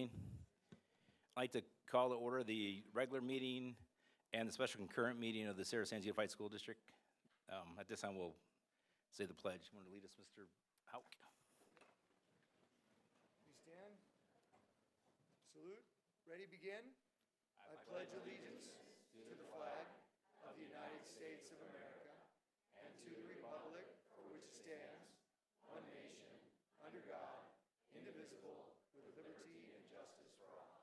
I'd like to call to order the regular meeting and the special concurrent meeting of the Sierra Sands Unified School District. At this time, we'll say the pledge. You want to lead us, Mr. Hauk? Please stand. Salute. Ready, begin. I pledge allegiance to the flag of the United States of America and to the republic for which it stands, one nation, under God, indivisible, with liberty and justice for all.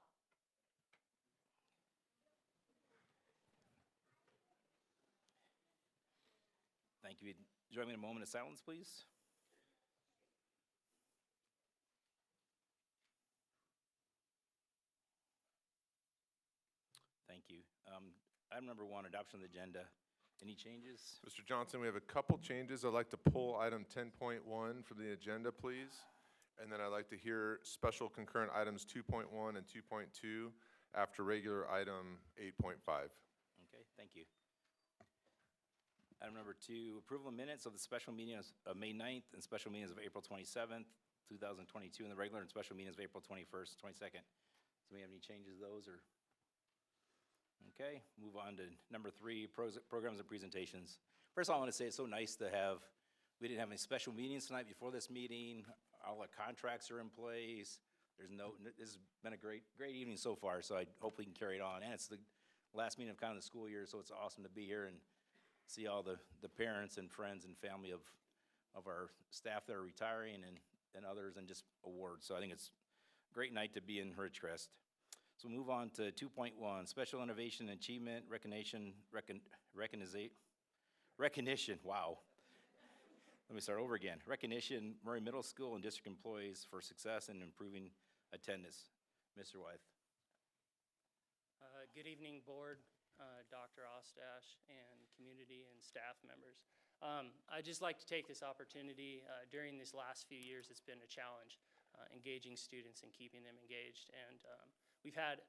Thank you. Join me in a moment of silence, please. Thank you. Item number 1, adoption of the agenda. Any changes? Mr. Johnson, we have a couple changes. I'd like to pull item 10.1 from the agenda, please. And then I'd like to hear special concurrent items 2.1 and 2.2 after regular item 8.5. Okay, thank you. Item number 2, approval of minutes of the special meetings of May 9th and special meetings of April 27th, 2022, and the regular and special meetings of April 21st, 22nd. So we have any changes to those or? Okay, move on to number 3, programs and presentations. First of all, I want to say it's so nice to have, we didn't have any special meetings tonight before this meeting. All the contracts are in place. This has been a great evening so far, so I hope we can carry it on. And it's the last meeting of kind of the school year, so it's awesome to be here and see all the parents and friends and family of our staff that are retiring and others, and just awards. So I think it's a great night to be in Ridgecrest. So we'll move on to 2.1, Special Innovation and Achievement Recognition, wow. Let me start over again. Recognition, Murray Middle School and district employees for success in improving attendance. Mr. Wythe. Good evening, board, Dr. Ostash, and community and staff members. I'd just like to take this opportunity. During these last few years, it's been a challenge engaging students and keeping them engaged. And we've had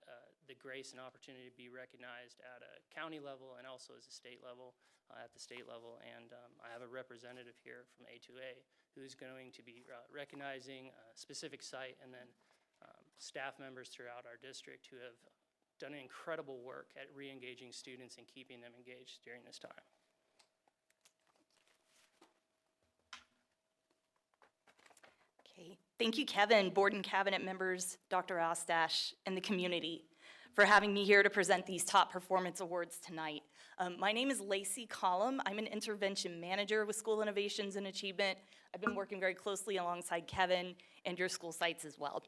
the grace and opportunity to be recognized at a county level and also as a state level, at the state level. And I have a representative here from A2A who's going to be recognizing a specific site, and then staff members throughout our district who have done incredible work at re-engaging students and keeping them engaged during this time. Okay, thank you, Kevin, board and cabinet members, Dr. Ostash, and the community for having me here to present these top performance awards tonight. My name is Lacey Collum. I'm an intervention manager with School Innovations and Achievement. I've been working very closely alongside Kevin and your school sites as well.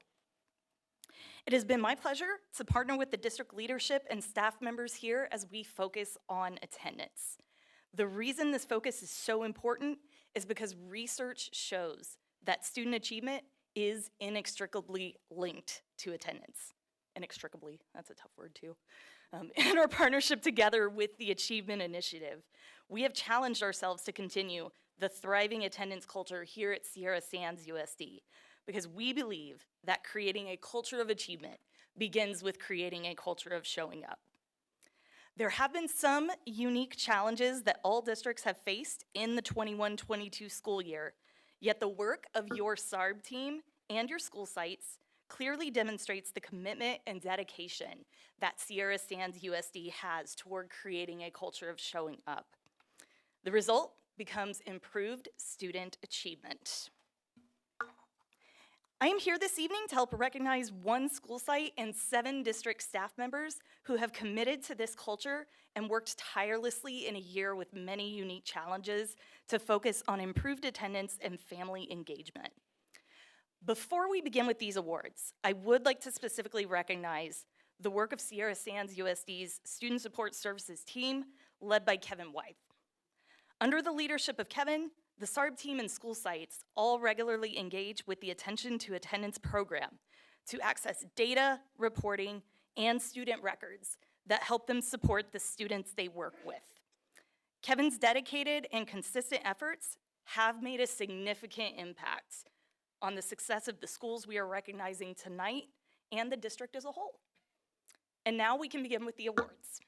It has been my pleasure to partner with the district leadership and staff members here as we focus on attendance. The reason this focus is so important is because research shows that student achievement is inextricably linked to attendance. Inextricably, that's a tough word too. In our partnership together with the Achievement Initiative, we have challenged ourselves to continue the thriving attendance culture here at Sierra Sands USD, because we believe that creating a culture of achievement begins with creating a culture of showing up. There have been some unique challenges that all districts have faced in the 21-22 school year, yet the work of your SARB team and your school sites clearly demonstrates the commitment and dedication that Sierra Sands USD has toward creating a culture of showing up. The result becomes improved student achievement. I am here this evening to help recognize 1 school site and 7 district staff members who have committed to this culture and worked tirelessly in a year with many unique challenges to focus on improved attendance and family engagement. Before we begin with these awards, I would like to specifically recognize the work of Sierra Sands USD's Student Support Services team, led by Kevin Wythe. Under the leadership of Kevin, the SARB team and school sites all regularly engage with the Attention to Attendance program to access data, reporting, and student records that help them support the students they work with. Kevin's dedicated and consistent efforts have made a significant impact on the success of the schools we are recognizing tonight and the district as a whole. And now we can begin with the awards.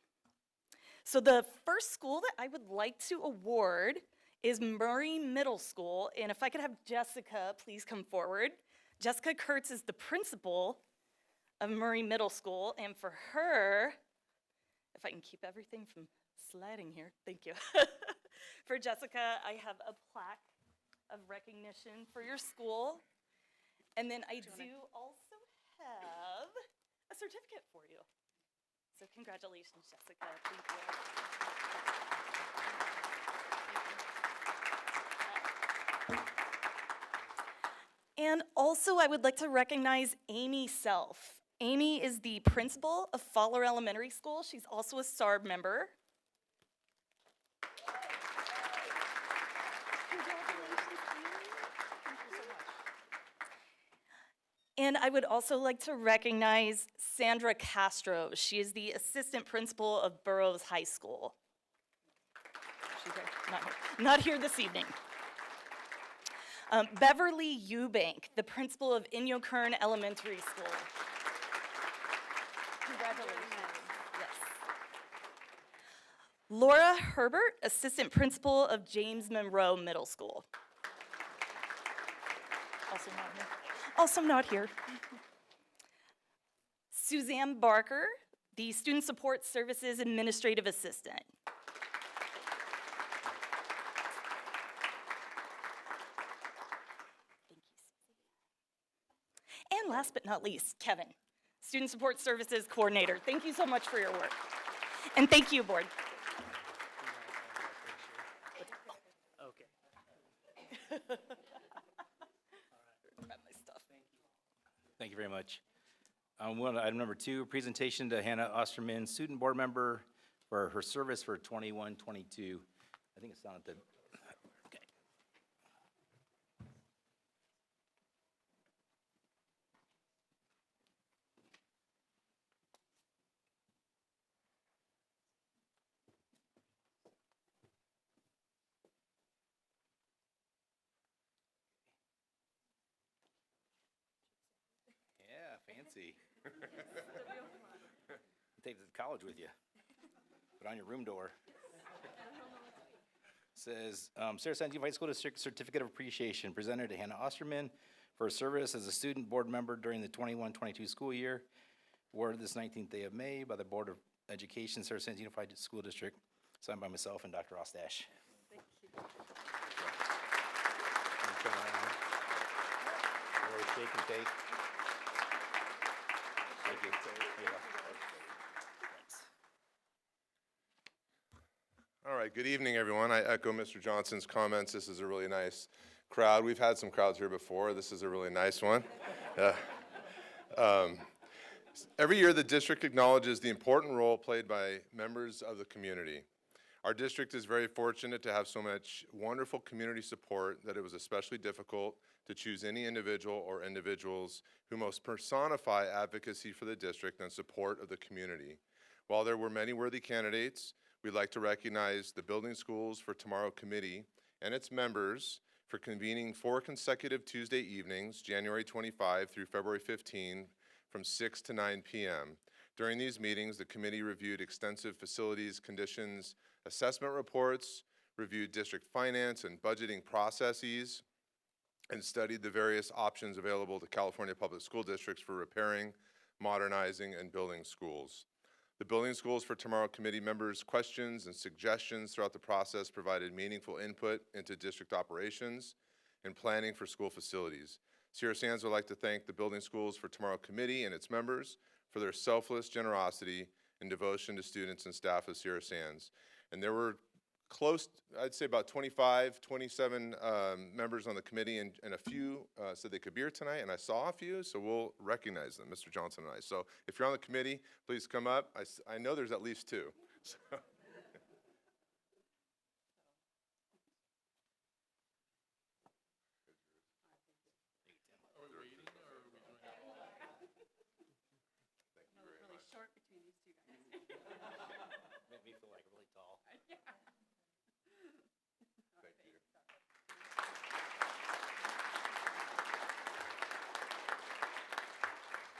So the first school that I would like to award is Murray Middle School, and if I could have Jessica please come forward. Jessica Kurtz is the principal of Murray Middle School. And for her, if I can keep everything from sliding here, thank you. For Jessica, I have a plaque of recognition for your school. And then I do also have a certificate for you. So congratulations, Jessica. Thank you. And also, I would like to recognize Amy Self. Amy is the principal of Fowler Elementary School. She's also a SARB member. And I would also like to recognize Sandra Castro. She is the assistant principal of Burroughs High School. She's there. Not here this evening. Beverly Eubank, the principal of Inyokern Elementary School. Congratulations. Yes. Laura Herbert, assistant principal of James Monroe Middle School. Also not here. Also not here. Suzanne Barker, the Student Support Services Administrative Assistant. Thank you, Susie. And last but not least, Kevin, Student Support Services Coordinator. Thank you so much for your work. And thank you, board. Okay. Grab my stuff. Thank you very much. Item number 2, presentation to Hannah Osterman, student board member, for her service for 21-22. I think it's down at the, okay. Yeah, fancy. Take it to college with you. Put on your room door. Says, Sarah Sands High School District Certificate of Appreciation presented to Hannah Osterman for her service as a student board member during the 21-22 school year. Awarded this 19th day of May by the Board of Education, Sarah Sands Unified School District, signed by myself and Dr. Ostash. Thank you. Shake and take. Thank you. All right, good evening, everyone. I echo Mr. Johnson's comments. This is a really nice crowd. We've had some crowds here before. This is a really nice one. Every year, the district acknowledges the important role played by members of the community. Our district is very fortunate to have so much wonderful community support that it was especially difficult to choose any individual or individuals who most personify advocacy for the district and support of the community. While there were many worthy candidates, we'd like to recognize the Building Schools for Tomorrow Committee and its members for convening 4 consecutive Tuesday evenings, January 25 through February 15, from 6 to 9 p.m. During these meetings, the committee reviewed extensive facilities conditions assessment reports, reviewed district finance and budgeting processes, and studied the various options available to California public school districts for repairing, modernizing, and building schools. The Building Schools for Tomorrow Committee members' questions and suggestions throughout the process provided meaningful input into district operations and planning for school facilities. Sierra Sands would like to thank the Building Schools for Tomorrow Committee and its members for their selfless generosity and devotion to students and staff of Sierra Sands. And there were close, I'd say about 25, 27 members on the committee, and a few said they could be here tonight, and I saw a few, so we'll recognize them, Mr. Johnson and I. So if you're on the committee, please come up. I know there's at least 2. So. Made me feel like really tall. Thank you.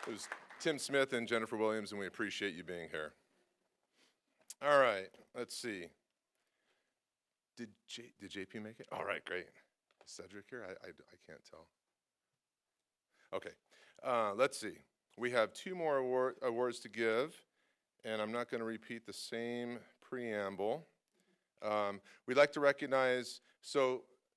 It was Tim Smith and Jennifer Williams, and we appreciate you being here. All right, let's see. Did JP make it? All right, great. Is Cedric here? I can't tell. Okay, let's see. We have two more awards to give, and I'm not going to repeat the same preamble. We'd like to recognize,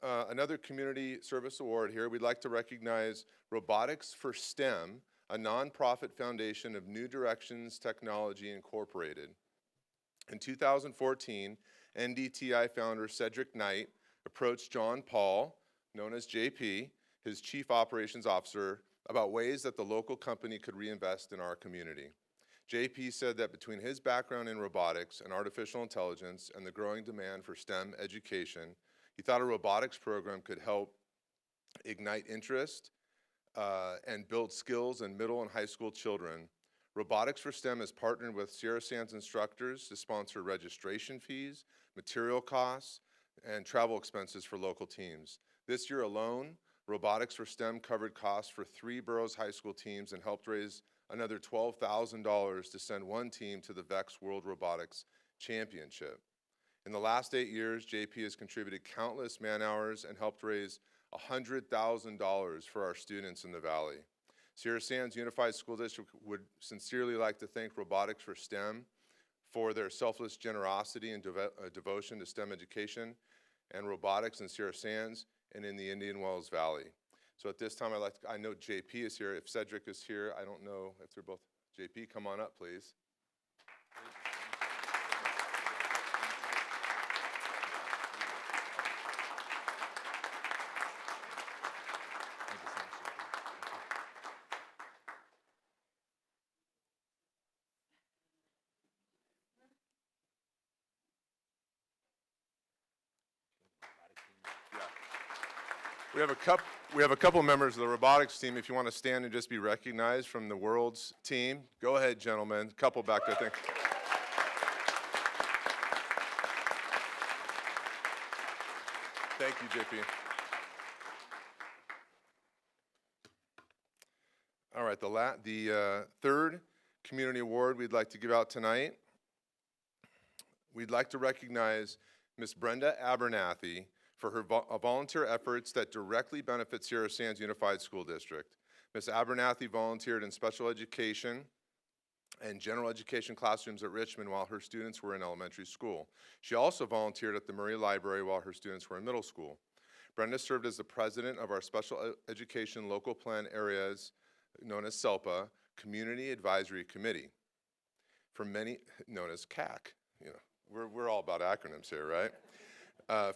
another community service award here. We'd like to recognize Robotics for STEM, a nonprofit foundation of New Directions Technology Incorporated. In 2014, NDTI founder Cedric Knight approached John Paul, known as JP, his chief operations officer, about ways that the local company could reinvest in our community. JP said that between his background in robotics and artificial intelligence and the growing demand for STEM education, he thought a robotics program could help ignite interest and build skills in middle and high school children. Robotics for STEM has partnered with Sierra Sands instructors to sponsor registration fees, material costs, and travel expenses for local teams. This year alone, Robotics for STEM covered costs for 3 boroughs high school teams and helped raise another $12,000 to send one team to the VEX World Robotics Championship. In the last 8 years, JP has contributed countless man-hours and helped raise $100,000 for our students in the Valley. Sierra Sands Unified School District would sincerely like to thank Robotics for STEM for their selfless generosity and devotion to STEM education and robotics in Sierra Sands and in the Indian Wells Valley. So at this time, I know JP is here. If Cedric is here, I don't know if they're both. JP, come on up, please. We have a couple members of the robotics team. If you want to stand and just be recognized from the world's team, go ahead, gentlemen. A couple back there, I think. Thank you, JP. All right, the third community award we'd like to give out tonight. We'd like to recognize Miss Brenda Abernathy for her volunteer efforts that directly benefit Sierra Sands Unified School District. Ms. Abernathy volunteered in special education and general education classrooms at Richmond while her students were in elementary school. She also volunteered at the Murray Library while her students were in middle school. Brenda served as the president of our Special Education Local Plan Areas, known as SELPA, Community Advisory Committee, known as CAC. You know, we're all about acronyms here, right?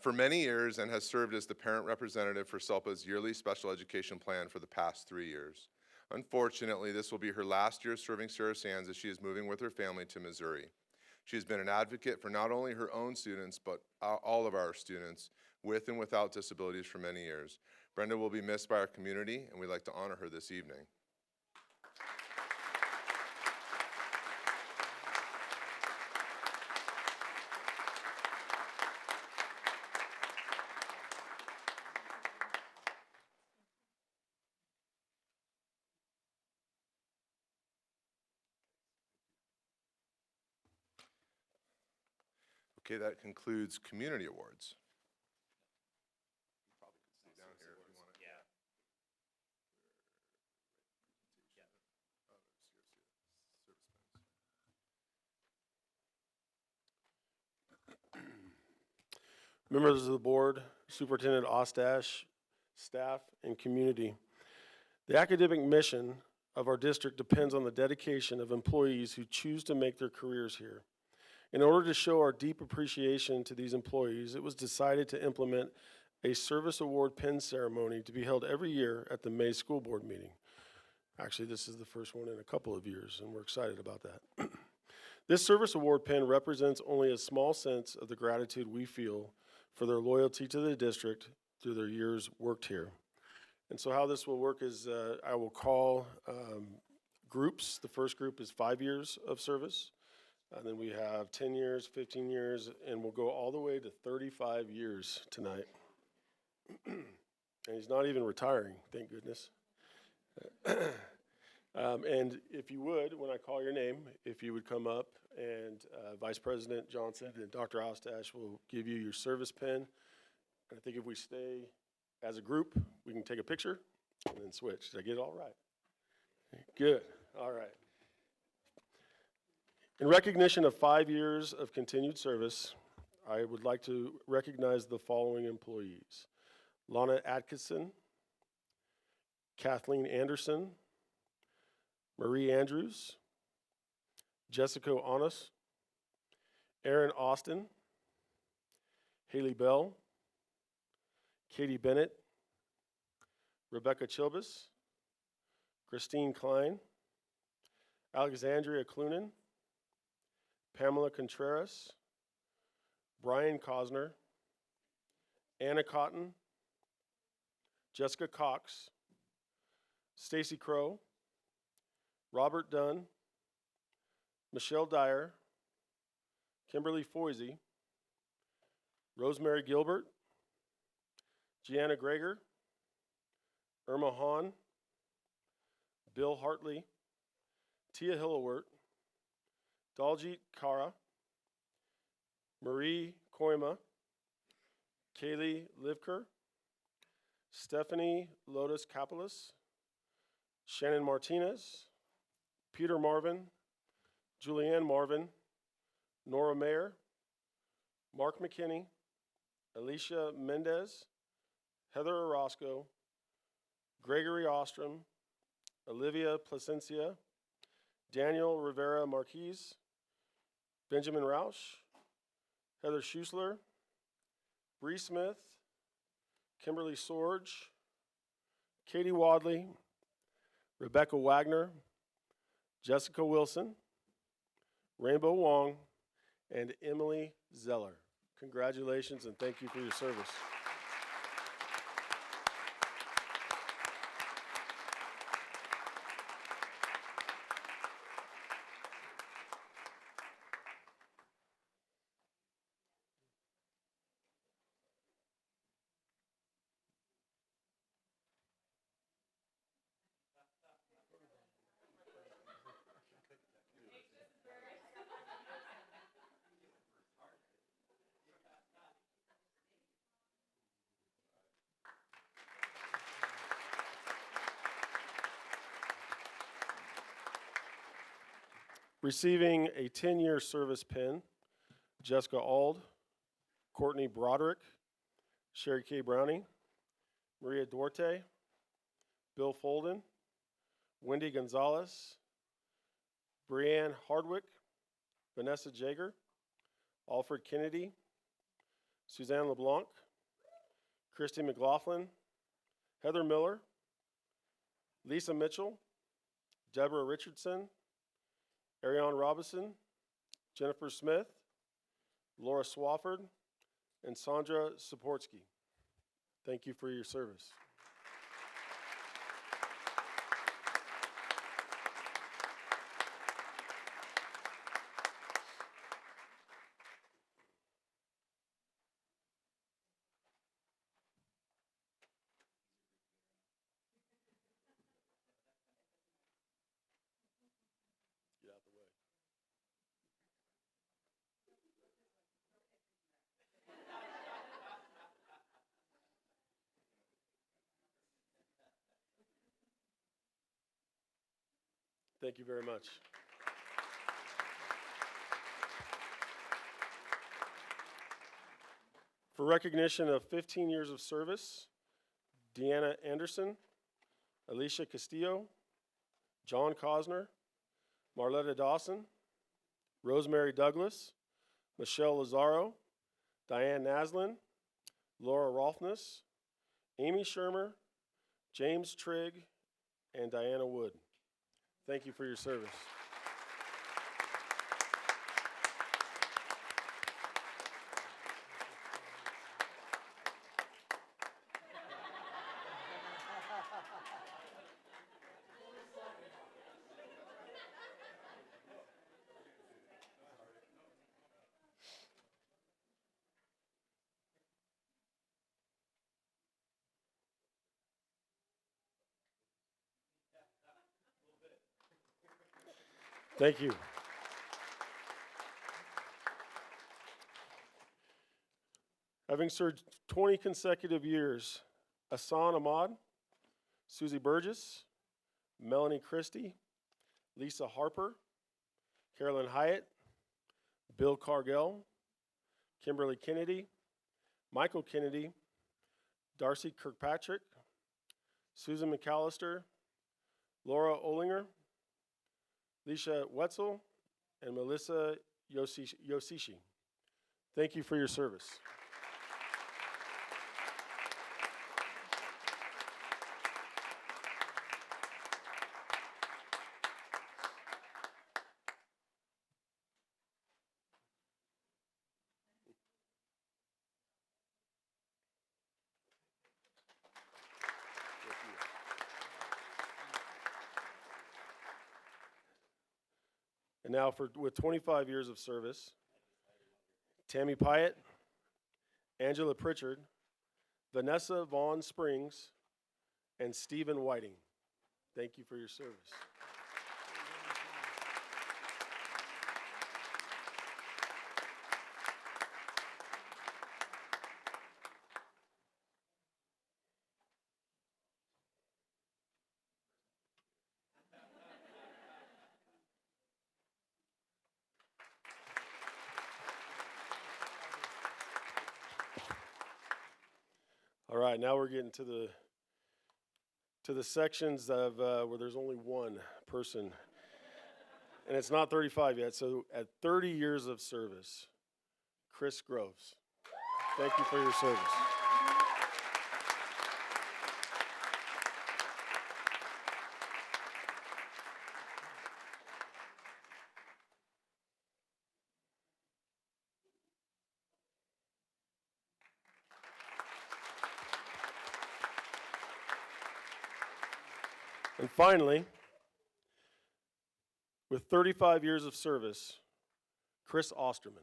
For many years and has served as the parent representative for SELPA's yearly special education plan for the past 3 years. Unfortunately, this will be her last year serving Sierra Sands as she is moving with her family to Missouri. She has been an advocate for not only her own students, but all of our students with and without disabilities for many years. Brenda will be missed by our community, and we'd like to honor her this evening. Okay, that concludes community awards. You probably could sit down here if you want to. Members of the board, Superintendent Ostash, staff, and community. The academic mission of our district depends on the dedication of employees who choose to make their careers here. In order to show our deep appreciation to these employees, it was decided to implement a service award pin ceremony to be held every year at the May school board meeting. Actually, this is the first one in a couple of years, and we're excited about that. This service award pin represents only a small sense of the gratitude we feel for their loyalty to the district through their years worked here. And so how this will work is I will call groups. The first group is 5 years of service. And then we have 10 years, 15 years, and we'll go all the way to 35 years tonight. And he's not even retiring, thank goodness. And if you would, when I call your name, if you would come up, and Vice President Johnson and Dr. Ostash will give you your service pin. And I think if we stay as a group, we can take a picture and then switch. Did I get it all right? Good. All right. In recognition of 5 years of continued service, I would like to recognize the following employees: Lana Atkinson, Kathleen Anderson, Marie Andrews, Jessica Onis, Aaron Austin, Haley Bell, Katie Bennett, Rebecca Chilbus, Christine Klein, Alexandria Clunan, Pamela Contreras, Brian Cosner, Anna Cotton, Jessica Cox, Stacy Crow, Robert Dunn, Michelle Dyer, Kimberly Foisey, Rosemary Gilbert, Gianna Greger, Irma Hahn, Bill Hartley, Tia Hillowert, Daljit Kara, Marie Koima, Kaylee Livker, Stephanie Lotus Kapelis, Shannon Martinez, Peter Marvin, Julianne Marvin, Nora Mayer, Mark McKinney, Alicia Mendez, Heather Orozco, Gregory Ostrom, Olivia Placencia, Daniel Rivera Marquez, Benjamin Rausch, Heather Schusler, Bree Smith, Kimberly Sorge, Katie Wadley, Rebecca Wagner, Jessica Wilson, Rainbow Wong, and Emily Zeller. Congratulations and thank you for your service. Receiving a 10-year service pin, Jessica Ald, Courtney Broderick, Sherry K. Browning, Maria Duarte, Bill Folden, Wendy Gonzalez, Brianne Hardwick, Vanessa Jager, Alfred Kennedy, Suzanne LeBlanc, Christy McLaughlin, Heather Miller, Lisa Mitchell, Deborah Richardson, Ariane Robinson, Jennifer Smith, Laura Swafford, and Sandra Saportsky. Thank you for your service. Get out the way. Thank you very much. For recognition of 15 years of service, Deanna Anderson, Alicia Castillo, John Cosner, Marletta Dawson, Rosemary Douglas, Michelle Lazaro, Diane Naslin, Laura Rolfness, Amy Shermer, James Trigg, and Diana Wood. Thank you for your service. Thank you. Having served 20 consecutive years, Asan Ahmad, Susie Burgess, Melanie Christie, Lisa Harper, Carolyn Hyatt, Bill Cargill, Kimberly Kennedy, Michael Kennedy, Darcy Kirkpatrick, Susan McAllister, Laura Olinger, Leisha Wetzel, and Melissa Yosishi. Thank you for your service. And now with 25 years of service, Tammy Pyatt, Angela Pritchard, Vanessa Vaughn Springs, and Stephen Whiting. Thank you for your service. All right, now we're getting to the sections of where there's only one person, and it's not 35 yet. So at 30 years of service, Chris Groves. Thank you for your service. And finally, with 35 years of service, Chris Osterman.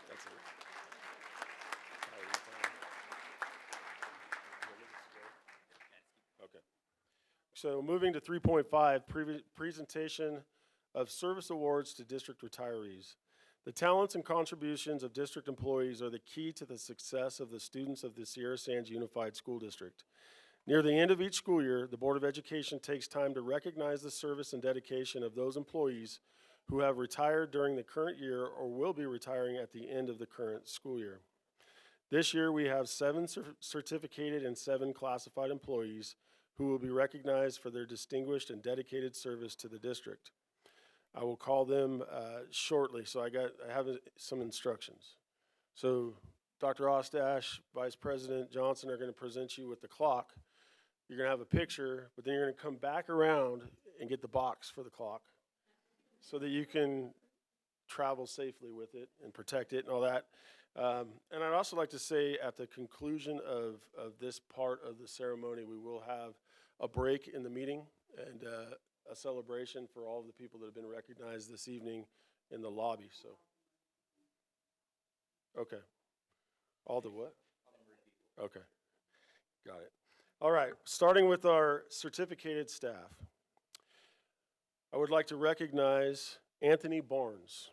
That's it. Okay. So moving to 3.5, presentation of service awards to district retirees. The talents and contributions of district employees are the key to the success of the students of the Sierra Sands Unified School District. Near the end of each school year, the Board of Education takes time to recognize the service and dedication of those employees who have retired during the current year or will be retiring at the end of the current school year. This year, we have 7 certificated and 7 classified employees who will be recognized for their distinguished and dedicated service to the district. I will call them shortly, so I have some instructions. So Dr. Ostash, Vice President Johnson are going to present you with the clock. You're going to have a picture, but then you're going to come back around and get the box for the clock so that you can travel safely with it and protect it and all that. And I'd also like to say at the conclusion of this part of the ceremony, we will have a break in the meeting and a celebration for all of the people that have been recognized this evening in the lobby. So, okay. All the what? Okay. Got it. All right. Starting with our certificated staff, I would like to recognize Anthony Barnes.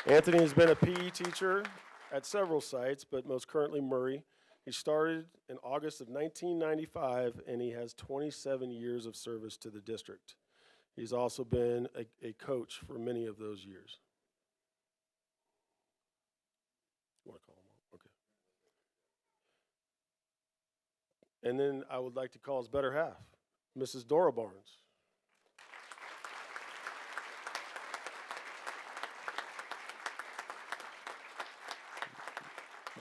Anthony has been a PE teacher at several sites, but most currently Murray. He started in August of 1995, and he has 27 years of service to the district. He's also been a coach for many of those years. You want to call him up? Okay. And then I would like to call his better half, Mrs. Dora Barnes.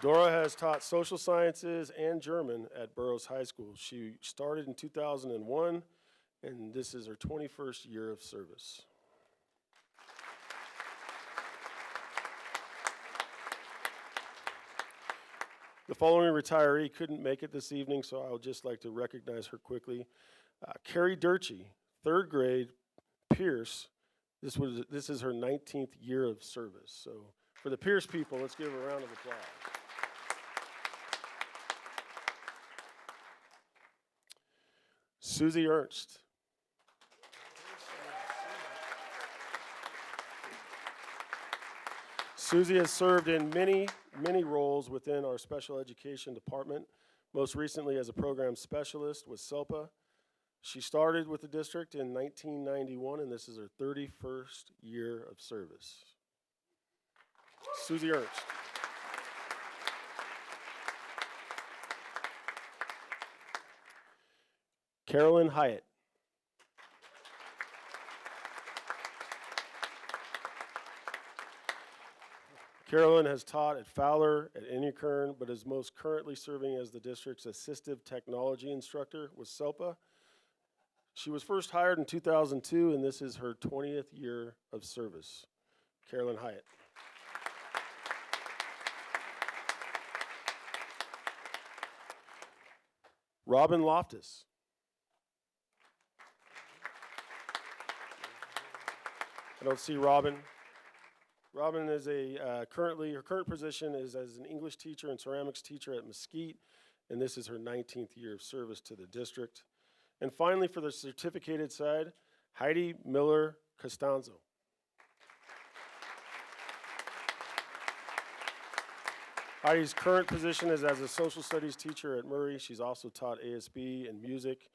Dora has taught social sciences and German at Burroughs High School. She started in 2001, and this is her 21st year of service. The following retiree couldn't make it this evening, so I would just like to recognize her quickly. Carrie Durchie, 3rd grade, Pierce. This is her 19th year of service, so For the Pierce people, let's give a round of applause. Susie Ernst. Susie has served in many roles within our special education department, most recently as a program specialist with SELPA. She started with the district in 1991, and this is her 31st year of service. Susie Ernst. Carolyn Hyatt. Carolyn has taught at Fowler, at Inukern, but is most currently serving as the district's assistive technology instructor with SELPA. She was first hired in 2002, and this is her 20th year of service. Carolyn Hyatt. Robin Loftus. I don't see Robin. Robin is her current position is as an English teacher and ceramics teacher at Mesquite, and this is her 19th year of service to the district. And finally, for the certificated side, Heidi Miller Costanzo. Heidi's current position is as a social studies teacher at Murray. She's also taught ASB and music.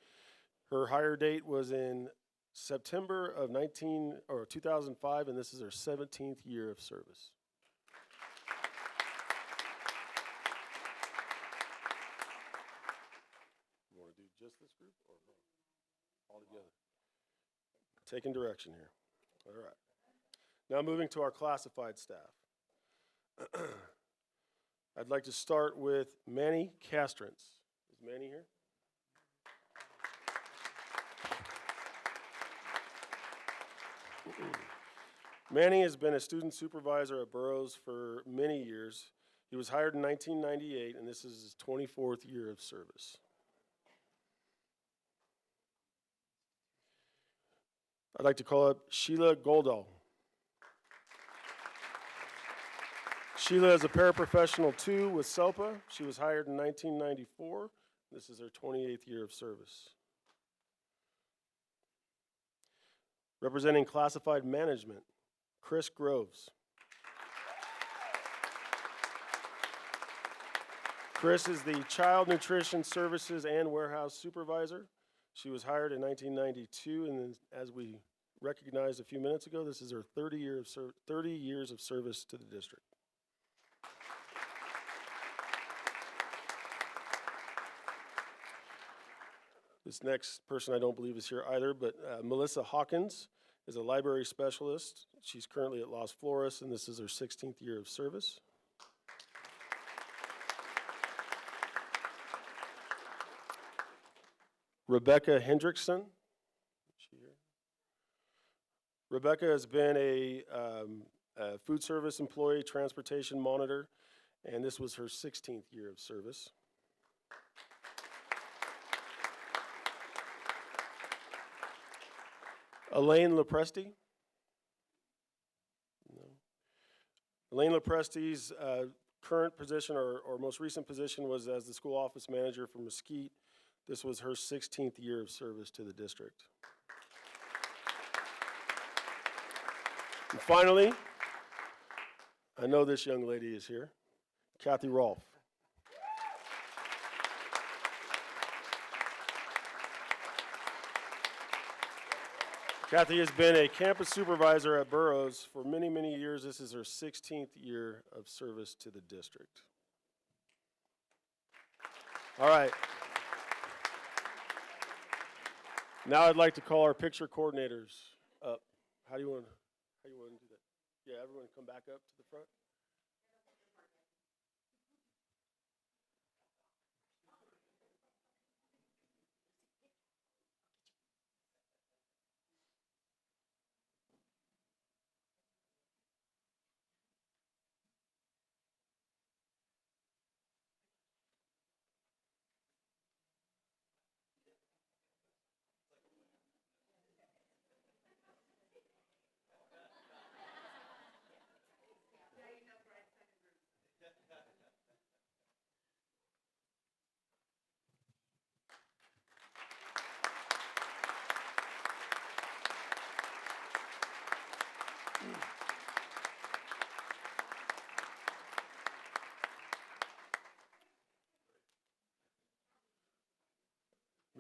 Her hire date was in September of 2005, and this is her 17th year of service. You want to do just this group or all together? Taking direction here. All right. Now moving to our classified staff. I'd like to start with Manny Castrance. Is Manny here? Manny has been a student supervisor at Burroughs for many years. He was hired in 1998, and this is his 24th year of service. I'd like to call up Sheila Goldall. Sheila is a paraprofessional too with SELPA. She was hired in 1994. This is her 28th year of service. Representing classified management, Chris Groves. Chris is the Child Nutrition Services and Warehouse Supervisor. She was hired in 1992, and then, as we recognized a few minutes ago, this is her 30 years of service to the district. This next person I don't believe is here either, but Melissa Hawkins is a library specialist. She's currently at Los Flores, and this is her 16th year of service. Rebecca Hendrickson. Is she here? Rebecca has been a food service employee, transportation monitor, and this was her 16th year of service. Elaine Lepresti. No. Elaine Lepresti's current position or most recent position was as the school office manager for Mesquite. This was her 16th year of service to the district. And finally, I know this young lady is here, Kathy Rolfe. Kathy has been a campus supervisor at Burroughs for many, many years. This is her 16th year of service to the district. All right. Now I'd like to call our picture coordinators up. How do you want to do that? Yeah, everyone come back up to the front.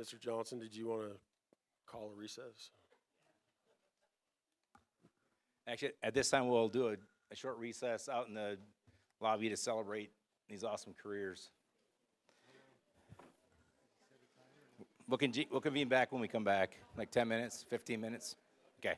Mr. Johnson, did you want to call a recess? Actually, at this time, we'll do a short recess out in the lobby to celebrate these awesome careers. We'll convene back when we come back, like 10 minutes, 15 minutes. Okay.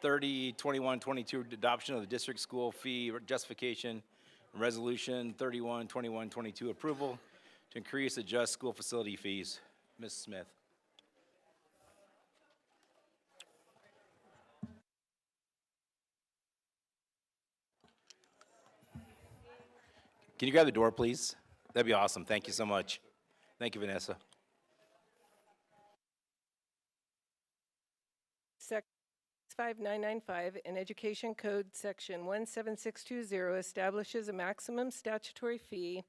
30-21-22, adoption of the district school fee justification, and Resolution 31-21-22, approval to increase adjust school facility fees. Ms. Smith. Can you grab the door, please? That'd be awesome. Thank you so much. Thank you, Vanessa. Sec. 5995 and Education Code Section 17620 establishes a maximum statutory fee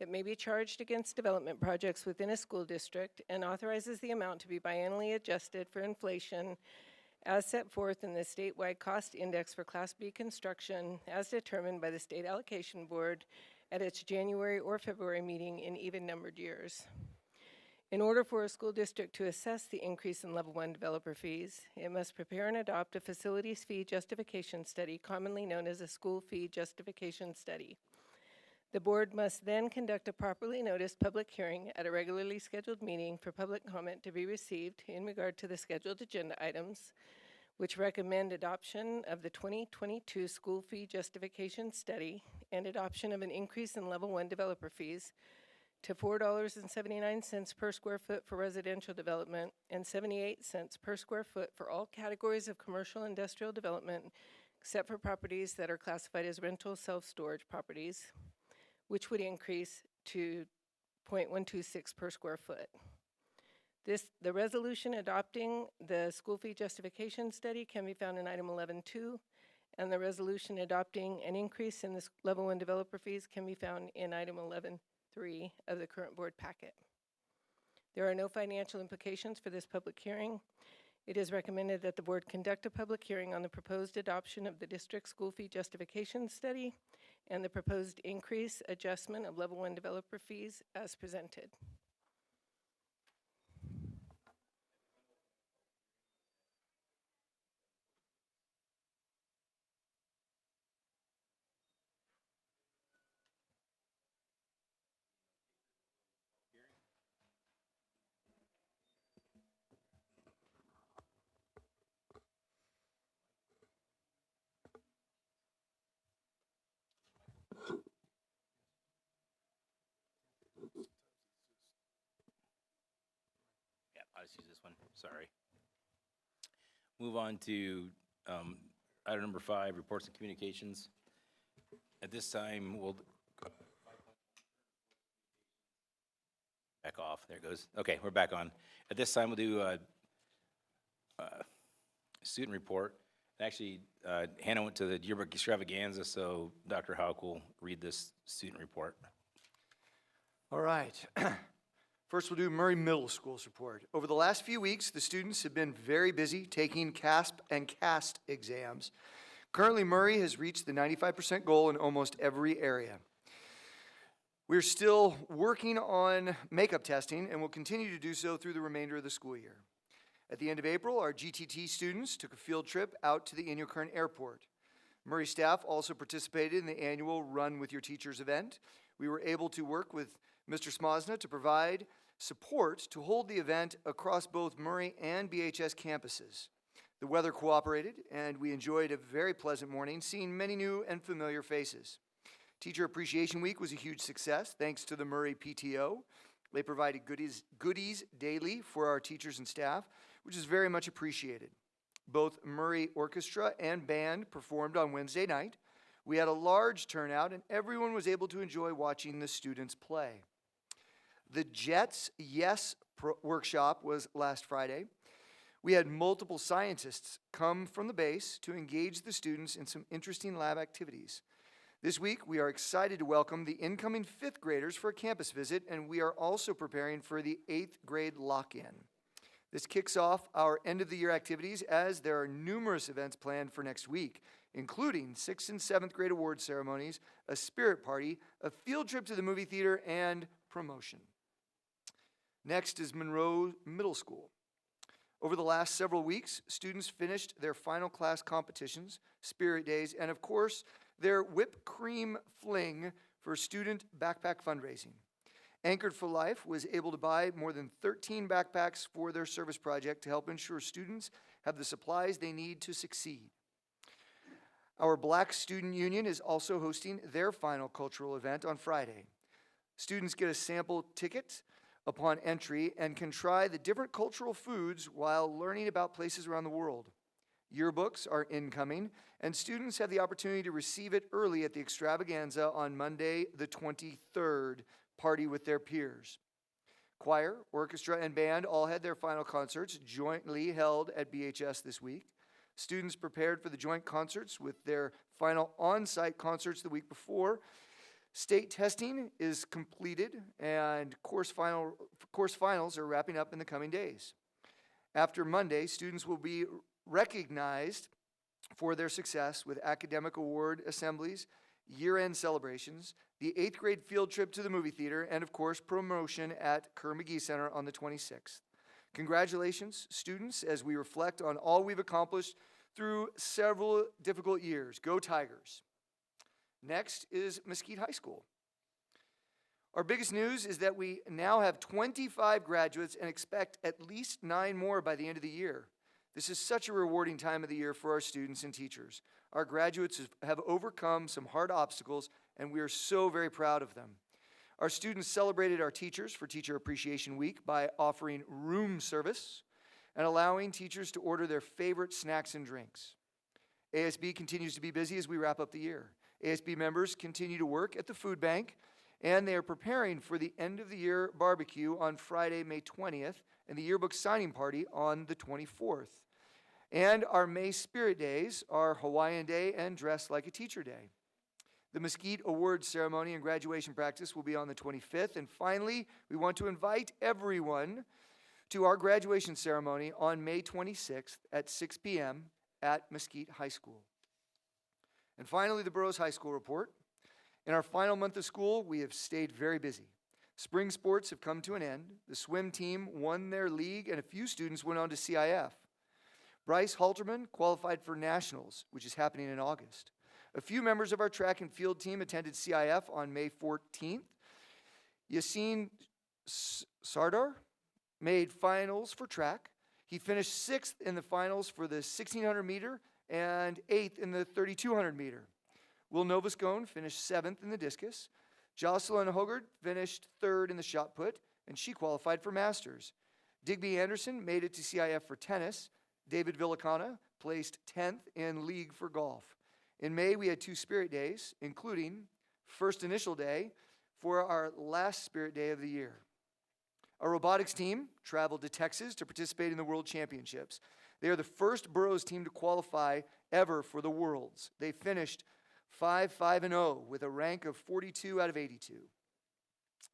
that may be charged against development projects within a school district and authorizes the amount to be biannually adjusted for inflation as set forth in the statewide cost index for Class B construction as determined by the State Allocation Board at its January or February meeting in even-numbered years. In order for a school district to assess the increase in Level 1 developer fees, it must prepare and adopt a facilities fee justification study, commonly known as a school fee justification study. The board must then conduct a properly noticed public hearing at a regularly scheduled meeting for public comment to be received in regard to the scheduled agenda items, which recommend adoption of the 2022 school fee justification study and adoption of an increase in Level 1 developer fees to $4.79 per square foot for residential development and 78 cents per square foot for all categories of commercial industrial development, except for properties that are classified as rental self-storage properties, which would increase to 0.126 per square foot. The resolution adopting the school fee justification study can be found in item 11.2, and the resolution adopting an increase in the Level 1 developer fees can be found in item 11.3 of the current board packet. There are no financial implications for this public hearing. It is recommended that the board conduct a public hearing on the proposed adoption of the district school fee justification study and the proposed increase adjustment of Level 1 developer fees as presented. Yeah, I'll just use this one. Sorry. Move on to item number 5, reports and communications. At this time, we'll back off. There it goes. Okay, we're back on. At this time, we'll do a student report. Actually, Hannah went to the Yearbook Extravaganza, so Dr. Houck will read this student report. All right. First, we'll do Murray Middle School's report. Over the last few weeks, the students have been very busy taking CASP and CAST exams. Currently, Murray has reached the 95% goal in almost every area. We're still working on makeup testing and will continue to do so through the remainder of the school year. At the end of April, our GTT students took a field trip out to the Inyokern Airport. Murray staff also participated in the annual Run With Your Teachers event. We were able to work with Mr. Smosna to provide support to hold the event across both Murray and BHS campuses. The weather cooperated, and we enjoyed a very pleasant morning, seeing many new and familiar faces. Teacher Appreciation Week was a huge success, thanks to the Murray PTO. They provided goodies daily for our teachers and staff, which is very much appreciated. Both Murray Orchestra and Band performed on Wednesday night. We had a large turnout, and everyone was able to enjoy watching the students play. The Jets Yes workshop was last Friday. We had multiple scientists come from the base to engage the students in some interesting lab activities. This week, we are excited to welcome the incoming 5th graders for a campus visit, and we are also preparing for the 8th grade lock-in. This kicks off our end-of-the-year activities as there are numerous events planned for next week, including 6th and 7th grade award ceremonies, a spirit party, a field trip to the movie theater, and promotion. Next is Monroe Middle School. Over the last several weeks, students finished their final class competitions, spirit days, and of course, their whipped cream fling for student backpack fundraising. Anchored for Life was able to buy more than 13 backpacks for their service project to help ensure students have the supplies they need to succeed. Our Black Student Union is also hosting their final cultural event on Friday. Students get a sample ticket upon entry and can try the different cultural foods while learning about places around the world. Yearbooks are incoming, and students have the opportunity to receive it early at the Extravaganza on Monday, the 23rd, party with their peers. Choir, orchestra, and band all had their final concerts jointly held at BHS this week. Students prepared for the joint concerts with their final on-site concerts the week before. State testing is completed, and course finals are wrapping up in the coming days. After Monday, students will be recognized for their success with academic award assemblies, year-end celebrations, the 8th grade field trip to the movie theater, and of course, promotion at Kerr-McGee Center on the 26th. Congratulations, students, as we reflect on all we've accomplished through several difficult years. Go Tigers. Next is Mesquite High School. Our biggest news is that we now have 25 graduates and expect at least 9 more by the end of the year. This is such a rewarding time of the year for our students and teachers. Our graduates have overcome some hard obstacles, and we are so very proud of them. Our students celebrated our teachers for Teacher Appreciation Week by offering room service and allowing teachers to order their favorite snacks and drinks. ASB continues to be busy as we wrap up the year. ASB members continue to work at the food bank, and they are preparing for the end of the year barbecue on Friday, May 20th, and the yearbook signing party on the 24th. And our May Spirit Days are Hawaiian Day and Dress Like a Teacher Day. The Mesquite Awards ceremony and graduation practice will be on the 25th. And finally, we want to invite everyone to our graduation ceremony on May 26th at 6 p.m. at Mesquite High School. And finally, the Burroughs High School report. In our final month of school, we have stayed very busy. Spring sports have come to an end. The swim team won their league, and a few students went on to CIF. Bryce Halterman qualified for Nationals, which is happening in August. A few members of our track and field team attended CIF on May 14th. Yassine Sardar made finals for track. He finished 6th in the finals for the 1,600 meter and 8th in the 3,200 meter. Will Novascone finished 7th in the discus. Jocelyn Hogard finished 3rd in the shot put, and she qualified for Masters. Digby Anderson made it to CIF for tennis. David Villacana placed 10th in league for golf. In May, we had 2 Spirit Days, including first initial day for our last Spirit Day of the year. Our robotics team traveled to Texas to participate in the World Championships. They are the first Burroughs team to qualify ever for the Worlds. They finished 5-5-0 with a rank of 42 out of 82.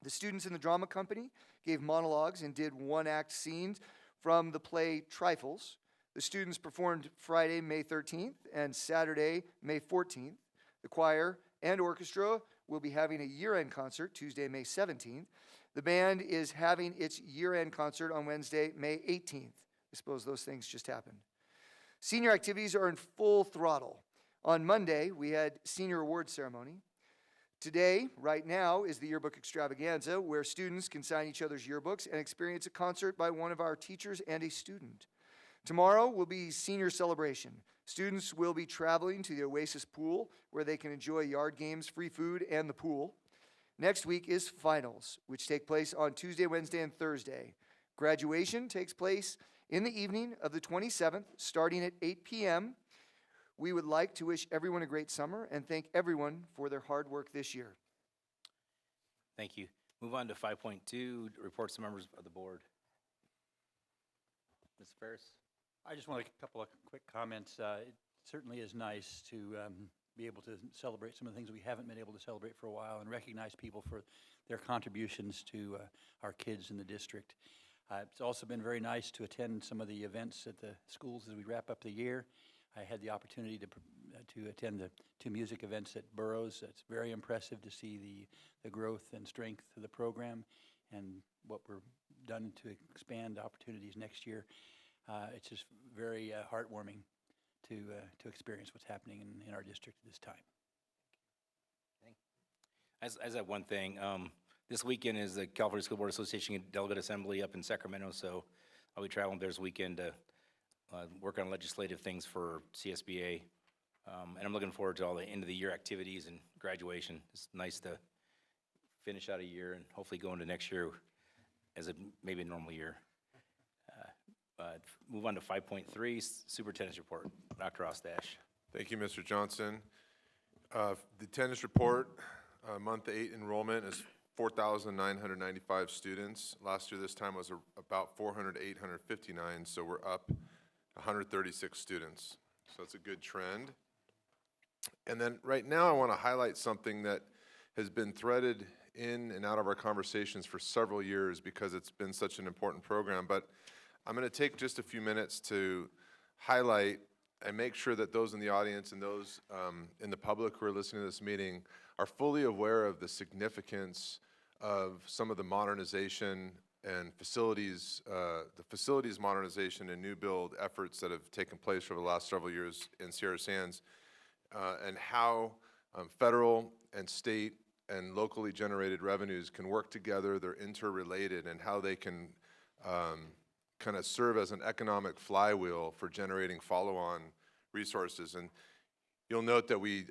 The students in the drama company gave monologues and did one-act scenes from the play Trifles. The students performed Friday, May 13th and Saturday, May 14th. The choir and orchestra will be having a year-end concert Tuesday, May 17th. The band is having its year-end concert on Wednesday, May 18th. I suppose those things just happened. Senior activities are in full throttle. On Monday, we had senior award ceremony. Today, right now, is the Yearbook Extravaganza, where students can sign each other's yearbooks and experience a concert by one of our teachers and a student. Tomorrow will be senior celebration. Students will be traveling to the Oasis Pool, where they can enjoy yard games, free food, and the pool. Next week is finals, which take place on Tuesday, Wednesday, and Thursday. Graduation takes place in the evening of the 27th, starting at 8 p.m. We would like to wish everyone a great summer and thank everyone for their hard work this year. Thank you. Move on to 5.2, reports to members of the board. Ms. Ferris? I just want a couple of quick comments. It certainly is nice to be able to celebrate some of the things we haven't been able to celebrate for a while and recognize people for their contributions to our kids in the district. It's also been very nice to attend some of the events at the schools as we wrap up the year. I had the opportunity to attend the 2 music events at Burroughs. It's very impressive to see the growth and strength of the program and what we're done to expand opportunities next year. It's just very heartwarming to experience what's happening in our district at this time. As that one thing, this weekend is the California School Board Association Delegate Assembly up in Sacramento, so I'll be traveling there this weekend to work on legislative things for CSBA And I'm looking forward to all the end of the year activities and graduation. It's nice to finish out a year and hopefully go into next year as maybe a normal year. Move on to 5.3, Superintendent's Report. Dr. Ostash. Thank you, Mr. Johnson. The attendance report, month 8 enrollment is 4,995 students. Last year this time was about 859, so we're up 136 students. So it's a good trend. And then right now I want to highlight something that has been threaded in and out of our conversations for several years because it's been such an important program. But I'm going to take just a few minutes to highlight and make sure that those in the audience and those in the public who are listening to this meeting are fully aware of the significance of some of the modernization and facilities, the facilities modernization and new build efforts that have taken place over the last several years in Sierra Sands, and how federal and state and locally generated revenues can work together, they're interrelated, and how they can kind of serve as an economic flywheel for generating follow-on resources. And you'll note that we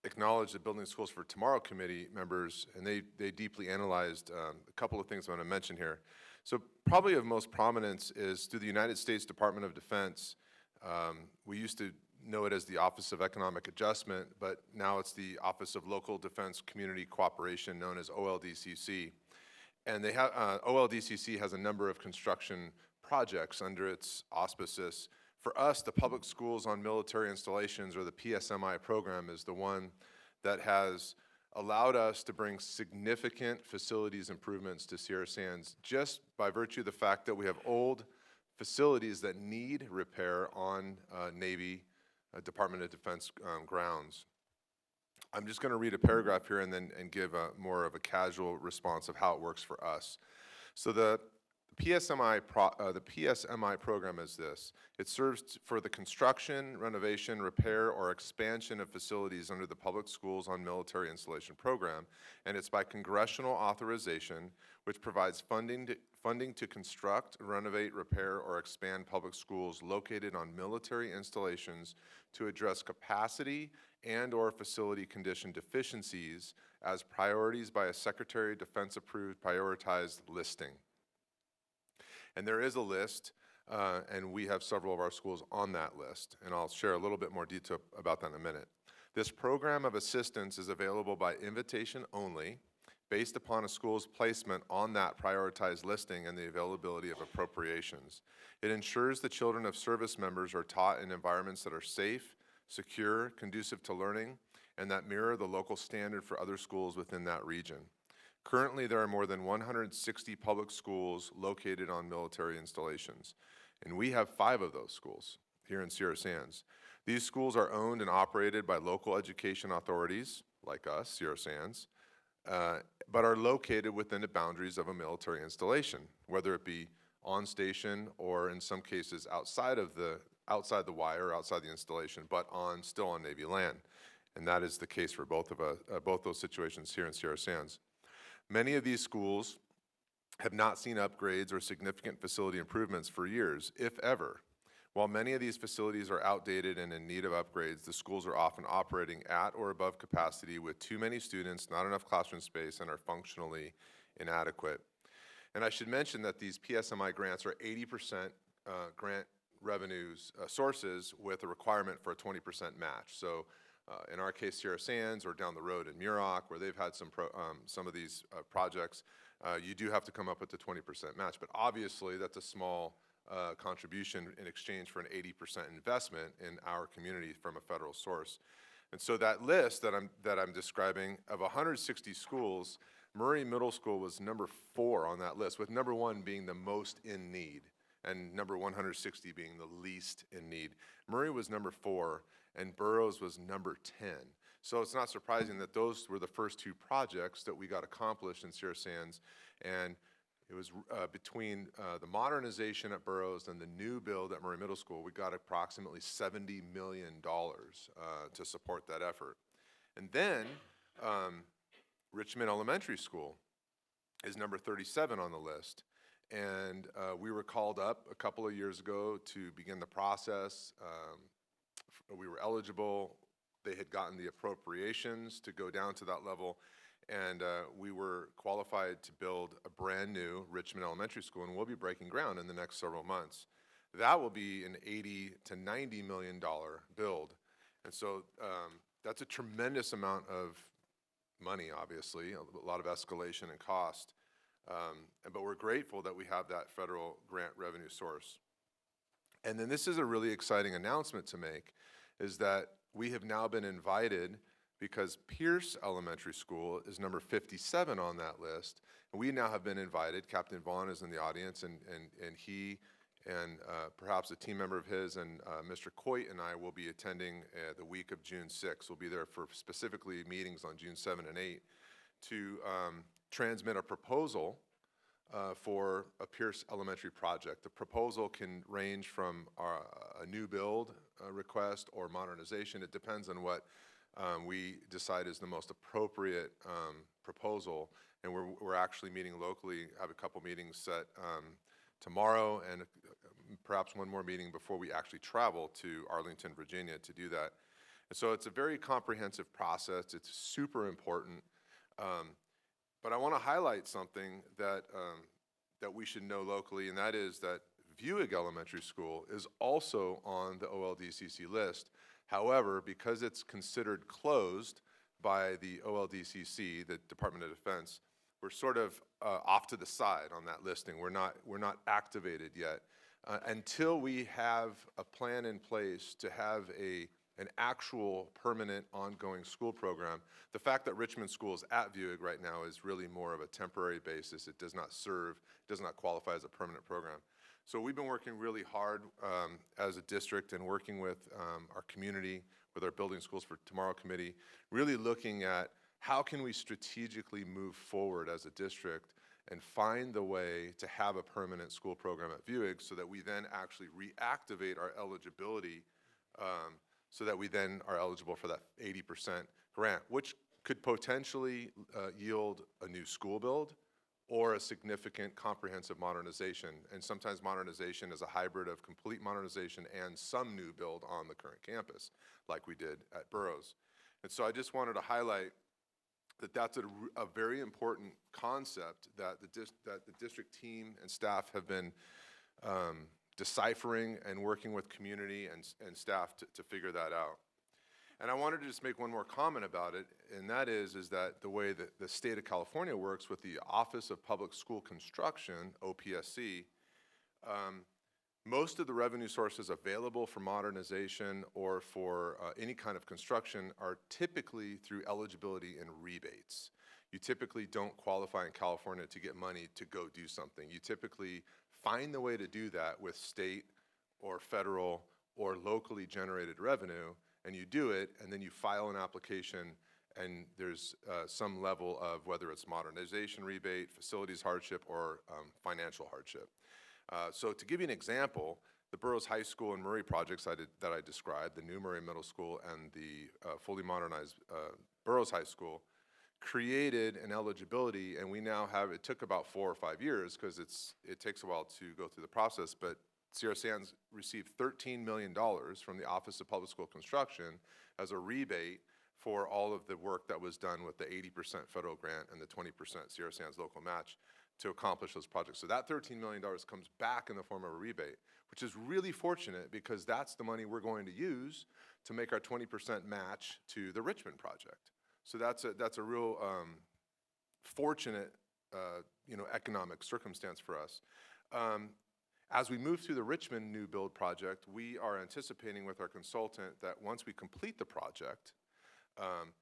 acknowledge the Building Schools for Tomorrow Committee members, and they deeply analyzed a couple of things I want to mention here. So probably of most prominence is through the United States Department of Defense. We used to know it as the Office of Economic Adjustment, but now it's the Office of Local Defense Community Cooperation, known as OLDCC. And they have, OLDCC has a number of construction projects under its auspices. For us, the Public Schools on Military Installations, or the PSMI program, is the one that has allowed us to bring significant facilities improvements to Sierra Sands just by virtue of the fact that we have old facilities that need repair on Navy Department of Defense grounds. I'm just going to read a paragraph here and give more of a casual response of how it works for us. So the PSMI program is this. It serves for the construction, renovation, repair, or expansion of facilities under the Public Schools on Military Installation program, and it's by congressional authorization, which provides funding to construct, renovate, repair, or expand public schools located on military installations to address capacity and/or facility condition deficiencies as priorities by a Secretary of Defense approved prioritized listing. And there is a list, and we have several of our schools on that list, and I'll share a little bit more detail about that in a minute. This program of assistance is available by invitation only, based upon a school's placement on that prioritized listing and the availability of appropriations. It ensures the children of service members are taught in environments that are safe, secure, conducive to learning, and that mirror the local standard for other schools within that region. Currently, there are more than 160 public schools located on military installations, and we have 5 of those schools here in Sierra Sands. These schools are owned and operated by local education authorities, like us, Sierra Sands, but are located within the boundaries of a military installation, whether it be on station or in some cases outside the wire, outside the installation, but still on Navy land. And that is the case for both those situations here in Sierra Sands. Many of these schools have not seen upgrades or significant facility improvements for years, if ever. While many of these facilities are outdated and in need of upgrades, the schools are often operating at or above capacity with too many students, not enough classroom space, and are functionally inadequate. And I should mention that these PSMI grants are 80% grant revenues sources with a requirement for a 20% match. So in our case, Sierra Sands, or down the road in Muroc, where they've had some of these projects, you do have to come up with the 20% match. But obviously, that's a small contribution in exchange for an 80% investment in our community from a federal source. And so that list that I'm describing of 160 schools, Murray Middle School was number 4 on that list, with number 1 being the most in need and number 160 being the least in need. Murray was number 4 and Burroughs was number 10. So it's not surprising that those were the first 2 projects that we got accomplished in Sierra Sands, and it was between the modernization at Burroughs and the new build at Murray Middle School, we got approximately $70 million to support that effort. And then Richmond Elementary School is number 37 on the list. And we were called up a couple of years ago to begin the process we were eligible. They had gotten the appropriations to go down to that level, and we were qualified to build a brand-new Richmond Elementary School, and we'll be breaking ground in the next several months. That will be an $80 to $90 million build, and so that's a tremendous amount of money, obviously, a lot of escalation and cost, but we're grateful that we have that federal grant revenue source. And then this is a really exciting announcement to make, is that we have now been invited, because Pierce Elementary School is number 57 on that list, and we now have been invited. Captain Vaughn is in the audience, and he and perhaps a team member of his and Mr. Coit and I will be attending the week of June 6th. We'll be there for specifically meetings on June 7 and 8 to transmit a proposal for a Pierce Elementary project. The proposal can range from a new build request or modernization. It depends on what we decide is the most appropriate proposal. And we're actually meeting locally, have a couple meetings set tomorrow, and perhaps one more meeting before we actually travel to Arlington, Virginia to do that. And so it's a very comprehensive process. It's super important. But I want to highlight something that, that we should know locally, and that is that Buick Elementary School is also on the OLDCC list. However, because it's considered closed by the OLDCC, the Department of Defense, we're sort of off to the side on that listing. We're not activated yet. Until we have a plan in place to have an actual permanent ongoing school program. The fact that Richmond School is at Buick right now is really more of a temporary basis. It does not serve, does not qualify as a permanent program. So we've been working really hard as a district and working with our community, with our Building Schools for Tomorrow committee, really looking at how can we strategically move forward as a district and find the way to have a permanent school program at Buick so that we then actually reactivate our eligibility so that we then are eligible for that 80% grant, which could potentially yield a new school build or a significant comprehensive modernization. And sometimes modernization is a hybrid of complete modernization and some new build on the current campus, like we did at Burroughs. And so I just wanted to highlight that that's a very important concept that the district team and staff have been deciphering and working with community and staff to figure that out. And I wanted to just make one more comment about it, and that is that the way that the state of California works with the Office of Public School Construction, OPSC, most of the revenue sources available for modernization or for any kind of construction are typically through eligibility and rebates. You typically don't qualify in California to get money to go do something. You typically find the way to do that with state or federal or locally generated revenue, and you do it, and then you file an application, and there's some level of whether it's modernization rebate, facilities hardship, or financial hardship. So to give you an example, the Burroughs High School and Murray projects that I described, the new Murray Middle School and the fully modernized Burroughs High School, created an eligibility, and we now have, it took about 4 or 5 years because it takes a while to go through the process, but Sierra Sands received $13 million from the Office of Public School Construction as a rebate for all of the work that was done with the 80% federal grant and the 20% Sierra Sands local match to accomplish those projects. So that $13 million comes back in the form of a rebate, which is really fortunate because that's the money we're going to use to make our 20% match to the Richmond project. So that's a real fortunate economic circumstance for us. As we move through the Richmond new build project, we are anticipating with our consultant that once we complete the project,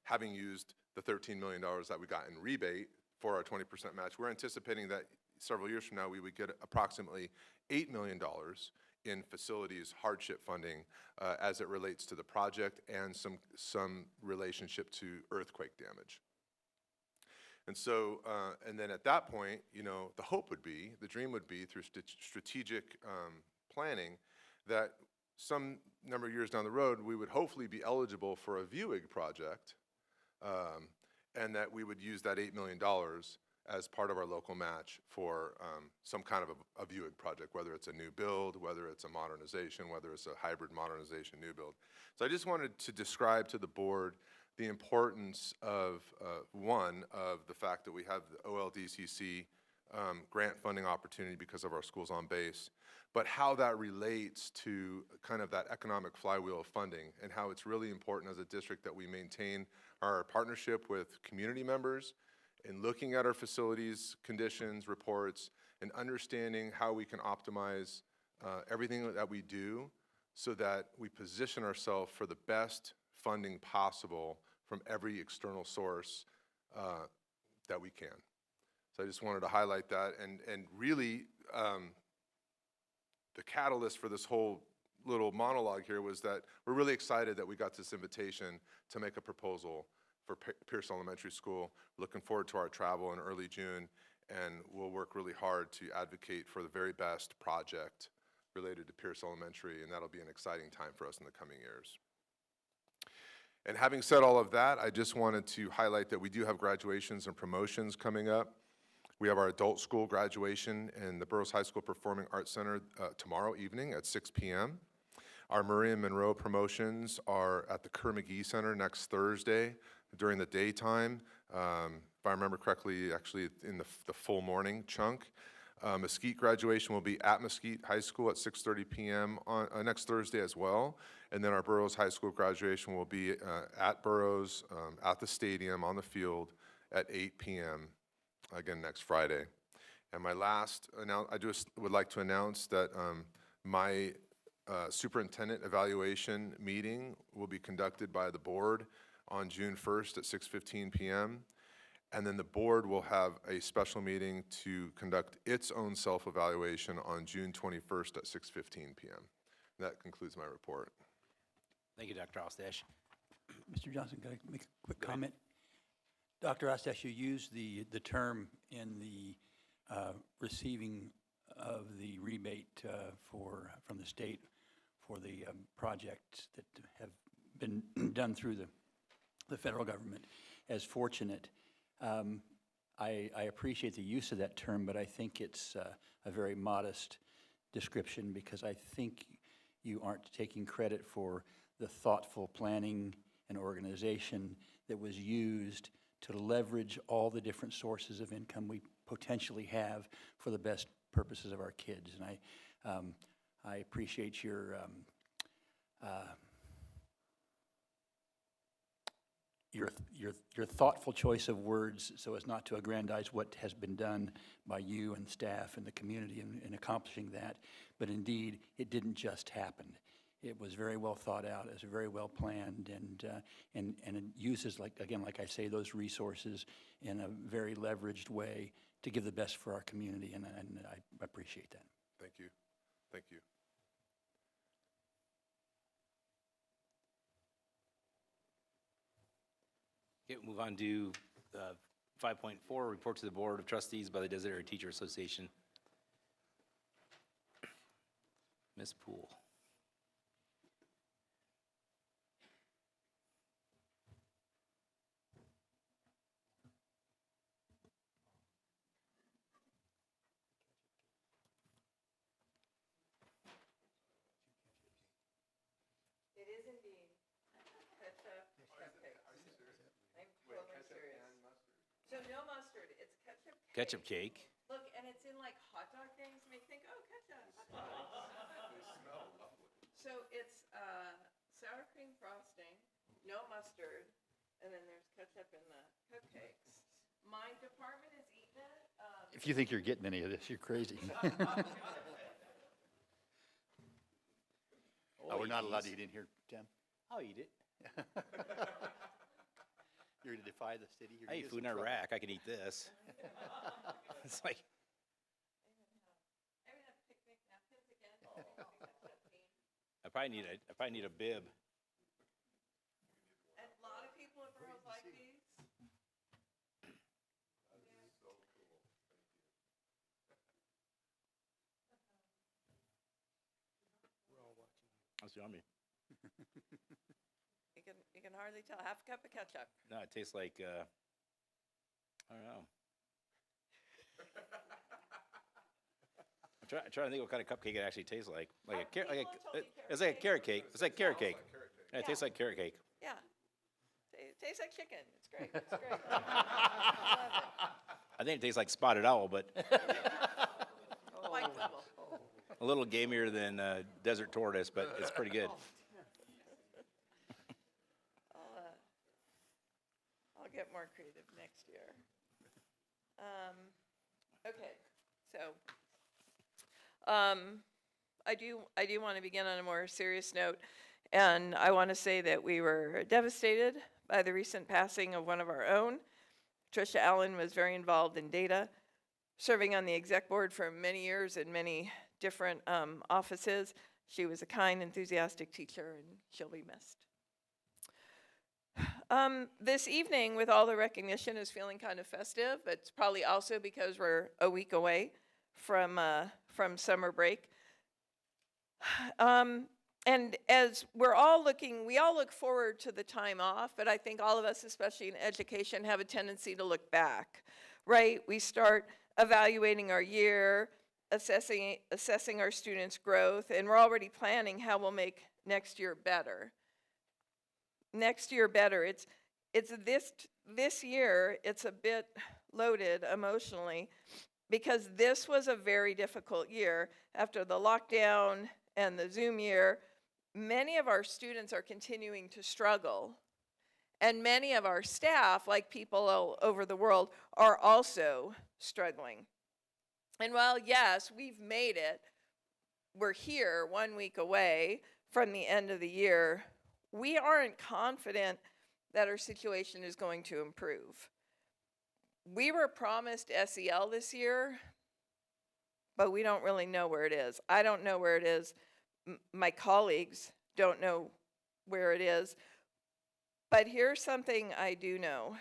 having used the $13 million that we got in rebate for our 20% match, we're anticipating that several years from now we would get approximately $8 million in facilities hardship funding as it relates to the project and some relationship to earthquake damage. And so, and then at that point, the hope would be, the dream would be through strategic planning that some number of years down the road, we would hopefully be eligible for a VUIG project and that we would use that $8 million as part of our local match for some kind of a viewing project, whether it's a new build, whether it's a modernization, whether it's a hybrid modernization new build. So I just wanted to describe to the board the importance of, one, of the fact that we have the OLDCC grant funding opportunity because of our schools on base, but how that relates to kind of that economic flywheel of funding and how it's really important as a district that we maintain our partnership with community members in looking at our facilities, conditions, reports, and understanding how we can optimize everything that we do so that we position ourselves for the best funding possible from every external source that we can. So I just wanted to highlight that, and really the catalyst for this whole little monologue here was that we're really excited that we got this invitation to make a proposal for Pierce Elementary School. Looking forward to our travel in early June, and we'll work really hard to advocate for the very best project related to Pierce Elementary, and that'll be an exciting time for us in the coming years. And having said all of that, I just wanted to highlight that we do have graduations and promotions coming up. We have our adult school graduation in the Burroughs High School Performing Arts Center tomorrow evening at 6 p.m. Our Maria Monroe promotions are at the Kerr-McGee Center next Thursday during the daytime. If I remember correctly, actually in the full morning chunk. Mesquite graduation will be at Mesquite High School at 6:30 p.m. on next Thursday as well. And then our Burroughs High School graduation will be at Burroughs, at the stadium, on the field at 8 p.m. again next Friday. And my last I just would like to announce that my superintendent evaluation meeting will be conducted by the board on June 1st at 6:15 p.m. And then the board will have a special meeting to conduct its own self-evaluation on June 21st at 6:15 p.m. That concludes my report. Thank you, Dr. Ostash. Mr. Johnson, can I make a quick comment? Dr. Ostash, you used the term in the receiving of the rebate from the state for the projects that have been done through the federal government as fortunate. I appreciate the use of that term, but I think it's a very modest description because I think you aren't taking credit for the thoughtful planning and organization that was used to leverage all the different sources of income we potentially have for the best purposes of our kids. And I appreciate your thoughtful choice of words so as not to aggrandize what has been done by you and staff and the community in accomplishing that. But indeed, it didn't just happen. It was very well thought out, it was very well planned, and it uses, like I say, those resources in a very leveraged way to give the best for our community, and I appreciate that. Thank you. Thank you. Okay, we'll move on to 5.4, report to the Board of Trustees by the Designated Teacher Association. Ms. Poole. It is indeed ketchup, cupcakes. I'm totally serious. So no mustard, it's ketchup cake. Ketchup cake. Look, and it's in like hot dog things, make you think, oh, ketchup, hot dogs. So it's sour cream frosting, no mustard, and then there's ketchup in the cupcakes. My department has eaten it. If you think you're getting any of this, you're crazy. Oh, we're not allowed to eat in here, Tim? I'll eat it. You're going to defy the city? You're I gonna eat get food in some trouble. Iraq. I can eat this. It's like, I even have picnic napkins again. I probably need a bib. And a lot of people in Burroughs like these. That's yummy. You can hardly tell. Half a cup of ketchup. No, it tastes like, I don't know. I'm trying to think what kind of cupcake it actually tastes like. It's like a carrot cake. It's like carrot cake. Yeah, it tastes like carrot cake. Yeah. Tastes like chicken. It's great. It's great. I love it. I think it tastes like spotted owl, but White level. a little gamier than desert tortoise, but it's pretty good. I'll get more creative next year. Okay, so I do want to begin on a more serious note, and I want to say that we were devastated by the recent passing of one of our own. Tricia Allen was very involved in data, serving on the exec board for many years in many different offices. She was a kind, enthusiastic teacher, and she'll be missed. This evening, with all the recognition, is feeling kind of festive. It's probably also because we're a week away from summer break. And as we're all looking, we all look forward to the time off, but I think all of us, especially in education, have a tendency to look back, right? We start evaluating our year, assessing our students' growth, and we're already planning how we'll make next year better. Next year better. It's this year, it's a bit loaded emotionally because this was a very difficult year. After the lockdown and the Zoom year, many of our students are continuing to struggle. And many of our staff, like people all over the world, are also struggling. And while, yes, we've made it, we're here 1 week away from the end of the year, we aren't confident that our situation is going to improve. We were promised SEL this year, but we don't really know where it is. I don't know where it is. My colleagues don't know where it is. But here's something I do know.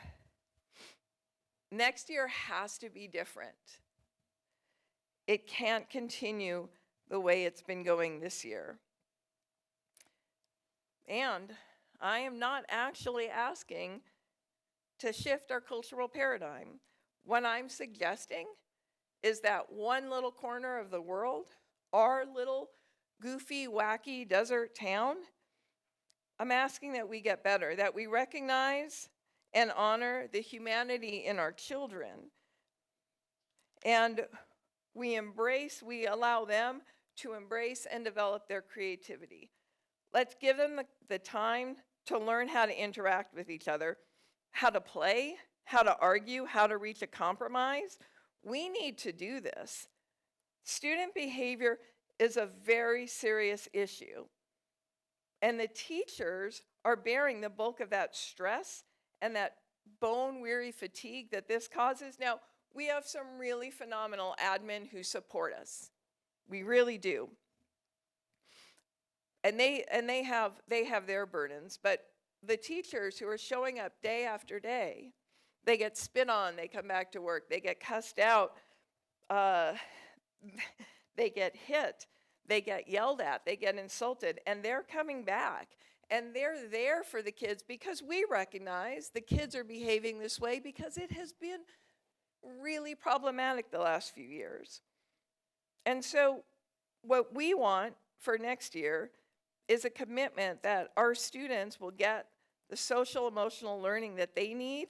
Next year has to be different. It can't continue the way it's been going this year. And I am not actually asking to shift our cultural paradigm. What I'm suggesting is that one little corner of the world, our little goofy, wacky desert town, I'm asking that we get better, that we recognize and honor the humanity in our children. And we allow them to embrace and develop their creativity. Let's give them the time to learn how to interact with each other, how to play, how to argue, how to reach a compromise. We need to do this. Student behavior is a very serious issue. And the teachers are bearing the bulk of that stress and that bone-weary fatigue that this causes. Now, we have some really phenomenal admin who support us. We really do. And they have their burdens, but the teachers who are showing up day after day, they get spit on, they come back to work, they get cussed out, they get hit, they get yelled at, they get insulted, and they're coming back. And they're there for the kids because we recognize the kids are behaving this way because it has been really problematic the last few years. And so what we want for next year is a commitment that our students will get the social emotional learning that they need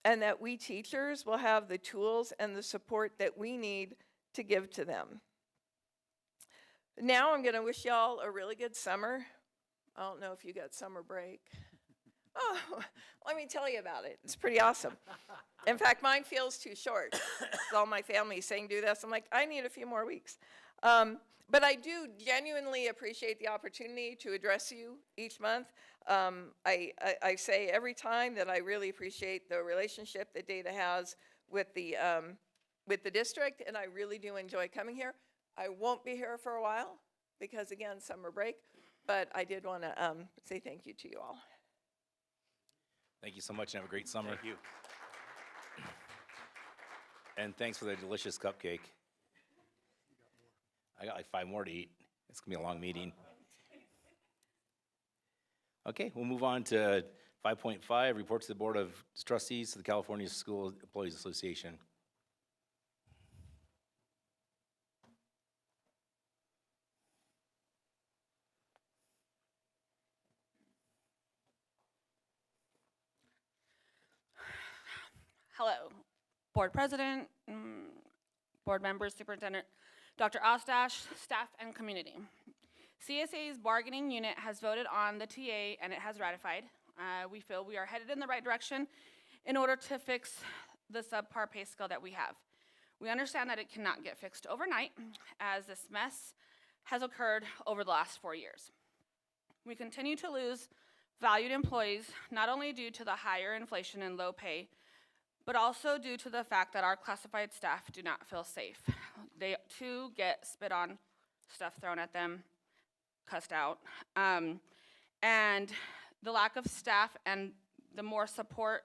and that we teachers will have the tools and the support that we need to give to them. Now I'm going to wish y'all a really good summer. I don't know if you got summer break. Oh, let me tell you about it. It's pretty awesome. In fact, mine feels too short. All my family is saying do this. I'm like, I need a few more weeks. But I do genuinely appreciate the opportunity to address you each month. I say every time that I really appreciate the relationship that Data has with the district, and I really do enjoy coming here. I won't be here for a while because, again, summer break, but I did want to say thank you to you all. Thank you so much and have a great summer. Thank you. And thanks for the delicious cupcake. I got like 5 more to eat. It's going to be a long meeting. Okay, we'll move on to 5.5, report to the Board of Trustees to the California School Employees Association. Board President, Board members, Superintendent, Dr. Ostash, staff, and community. CSA's bargaining unit has voted on the TA and it has ratified. We feel we are headed in the right direction in order to fix the subpar pay scale that we have. We understand that it cannot get fixed overnight, as this mess has occurred over the last 4 years. We continue to lose valued employees, not only due to the higher inflation and low pay, but also due to the fact that our classified staff do not feel safe. They too get spit on, stuff thrown at them, cussed out, and the lack of staff and the more support,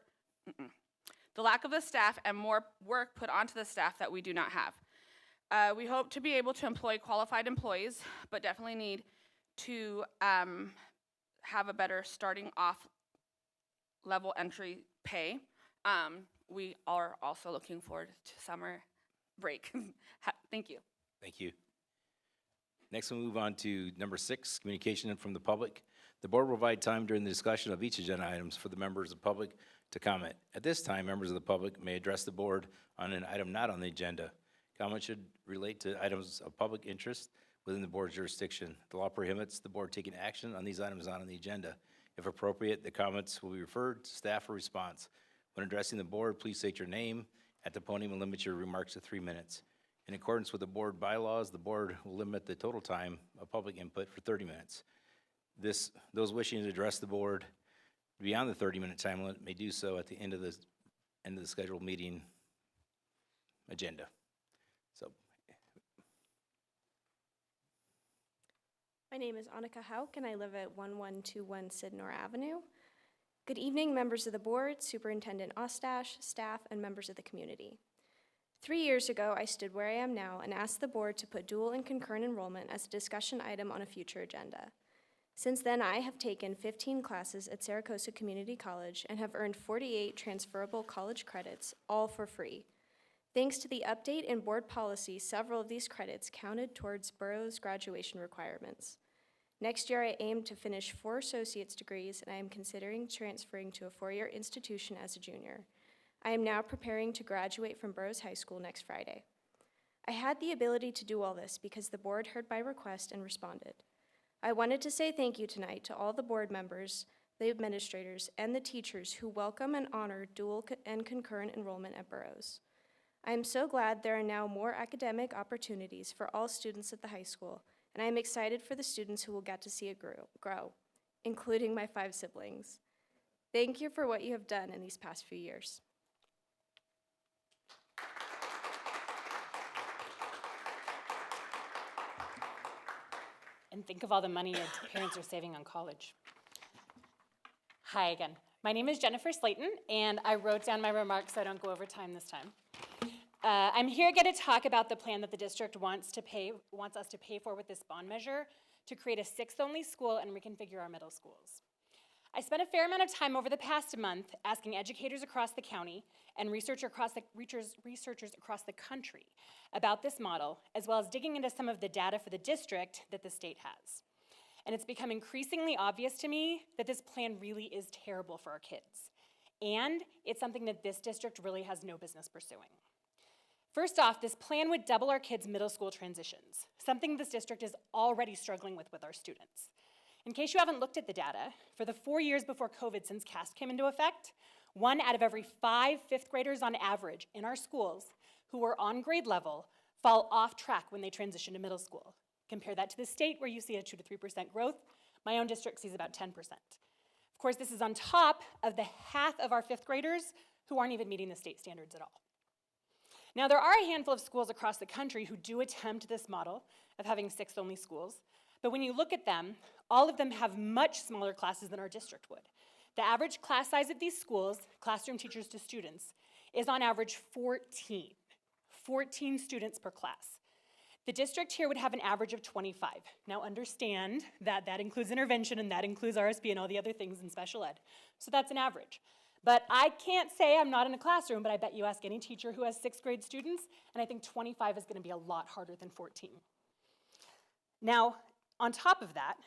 the lack of the staff and more work put onto the staff that we do not have. We hope to be able to employ qualified employees, but definitely need to have a better starting off level entry pay. We are also looking forward to summer break. Thank you. Thank you. Next, we'll move on to number 6, communication from the public. The board will provide time during the discussion of each agenda items for the members of the public to comment. At this time, members of the public may address the board on an item not on the agenda. Comments should relate to items of public interest within the board's jurisdiction. The law prohibits the board taking action on these items not on the agenda. If appropriate, the comments will be referred to staff for response. When addressing the board, please state your name at the podium and limit your remarks to 3 minutes. In accordance with the board bylaws, the board will limit the total time of public input for 30 minutes. Those wishing to address the board beyond the 30-minute time limit may do so at the end of the scheduled meeting agenda. So, my name is Annika Hauk, and I live at 1121 Sydnor Avenue. Good evening, members of the board, Superintendent Ostash, staff, and members of the community. 3 years ago, I stood where I am now and asked the board to put dual and concurrent enrollment as a discussion item on a future agenda. Since then, I have taken 15 classes at Saracosa Community College and have earned 48 transferable college credits, all for free. Thanks to the update in board policy, several of these credits counted towards borough's graduation requirements. Next year, I aim to finish 4 associate's degrees, and I am considering transferring to a 4-year institution as a junior. I am now preparing to graduate from Burroughs High School next Friday. I had the ability to do all this because the board heard my request and responded. I wanted to say thank you tonight to all the board members, the administrators, and the teachers who welcome and honor dual and concurrent enrollment at Burroughs. I am so glad there are now more academic opportunities for all students at the high school, and I am excited for the students who will get to see it grow, including my 5 siblings. Thank you for what you have done in these past few years. And think of all the money your parents are saving on college. Hi again. My name is Jennifer Slayton, and I wrote down my remarks so I don't go over time this time. I'm here again to talk about the plan that the district wants us to pay for with this bond measure to create a 6th-only school and reconfigure our middle schools. I spent a fair amount of time over the past month asking educators across the county and researchers across the country about this model, as well as digging into some of the data for the district that the state has. And it's become increasingly obvious to me that this plan really is terrible for our kids. And it's something that this district really has no business pursuing. First off, this plan would double our kids' middle school transitions, something this district is already struggling with our students. In case you haven't looked at the data, for the 4 years before COVID since CAST came into effect, 1 out of every 5 fifth graders on average in our schools who were on grade level fall off track when they transition to middle school. Compare that to the state where you see a 2 to 3% growth. My own district sees about 10%. Of course, this is on top of the half of our 5th graders who aren't even meeting the state standards at all. Now, there are a handful of schools across the country who do attempt this model of having 6th-only schools, but when you look at them, all of them have much smaller classes than our district would. The average class size at these schools, classroom teachers to students, is on average 14 students per class. The district here would have an average of 25. Now understand that that includes intervention and that includes RSP and all the other things in special ed. So that's an average. But I can't say I'm not in a classroom, but I bet you ask any teacher who has 6th grade students, and I think 25 is going to be a lot harder than 14. Now, on top of that,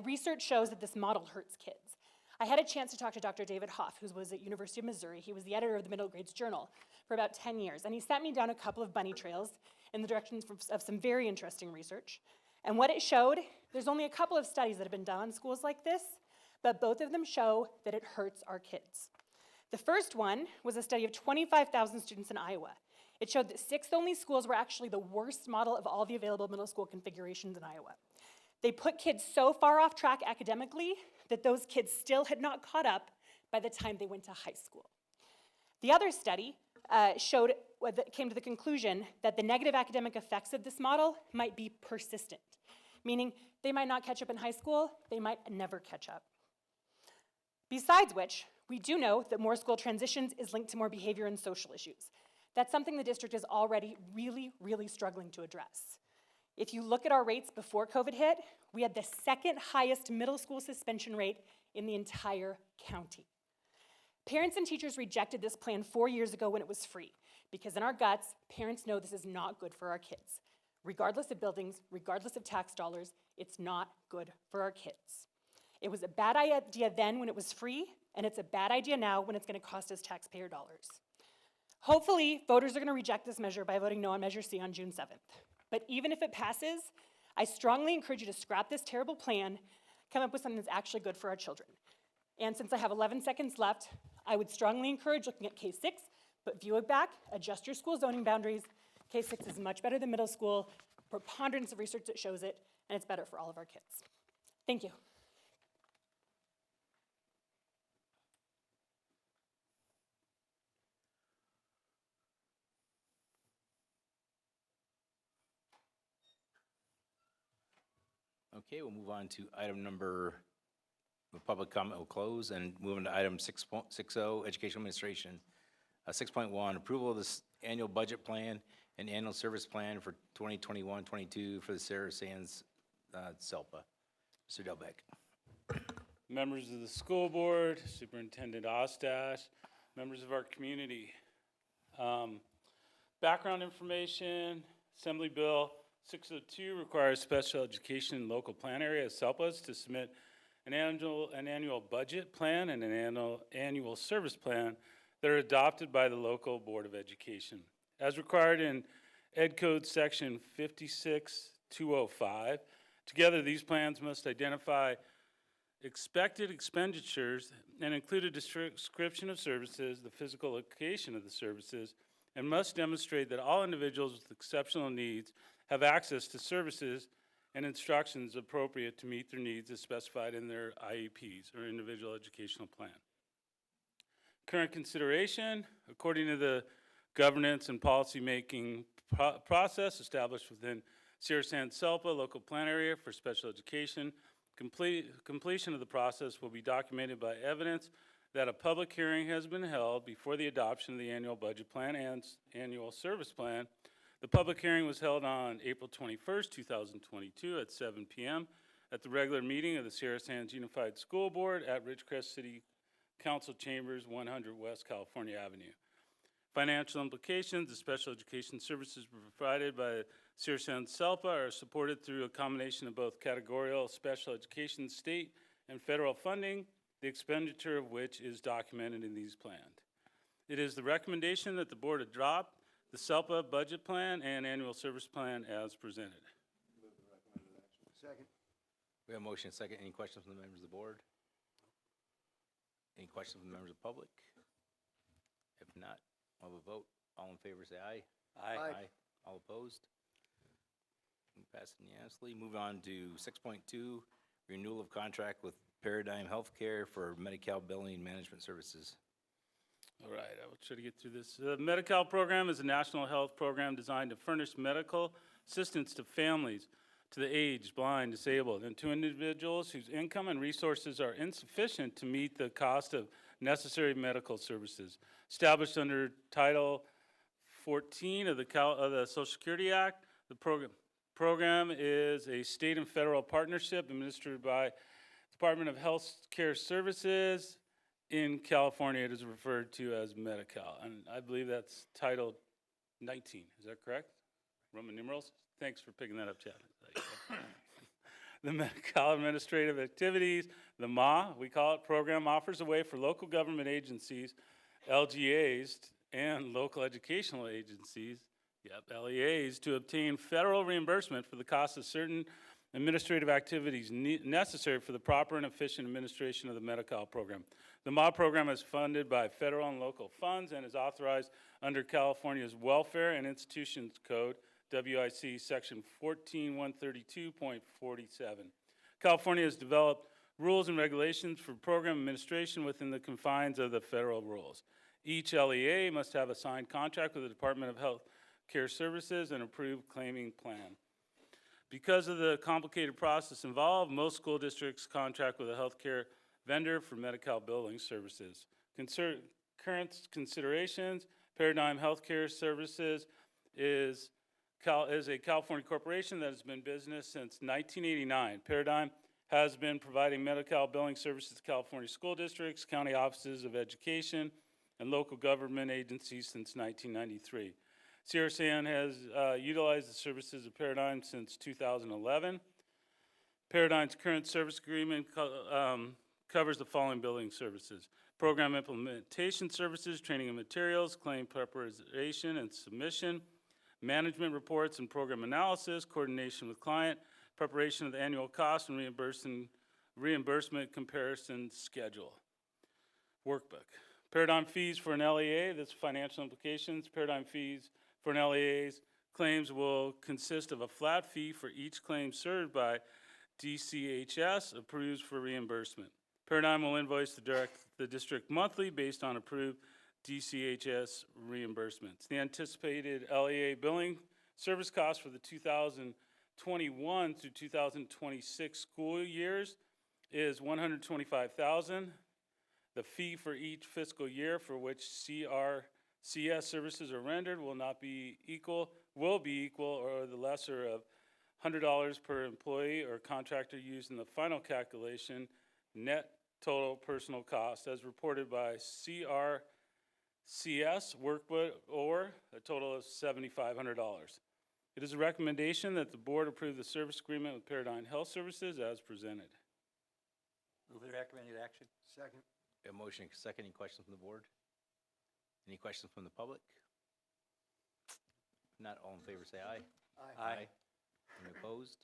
research shows that this model hurts kids. I had a chance to talk to Dr. David Hoff, who was at University of Missouri. He was the editor of the Middle Grades Journal for about 10 years, and he sent me down a couple of bunny trails in the direction of some very interesting research. And what it showed, there's only a couple of studies that have been done on schools like this, but both of them show that it hurts our kids. The first one was a study of 25,000 students in Iowa. It showed that sixth-only schools were actually the worst model of all the available middle school configurations in Iowa. They put kids so far off track academically that those kids still had not caught up by the time they went to high school. The other study came to the conclusion that the negative academic effects of this model might be persistent, meaning they might not catch up in high school, they might never catch up. Besides which, we do know that more school transitions is linked to more behavior and social issues. That's something the district is already really struggling to address. If you look at our rates before COVID hit, we had the second highest middle school suspension rate in the entire county. Parents and teachers rejected this plan 4 years ago when it was free, because in our guts, parents know this is not good for our kids. Regardless of buildings, regardless of tax dollars, it's not good for our kids. It was a bad idea then when it was free, and it's a bad idea now when it's going to cost us taxpayer dollars. Hopefully, voters are going to reject this measure by voting no on Measure C on June 7th. But even if it passes, I strongly encourage you to scrap this terrible plan, come up with something that's actually good for our children. And since I have 11 seconds left, I would strongly encourage looking at K-6, but view it back, adjust your school zoning boundaries. K-6 is much better than middle school, preponderance of research that shows it, and it's better for all of our kids. Thank you. Okay, we'll move on to item number, the public comment will close, and move on to item 6.60, Education Administration. 6.1, approval of this annual budget plan and annual service plan for 2021-22 for the Sarah Sands SELPA. Mr. Delbeck. Members of the school board, Superintendent Ostash, members of our community. Background information, Assembly Bill 602 requires special education and local plan area SELPAs to submit an annual budget plan and an annual service plan that are adopted by the local Board of Education. As required in Ed Code Section 56205, together these plans must identify expected expenditures and include a description of services, the physical location of the services, and must demonstrate that all individuals with exceptional needs have access to services and instructions appropriate to meet their needs as specified in their IEPs, or individual educational plan. Current consideration, according to the governance and policy-making process established within Sierra Sands SELPA local plan area for special education, completion of the process will be documented by evidence that a public hearing has been held before the adoption of the annual budget plan and annual service plan. The public hearing was held on April 21st, 2022 at 7 p.m. at the regular meeting of the Sierra Sands Unified School Board at Ridgecrest City Council Chambers, 100 West California Avenue. Financial implications of special education services provided by Sierra Sands SELPA are supported through a combination of both categorical special education state and federal funding, the expenditure of which is documented in these plans. It is the recommendation that the board adopt the SELPA budget plan and annual service plan as presented. Second. We have a motion, second. Any questions from the members of the board? Any questions from the members of the public? If not, we'll have a vote. All in favor say aye. Aye. All opposed? Passed unanimously. Move on to 6.2, renewal of contract with Paradigm Healthcare for Medi-Cal billing management services. All right, I will try to get through this. The Medi-Cal program is a national health program designed to furnish medical assistance to families, to the aged, blind, disabled, and to individuals whose income and resources are insufficient to meet the cost of necessary medical services. Established under Title 14 of the Social Security Act, the program is a state and federal partnership administered by Department of Health Care Services. In California, it is referred to as Medi-Cal, and I believe that's Title 19. Is that correct? Roman numerals? Thanks for picking that up, Chad. The Medi-Cal Administrative Activities, the MA, we call it, program offers a way for local government agencies, LGAs, and local educational agencies, LEAs, to obtain federal reimbursement for the cost of certain administrative activities necessary for the proper and efficient administration of the Medi-Cal program. The MOD program is funded by federal and local funds and is authorized under California's Welfare and Institutions Code, WIC Section 14132.47. California has developed rules and regulations for program administration within the confines of the federal rules. Each LEA must have a signed contract with the Department of Health Care Services and approved claiming plan. Because of the complicated process involved, most school districts contract with a healthcare vendor for Medi-Cal billing services. Current considerations: Paradigm Healthcare Services is a California corporation that has been in business since 1989. Paradigm has been providing Medi-Cal billing services to California school districts, county offices of education, and local government agencies since 1993. Sierra San has utilized the services of Paradigm since 2011. Paradigm's current service agreement covers the following billing services: program implementation services, training and materials, claim preparation and submission, management reports and program analysis, coordination with client, preparation of the annual cost and reimbursement comparison schedule. Workbook. Paradigm fees for an LEA, that's financial implications. Paradigm fees for an LEA's claims will consist of a flat fee for each claim served by DCHS approved for reimbursement. Paradigm will invoice the district monthly based on approved DCHS reimbursements. The anticipated LEA billing service cost for the 2021 through 2026 school years is $125,000. The fee for each fiscal year for which CRCS services are rendered will be equal or the lesser of $100 per employee or contractor used in the final calculation net total personal cost as reported by CRCS workbook, or a total of $7,500. It is a recommendation that the board approve the service agreement with Paradigm Health Services as presented. Move the recommended action. Second. A motion, second. Any questions from the board? Any questions from the public? If not, all in favor say aye. Aye. Any opposed?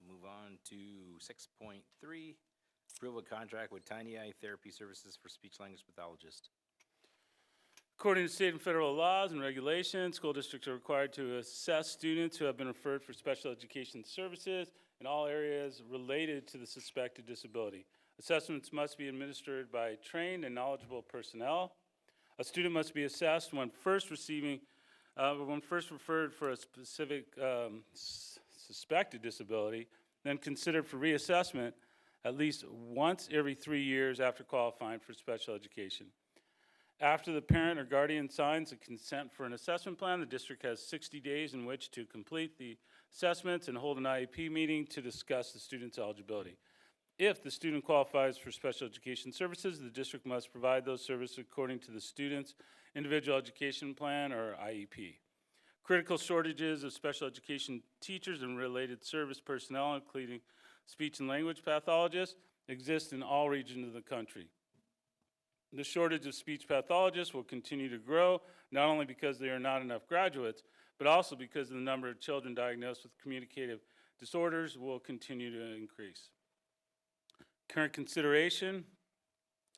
Move on to 6.3, approval of contract with Tiny Eye Therapy Services for speech language pathologist. According to state and federal laws and regulations, school districts are required to assess students who have been referred for special education services in all areas related to the suspected disability. Assessments must be administered by trained and knowledgeable personnel. A student must be assessed when first referred for a specific suspected disability, then considered for reassessment at least once every 3 years after qualifying for special education. After the parent or guardian signs a consent for an assessment plan, the district has 60 days in which to complete the assessments and hold an IEP meeting to discuss the student's eligibility. If the student qualifies for special education services, the district must provide those services according to the student's individual education plan or IEP. Critical shortages of special education teachers and related service personnel, including speech and language pathologists, exist in all regions of the country. The shortage of speech pathologists will continue to grow, not only because there are not enough graduates, but also because the number of children diagnosed with communicative disorders will continue to increase. Current consideration: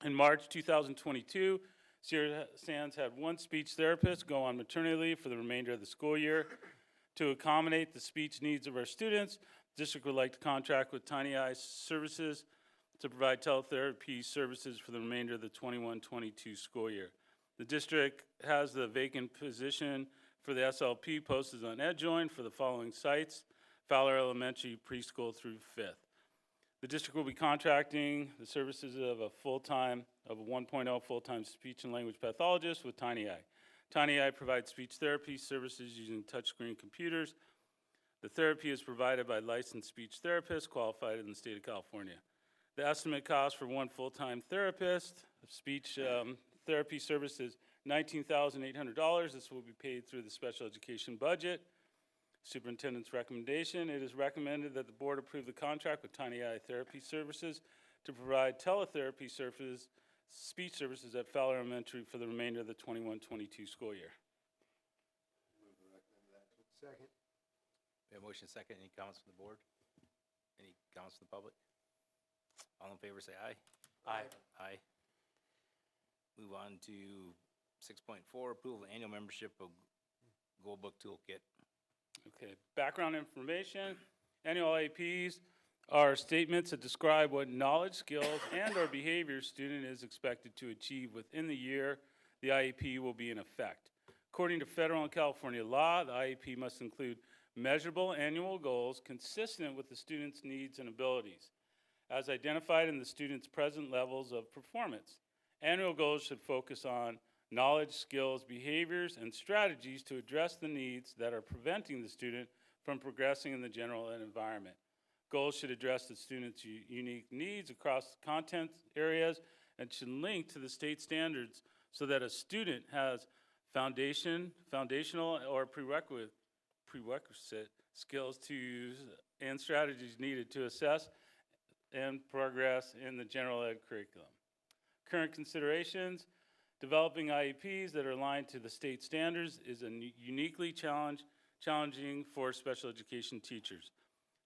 in March 2022, Sierra Sands had one speech therapist go on maternity leave for the remainder of the school year. To accommodate the speech needs of our students, the district would like to contract with Tiny Eye Services to provide teletherapy services for the remainder of the 21-22 school year. The district has the vacant position for the SLP posted on EdJoin for the following sites: Fowler Elementary, preschool through 5th. The district will be contracting the services of a 1.0 full-time speech and language pathologist with Tiny Eye. Tiny Eye provides speech therapy services using touchscreen computers. The therapy is provided by licensed speech therapists qualified in the state of California. The estimate cost for one full-time therapist of speech therapy service is $19,800. This will be paid through the special education budget. Superintendent's recommendation: it is recommended that the board approve the contract with Tiny Eye Therapy Services to provide teletherapy speech services at Fowler Elementary for the remainder of the 21-22 school year. Second. We have motion second. Any comments from the board? Any comments from the public? All in favor, say aye. Aye. Aye. Move on to 6.4, approval of annual membership of Gold Book Toolkit. Okay, background information. Annual IEPs are statements that describe what knowledge, skills, and/or behavior student is expected to achieve within the year the IEP will be in effect. According to federal and California law, the IEP must include measurable annual goals consistent with the student's needs and abilities, as identified in the student's present levels of performance. Annual goals should focus on knowledge, skills, behaviors, and strategies to address the needs that are preventing the student from progressing in the general ed environment. Goals should address the student's unique needs across content areas and should link to the state standards so that a student has foundational or prerequisite skills to use and strategies needed to assess and progress in the general ed curriculum. Current considerations: developing IEPs that are aligned to the state standards is uniquely challenging for special education teachers.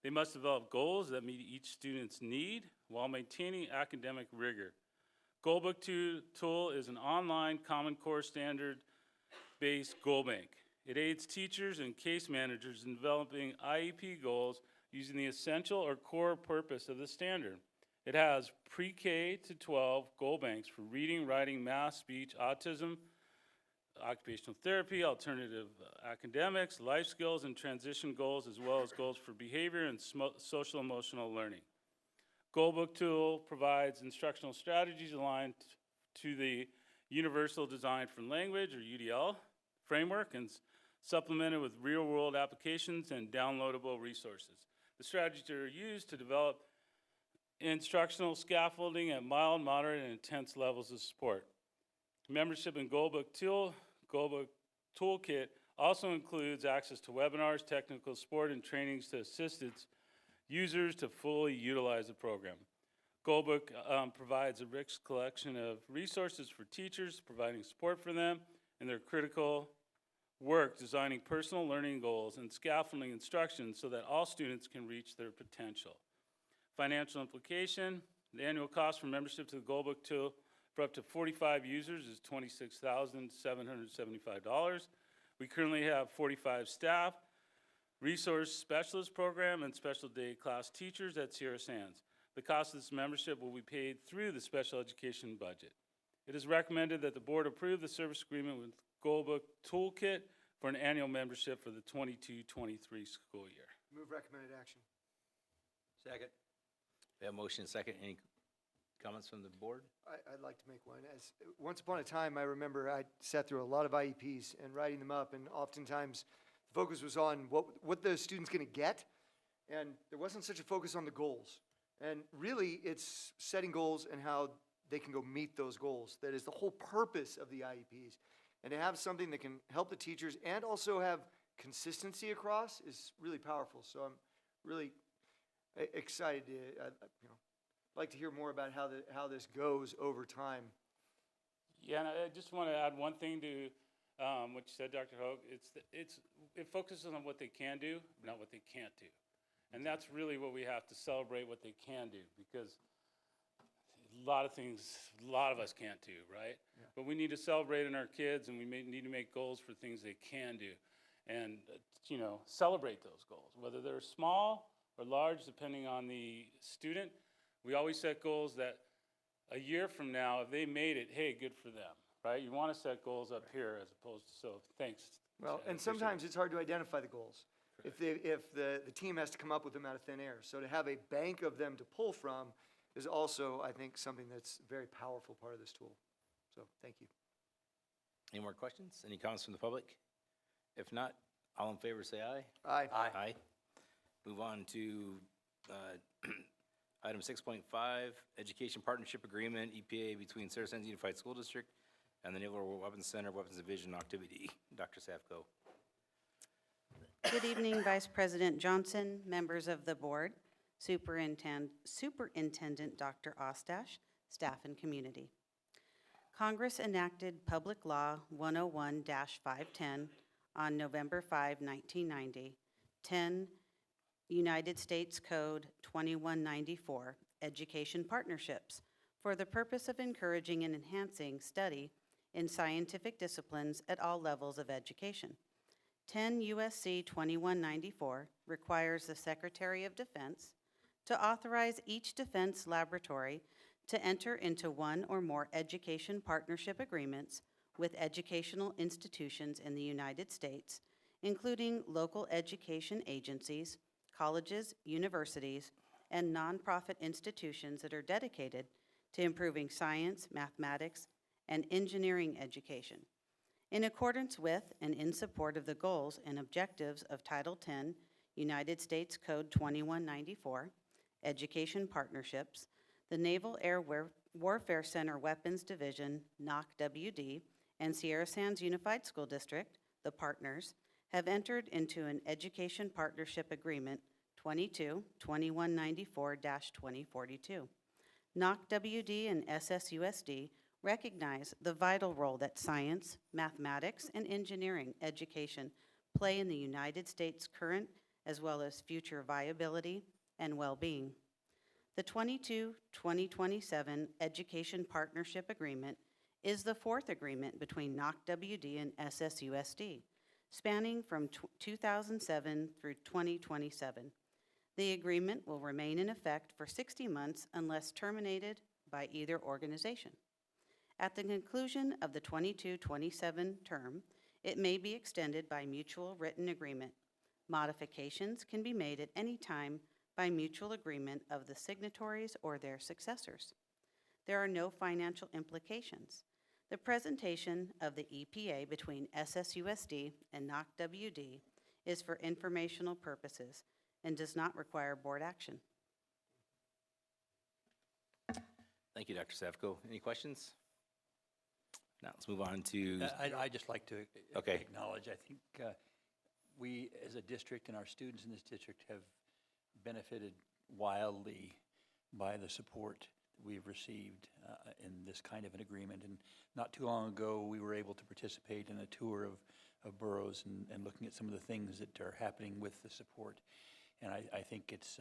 They must develop goals that meet each student's need while maintaining academic rigor. Goalbook tool is an online Common Core standard-based goal bank. It aids teachers and case managers in developing IEP goals using the essential or core purpose of the standard. It has pre-K to 12 goal banks for reading, writing, math, speech, autism, occupational therapy, alternative academics, life skills, and transition goals, as well as goals for behavior and social emotional learning. Goalbook tool provides instructional strategies aligned to the Universal Design for Language, or UDL, framework, and supplemented with real-world applications and downloadable resources. The strategies are used to develop instructional scaffolding at mild, moderate, and intense levels of support. Membership in Goalbook Toolkit also includes access to webinars, technical support, and trainings to assist its users to fully utilize the program. Goalbook provides a rich collection of resources for teachers, providing support for them in their critical work designing personal learning goals and scaffolding instructions so that all students can reach their potential. Financial implication: the annual cost for membership to the Goalbook tool for up to 45 users is $26,775. We currently have 45 staff, resource specialist program, and special day class teachers at Sierra Sands. The cost of this membership will be paid through the special education budget. It is recommended that the board approve the service agreement with Goalbook Toolkit for an annual membership for the 22-23 school year. Move recommended action. Second. We have motion and second. Any comments from the board? I'd like to make one. Once upon a time, I remember I sat through a lot of IEPs and writing them up, and oftentimes the focus was on what the student's going to get, and there wasn't such a focus on the goals. And really, it's setting goals and how they can go meet those goals. That is the whole purpose of the IEPs. And to have something that can help the teachers and also have consistency across is really powerful. So I'm really excited to, like to hear more about how this goes over time. Yeah, and I just want to add one thing to what you said, Dr. Hogue. It focuses on what they can do, not what they can't do. And that's really what we have to celebrate, what they can do, because a lot of us can't do, right? Yeah. But we need to celebrate in our kids, and we need to make goals for things they can do. And, celebrate those goals, whether they're small or large, depending on the student. We always set goals that a year from now, if they made it, hey, good for them, right? You want to set goals up here as opposed to, so thanks. Well, and sometimes it's hard to identify the goals. If the team has to come up with them out of thin air. So to have a bank of them to pull from is also, I think, something that's a very powerful part of this tool. So thank you. Any more questions? Any comments from the public? If not, all in favor say aye. Aye. Aye. Move on to item 6.5, Education Partnership Agreement, EPA, between Sierra Sands Unified School District and the Naval Weapons Center, Weapons Division Activity. Dr. Safko. Good evening, Vice President Johnson, members of the board, Superintendent Dr. Ostash, staff and community. Congress enacted Public Law 101-510 on November 5, 1990, 10 United States Code 2194, Education Partnerships, for the purpose of encouraging and enhancing study in scientific disciplines at all levels of education. 10 U.S.C. 2194 requires the Secretary of Defense to authorize each defense laboratory to enter into one or more education partnership agreements with educational institutions in the United States, including local education agencies, colleges, universities, and nonprofit institutions that are dedicated to improving science, mathematics, and engineering education. In accordance with and in support of the goals and objectives of Title 10, United States Code 2194, Education Partnerships, the Naval Air Warfare Center Weapons Division, NOC-WD, and Sierra Sands Unified School District, the partners, have entered into an Education Partnership Agreement 22-2194-2042. NOC-WD and SSUSD recognize the vital role that science, mathematics, and engineering education play in the United States' current as well as future viability and well-being. The 22-2027 Education Partnership Agreement is the fourth agreement between NOC-WD and SSUSD, spanning from 2007 through 2027. The agreement will remain in effect for 60 months unless terminated by either organization. At the conclusion of the 22-27 term, it may be extended by mutual written agreement. Modifications can be made at any time by mutual agreement of the signatories or their successors. There are no financial implications. The presentation of the EPA between SSUSD and NOC-WD is for informational purposes and does not require board action. Thank you, Dr. Safko. Any questions? Now, let's move on to, I'd just like to Okay. acknowledge, I think we as a district and our students in this district have benefited wildly by the support we've received in this kind of an agreement. And not too long ago, we were able to participate in a tour of boroughs and looking at some of the things that are happening with the support. And I think it's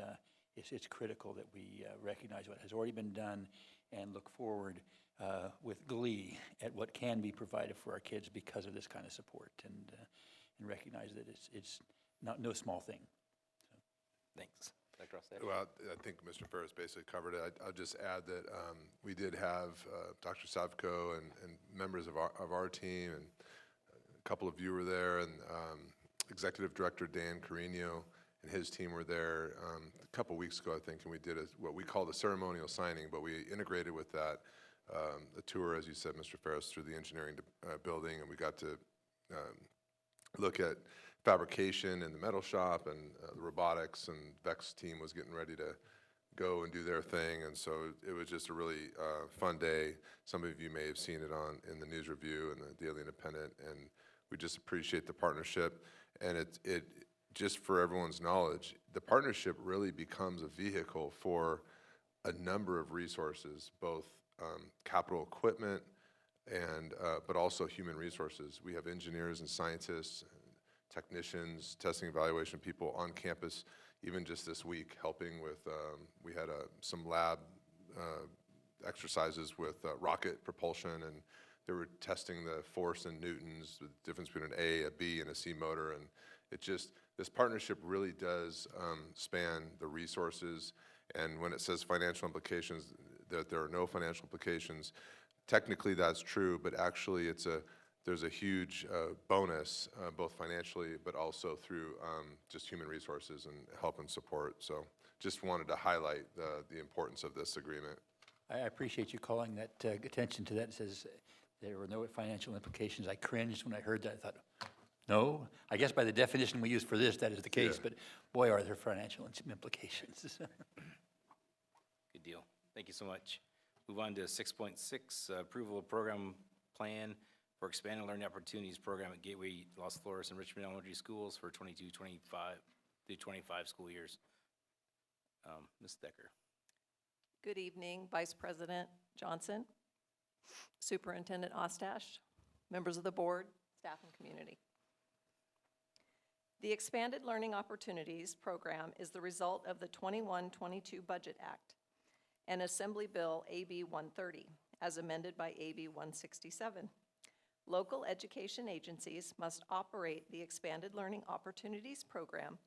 critical that we recognize what has already been done and look forward with glee at what can be provided for our kids because of this kind of support, and recognize that it's no small thing. So. thanks. Dr. Ross. Well, I think Mr. Ferris basically covered it. I'll just add that we did have Dr. Savko and members of our team, and a couple of you were there, and Executive Director Dan Carino and his team were there a couple weeks ago, I think, and we did what we called a ceremonial signing, but we integrated with that a tour, as you said, Mr. Ferris, through the engineering building, and we got to look at fabrication in the metal shop and the robotics, and Vex's team was getting ready to go and do their thing, and so it was just a really fun day. Some of you may have seen it in the News Review and the Daily Independent, and we just appreciate the partnership. And it just for everyone's knowledge, the partnership really becomes a vehicle for a number of resources, both capital equipment and but also human resources. We have engineers and scientists, technicians, testing evaluation people on campus, even just this week, helping with, we had some lab exercises with rocket propulsion, and they were testing the force in newtons, the difference between an A, a B, and a C motor, and it just, this partnership really does span the resources, and when it says financial implications, that there are no financial implications, technically that's true, but actually there's a huge bonus, both financially, but also through just human resources and help and support. So just wanted to highlight the importance of this agreement. I appreciate you calling that attention to that. It says there were no financial implications. I cringed when I heard that. I thought, no? I guess by the definition we use for this, that is the case, but boy, are there financial implications. Good deal. Thank you so much. Move on to 6.6, approval of program plan for expanded learning opportunities program at Gateway, Los Flores, and Richmond Elementary Schools for 22-25 through 25 school years. Ms. Decker. Good evening, Vice President Johnson, Superintendent Ostash, members of the board, staff, and community. The Expanded Learning Opportunities Program is the result of the 21-22 Budget Act and Assembly Bill AB 130, as amended by AB 167. Local education agencies must operate the Expanded Learning Opportunities Program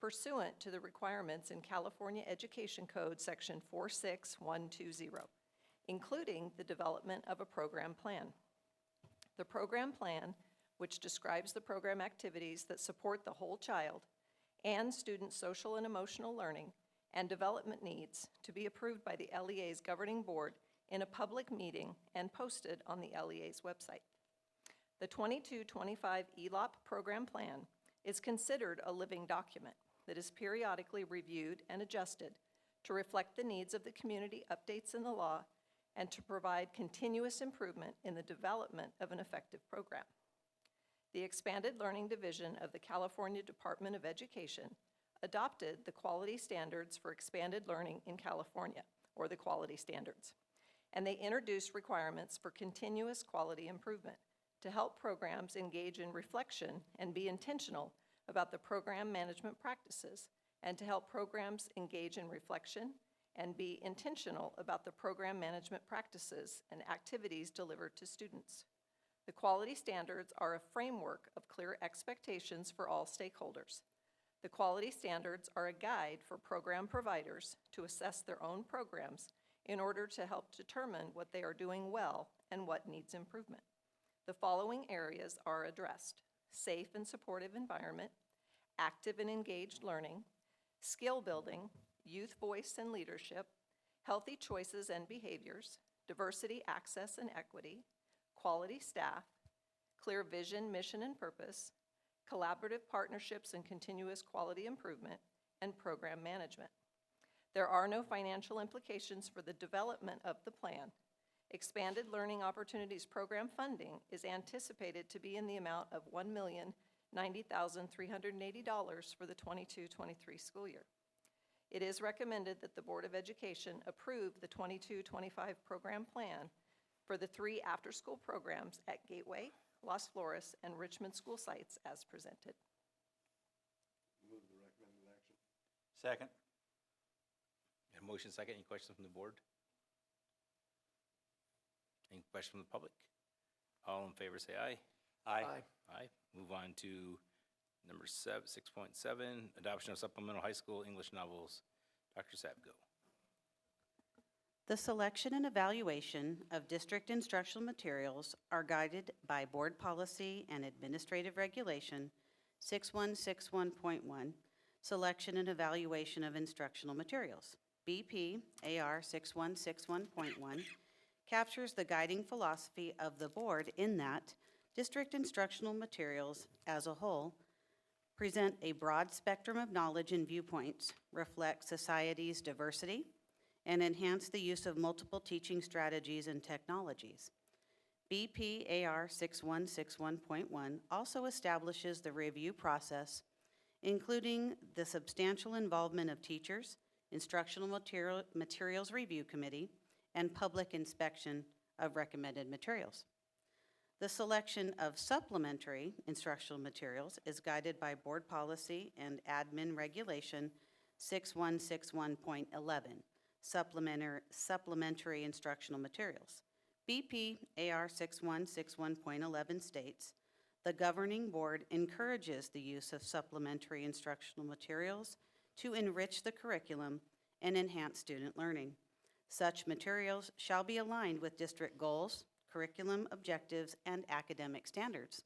pursuant to the requirements in California Education Code Section 46120, including the development of a program plan. The program plan, which describes the program activities that support the whole child and student social and emotional learning and development needs, to be approved by the LEA's governing board in a public meeting and posted on the LEA's website. The 22-25 ELOP program plan is considered a living document that is periodically reviewed and adjusted to reflect the needs of the community, updates in the law, and to provide continuous improvement in the development of an effective program. The Expanded Learning Division of the California Department of Education adopted the Quality Standards for Expanded Learning in California, or the Quality Standards, and they introduced requirements for continuous quality improvement to help programs engage in reflection and be intentional about the program management practices, and to help programs engage in reflection and be intentional about the program management practices and activities delivered to students. The quality standards are a framework of clear expectations for all stakeholders. The quality standards are a guide for program providers to assess their own programs in order to help determine what they are doing well and what needs improvement. The following areas are addressed: safe and supportive environment, active and engaged learning, skill building, youth voice and leadership, healthy choices and behaviors, diversity, access, and equity, quality staff, clear vision, mission, and purpose, collaborative partnerships and continuous quality improvement, and program management. There are no financial implications for the development of the plan. Expanded Learning Opportunities Program funding is anticipated to be in the amount of $1,090,380 for the 22-23 school year. It is recommended that the Board of Education approve the 22-25 program plan for the 3 after-school programs at Gateway, Las Flores, and Richmond school sites as presented. Move the recommended action. Second. And motion second. Any questions from the board? Any questions from the public? All in favor say aye. Aye. Aye. Move on to number 6.7, adoption of supplemental high school English novels. Dr. Sapgo. The selection and evaluation of district instructional materials are guided by Board Policy and Administrative Regulation 6161.1, Selection and Evaluation of Instructional Materials. BP AR 6161.1 captures the guiding philosophy of the board in that district instructional materials as a whole present a broad spectrum of knowledge and viewpoints, reflect society's diversity, and enhance the use of multiple teaching strategies and technologies. BPAR 6161.1 also establishes the review process, including the substantial involvement of teachers, Instructional Materials Review Committee, and public inspection of recommended materials. The selection of supplementary instructional materials is guided by Board Policy and Admin Regulation 6161.11, supplementary instructional materials. BP AR 6161.11 states, the governing board encourages the use of supplementary instructional materials to enrich the curriculum and enhance student learning. Such materials shall be aligned with district goals, curriculum objectives, and academic standards.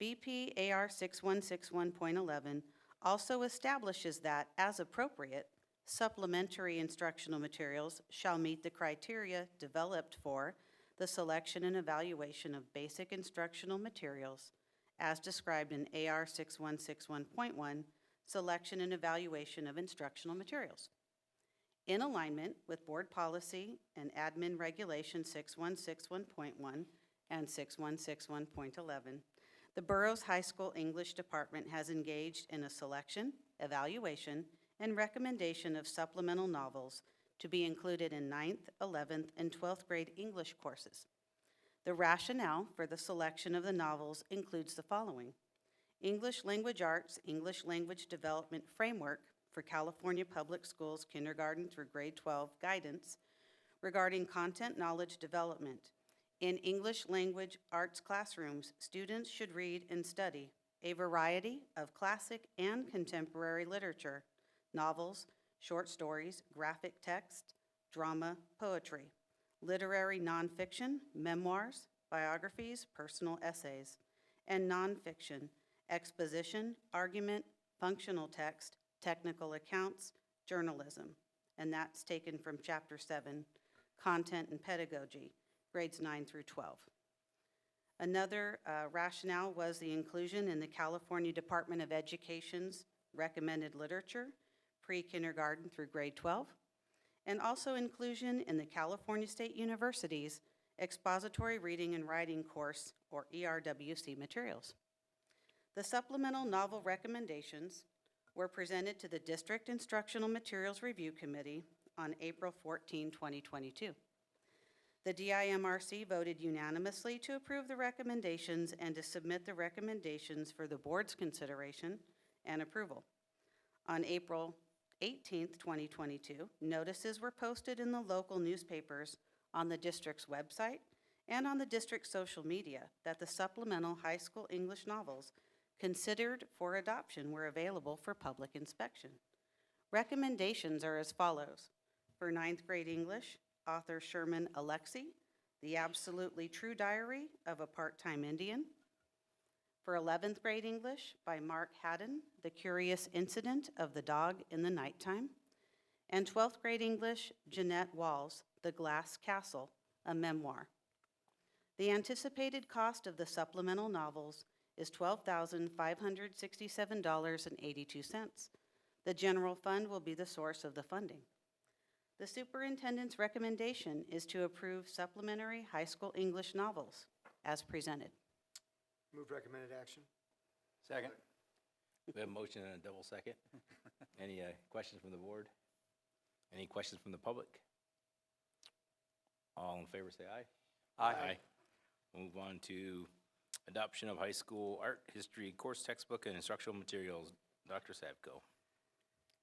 BP AR 6161.11 also establishes that, as appropriate, supplementary instructional materials shall meet the criteria developed for the selection and evaluation of basic instructional materials as described in AR 6161.1, Selection and Evaluation of Instructional Materials. In alignment with Board Policy and Admin Regulation 6161.1 and 6161.11, the Burroughs High School English Department has engaged in a selection, evaluation, and recommendation of supplemental novels to be included in 9th, 11th, and 12th grade English courses. The rationale for the selection of the novels includes the following: English Language Arts, English Language Development Framework for California Public Schools Kindergarten through Grade 12 guidance regarding content knowledge development. In English Language Arts classrooms, students should read and study a variety of classic and contemporary literature, novels, short stories, graphic text, drama, poetry, literary nonfiction, memoirs, biographies, personal essays, and nonfiction, exposition, argument, functional text, technical accounts, journalism. And that's taken from Chapter 7, Content and Pedagogy, grades 9 through 12. Another rationale was the inclusion in the California Department of Education's recommended literature, pre-kindergarten through grade 12, and also inclusion in the California State University's Expository Reading and Writing course, or ERWC materials. The supplemental novel recommendations were presented to the District Instructional Materials Review Committee on April 14, 2022. The DIMRC voted unanimously to approve the recommendations and to submit the recommendations for the board's consideration and approval. On April 18, 2022, notices were posted in the local newspapers, on the district's website, and on the district's social media that the supplemental high school English novels considered for adoption were available for public inspection. Recommendations are as follows. For 9th grade English, author Sherman Alexie, The Absolutely True Diary of a Part-Time Indian. For 11th grade English, by Mark Haddon, The Curious Incident of the Dog in the Nighttime. And 12th grade English, Jeanette Walls, The Glass Castle, a memoir. The anticipated cost of the supplemental novels is $12,567.82. The general fund will be the source of the funding. The superintendent's recommendation is to approve supplementary high school English novels as presented. Move recommended action. Second. We have a motion and a double second. Any questions from the board? Any questions from the public? All in favor, say aye. Aye. We'll move on to adoption of high school art history course textbook and instructional materials. Dr. Savko.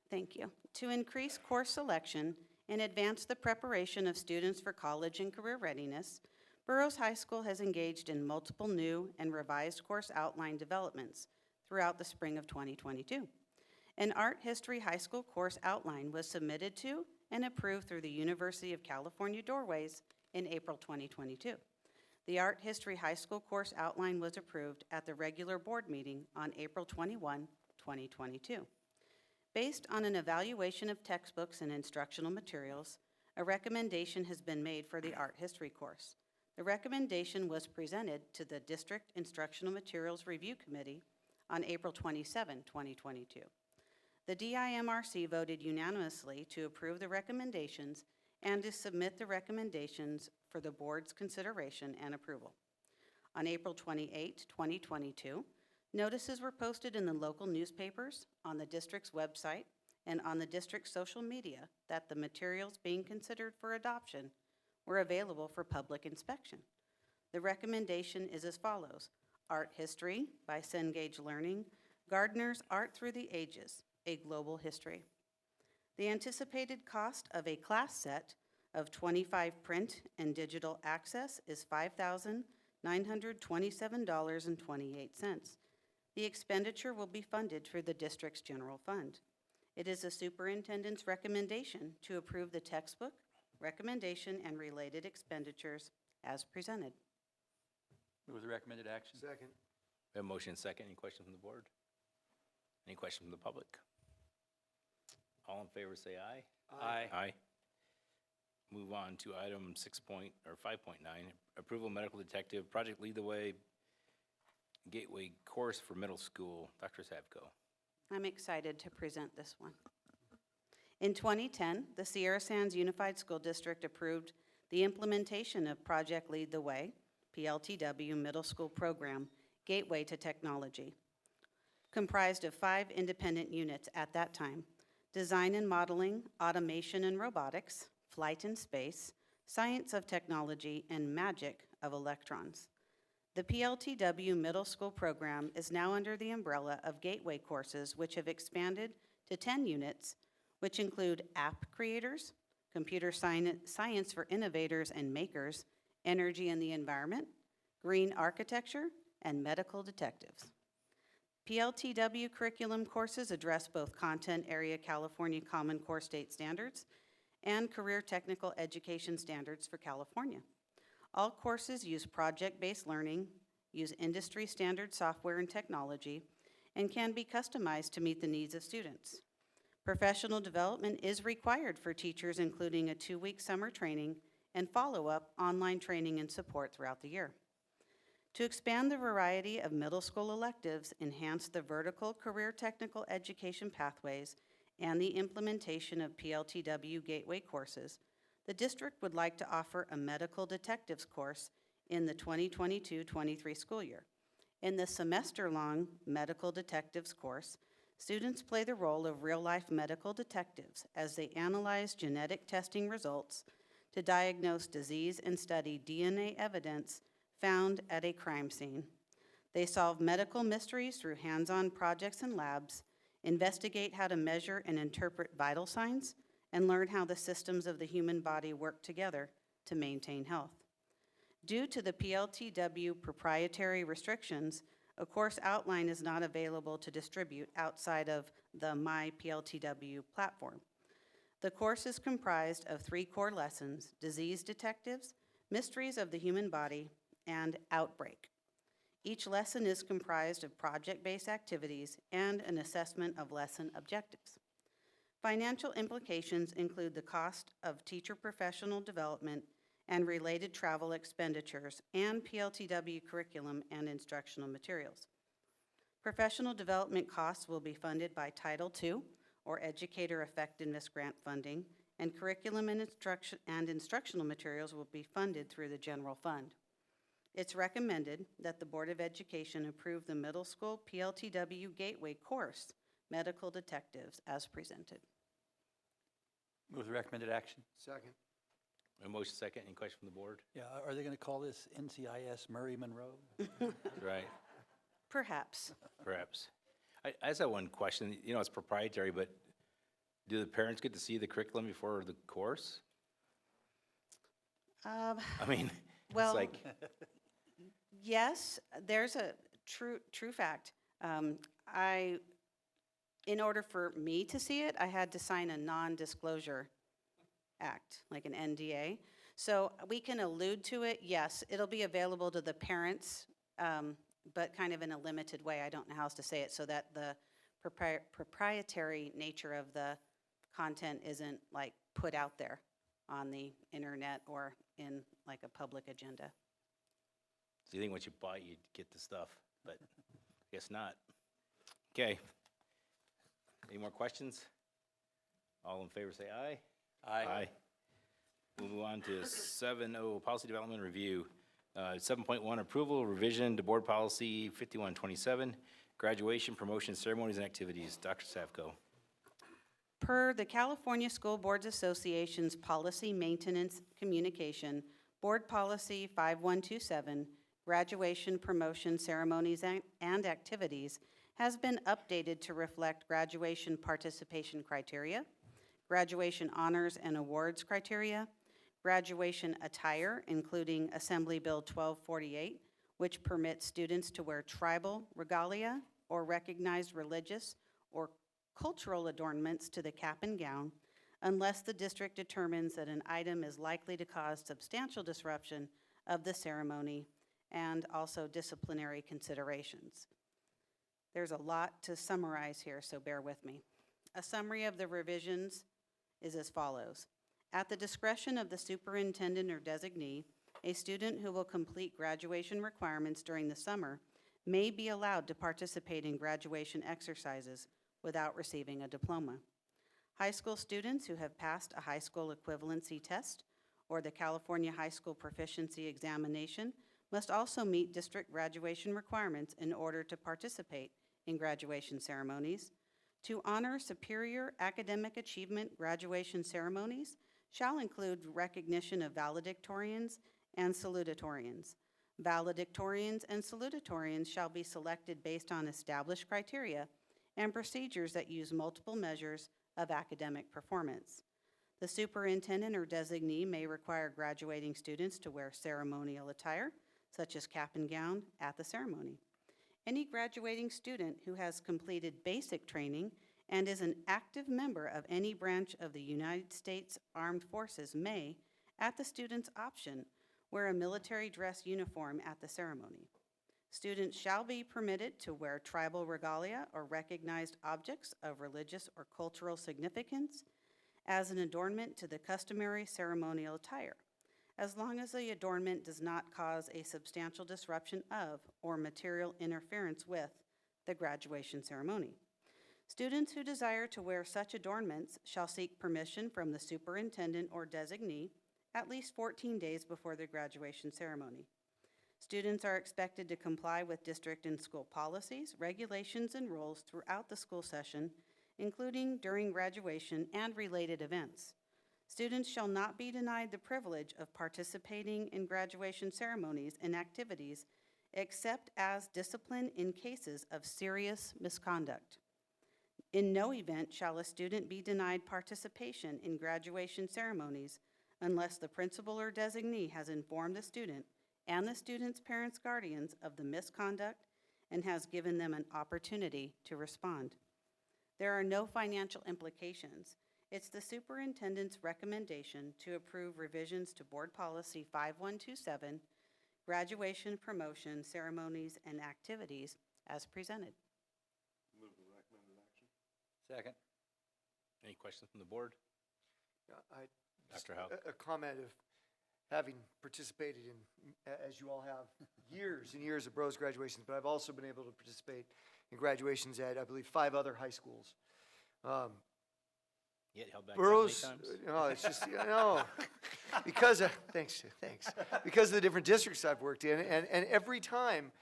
Thank you. To increase course selection and advance the preparation of students for college and career readiness, Burroughs High School has engaged in multiple new and revised course outline developments throughout the spring of 2022. An art history high school course outline was submitted to and approved through the University of California Doorways in April 2022. The art history high school course outline was approved at the regular board meeting on April 21, 2022. Based on an evaluation of textbooks and instructional materials, a recommendation has been made for the art history course. The recommendation was presented to the District Instructional Materials Review Committee on April 27, 2022. The DIMRC voted unanimously to approve the recommendations and to submit the recommendations for the board's consideration and approval. On April 28, 2022, notices were posted in the local newspapers, on the district's website, and on the district's social media that the materials being considered for adoption were available for public inspection. The recommendation is as follows: Art History by Cengage Learning, Gardner's Art Through the Ages, a Global History. The anticipated cost of a class set of 25 print and digital access is $5,927.28. The expenditure will be funded through the district's general fund. It is the superintendent's recommendation to approve the textbook, recommendation, and related expenditures as presented. Move the recommended action. Second. We have a motion and second. Any questions from the board? Any questions from the public? All in favor, say aye. Aye. Aye. Move on to item 5.9, approval of medical detective, project Lead the Way, gateway course for middle school. Dr. Savko. I'm excited to present this one. In 2010, the Sierra Sands Unified School District approved the implementation of Project Lead the Way, PLTW middle school program, Gateway to Technology, comprised of 5 independent units at that time, design and modeling, automation and robotics, flight and space, science of technology, and magic of electrons. The PLTW Middle School program is now under the umbrella of Gateway courses, which have expanded to 10 units, which include app creators, computer science for innovators and makers, energy and the environment, green architecture, and medical detectives. PLTW curriculum courses address both Content Area California Common Core State Standards and Career Technical Education Standards for California. All courses use project-based learning, use industry standard software and technology, and can be customized to meet the needs of students. Professional development is required for teachers, including a 2-week summer training and follow-up online training and support throughout the year. To expand the variety of middle school electives, enhance the vertical career technical education pathways, and the implementation of PLTW Gateway courses, the district would like to offer a medical detectives course in the 2022-23 school year. In the semester-long medical detectives course, students play the role of real-life medical detectives as they analyze genetic testing results to diagnose disease and study DNA evidence found at a crime scene. They solve medical mysteries through hands-on projects and labs, investigate how to measure and interpret vital signs, and learn how the systems of the human body work together to maintain health. Due to the PLTW proprietary restrictions, a course outline is not available to distribute outside of the My PLTW platform. The course is comprised of 3 core lessons: disease detectives, mysteries of the human body, and outbreak. Each lesson is comprised of project-based activities and an assessment of lesson objectives. Financial implications include the cost of teacher professional development and related travel expenditures and PLTW curriculum and instructional materials. Professional development costs will be funded by Title II, or Educator Effectiveness Grant funding, and curriculum and instructional materials will be funded through the general fund. It's recommended that the Board of Education approve the middle school PLTW Gateway course, Medical Detectives, as presented. Move the recommended action. Second. A motion second. Any question from the board? Yeah, are they going to call this NCIS Murray Monroe? Right, Perhaps. perhaps. I just have one question. You know, it's proprietary, but do the parents get to see the curriculum before the course? I mean, Well, it's like, yes, there's a true fact. In order for me to see it, I had to sign a non-disclosure act, like an NDA. So we can allude to it, yes, it'll be available to the parents, but kind of in a limited way. I don't know how else to say it, so that the proprietary nature of the content isn't like put out there on the internet or in like a public agenda. so you think once you buy it, you get the stuff, but I guess not. Okay. Any more questions? All in favor say aye. Aye. We'll move on to 7.0, Policy Development Review. 7.1, Approval Revision to Board Policy 5127, Graduation, Promotion, Ceremonies, and Activities. Dr. Savko. Per the California School Boards Association's Policy Maintenance Communication, Board Policy 5127, Graduation, Promotion, Ceremonies, and Activities, has been updated to reflect graduation participation criteria, graduation honors and awards criteria, graduation attire, including Assembly Bill 1248, which permits students to wear tribal regalia or recognized religious or cultural adornments to the cap and gown, unless the district determines that an item is likely to cause substantial disruption of the ceremony, and also disciplinary considerations. There's a lot to summarize here, so bear with me. A summary of the revisions is as follows. At the discretion of the superintendent or designee, a student who will complete graduation requirements during the summer may be allowed to participate in graduation exercises without receiving a diploma. High school students who have passed a high school equivalency test or the California High School Proficiency Examination must also meet district graduation requirements in order to participate in graduation ceremonies. To honor superior academic achievement graduation ceremonies shall include recognition of valedictorians and salutatorians. Valedictorians and salutatorians shall be selected based on established criteria and procedures that use multiple measures of academic performance. The superintendent or designee may require graduating students to wear ceremonial attire, such as cap and gown, at the ceremony. Any graduating student who has completed basic training and is an active member of any branch of the United States Armed Forces may, at the student's option, wear a military dress uniform at the ceremony. Students shall be permitted to wear tribal regalia or recognized objects of religious or cultural significance as an adornment to the customary ceremonial attire, as long as the adornment does not cause a substantial disruption of or material interference with the graduation ceremony. Students who desire to wear such adornments shall seek permission from the superintendent or designee at least 14 days before the graduation ceremony. Students are expected to comply with district and school policies, regulations, and rules throughout the school session, including during graduation and related events. Students shall not be denied the privilege of participating in graduation ceremonies and activities except as discipline in cases of serious misconduct. In no event shall a student be denied participation in graduation ceremonies unless the principal or designee has informed the student and the student's parents, guardians of the misconduct and has given them an opportunity to respond. There are no financial implications. It's the superintendent's recommendation to approve revisions to Board Policy 5127, graduation, promotion, ceremonies, and activities as presented. Move the recommended action. Second. Any questions from the board? Dr. Howe? A comment of having participated in, as you all have, years and years of Bros graduations, but I've also been able to participate in graduations at, I believe, 5 other high schools. Yet held back Boroughs, times? no, it's just, no, because of, thanks, because of the different districts I've worked in, and every time,